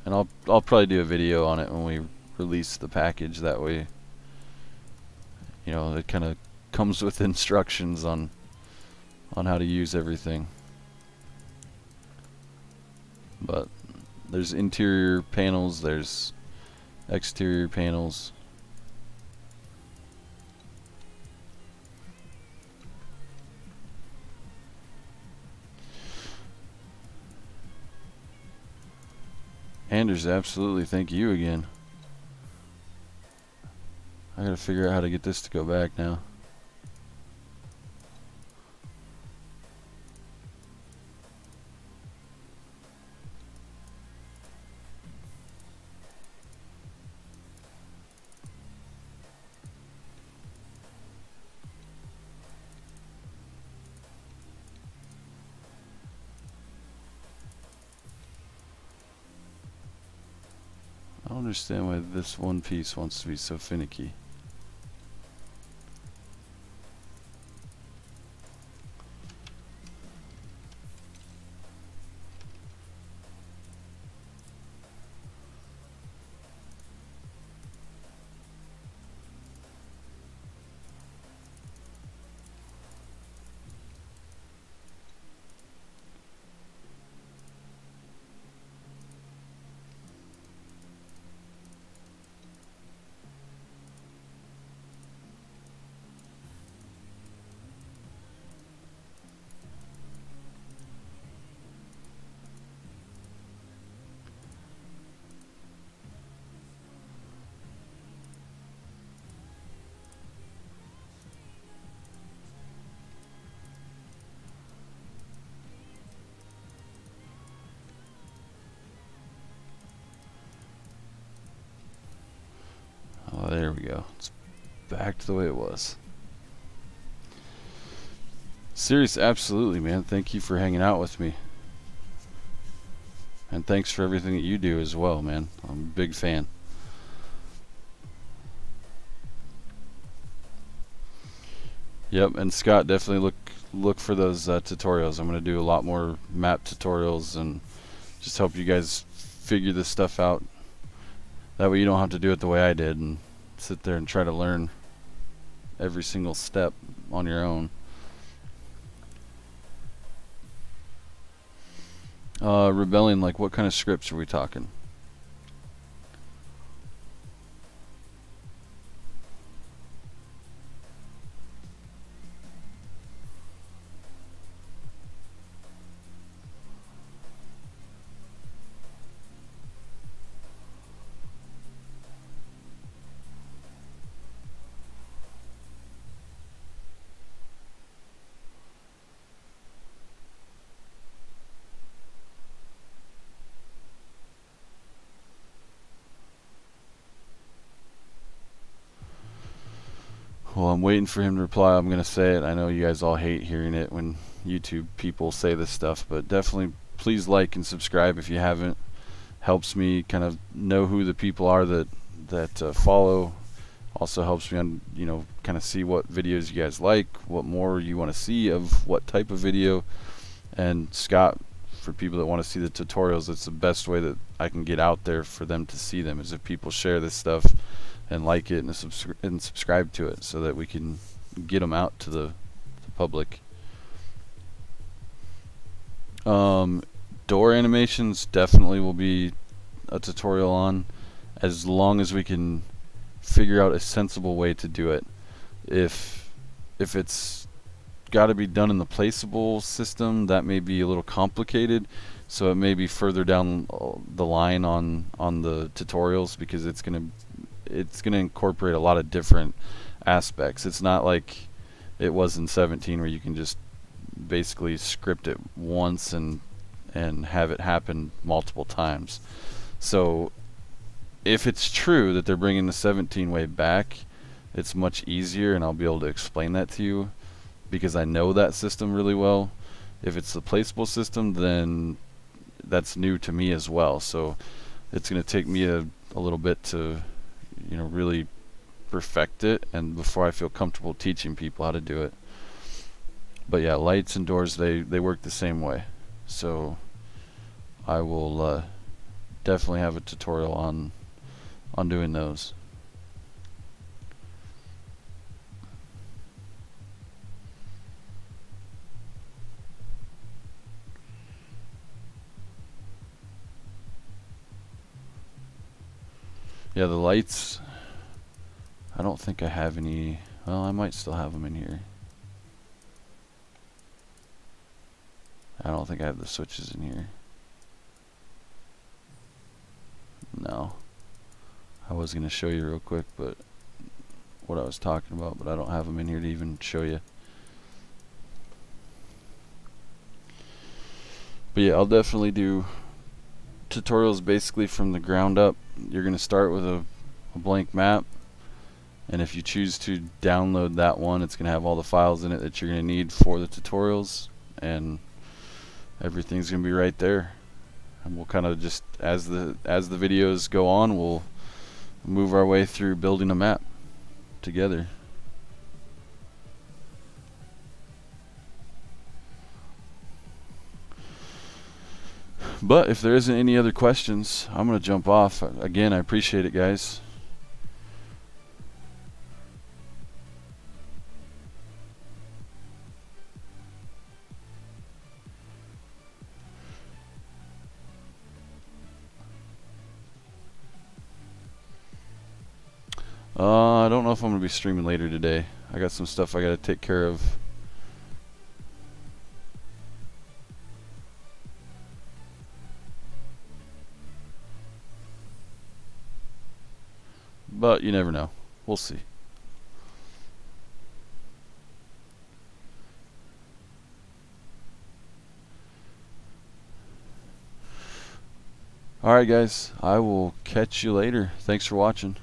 And I'll probably do a video on it when we release the package. That way, you know, it kind of comes with instructions on how to use everything. But there's interior panels, there's exterior panels. Anders, absolutely, thank you again. I gotta figure out how to get this to go back now. I don't understand why this one piece wants to be so finicky. we go. It's back to the way it was. Serious, absolutely, man. Thank you for hanging out with me. And thanks for everything that you do as well, man. I'm a big fan. Yep, and Scott, definitely look for those tutorials. I'm going to do a lot more map tutorials and just help you guys figure this stuff out. That way you don't have to do it the way I did and sit there and try to learn every single step on your own. Rebellion, like what kind of scripts are we talking? Well, I'm waiting for him to reply. I'm going to say it. I know you guys all hate hearing it when YouTube people say this stuff, but definitely please like and subscribe if you haven't. Helps me kind of know who the people are that follow. Also helps me on, you know, kind of see what videos you guys like, what more you want to see of what type of video. And Scott, for people that want to see the tutorials, it's the best way that I can get out there for them to see them, is if people share this stuff and like it and subscribe to it, so that we can get them out to the public. Door animations definitely will be a tutorial on, as long as we can figure out a sensible way to do it. If it's got to be done in the placeable system, that may be a little complicated, so it may be further down the line on the tutorials, because it's gonna incorporate a lot of different aspects. It's not like it was in 17 where you can just basically script it once and have it happen multiple times. So if it's true that they're bringing the 17 way back, it's much easier, and I'll be able to explain that to you because I know that system really well. If it's the placeable system, then that's new to me as well, so it's going to take me a little bit to, you know, really perfect it, and before I feel comfortable teaching people how to do it. But yeah, lights and doors, they work the same way, so I will definitely have a tutorial on doing those. Yeah, the lights, I don't think I have any. Well, I might still have them in here. I don't think I have the switches in here. No. I was going to show you real quick, but what I was talking about, but I don't have them in here to even show you. But yeah, I'll definitely do tutorials basically from the ground up. You're going to start with a blank map, and if you choose to download that one, it's going to have all the files in it that you're going to need for the tutorials, and everything's going to be right there. And we'll kind of just, as the videos go on, we'll move our way through building a map together. But if there isn't any other questions, I'm going to jump off. Again, I appreciate it, guys. I don't know if I'm going to be streaming later today. I got some stuff I got to take care of. But you never know. We'll see. Alright guys, I will catch you later. Thanks for watching.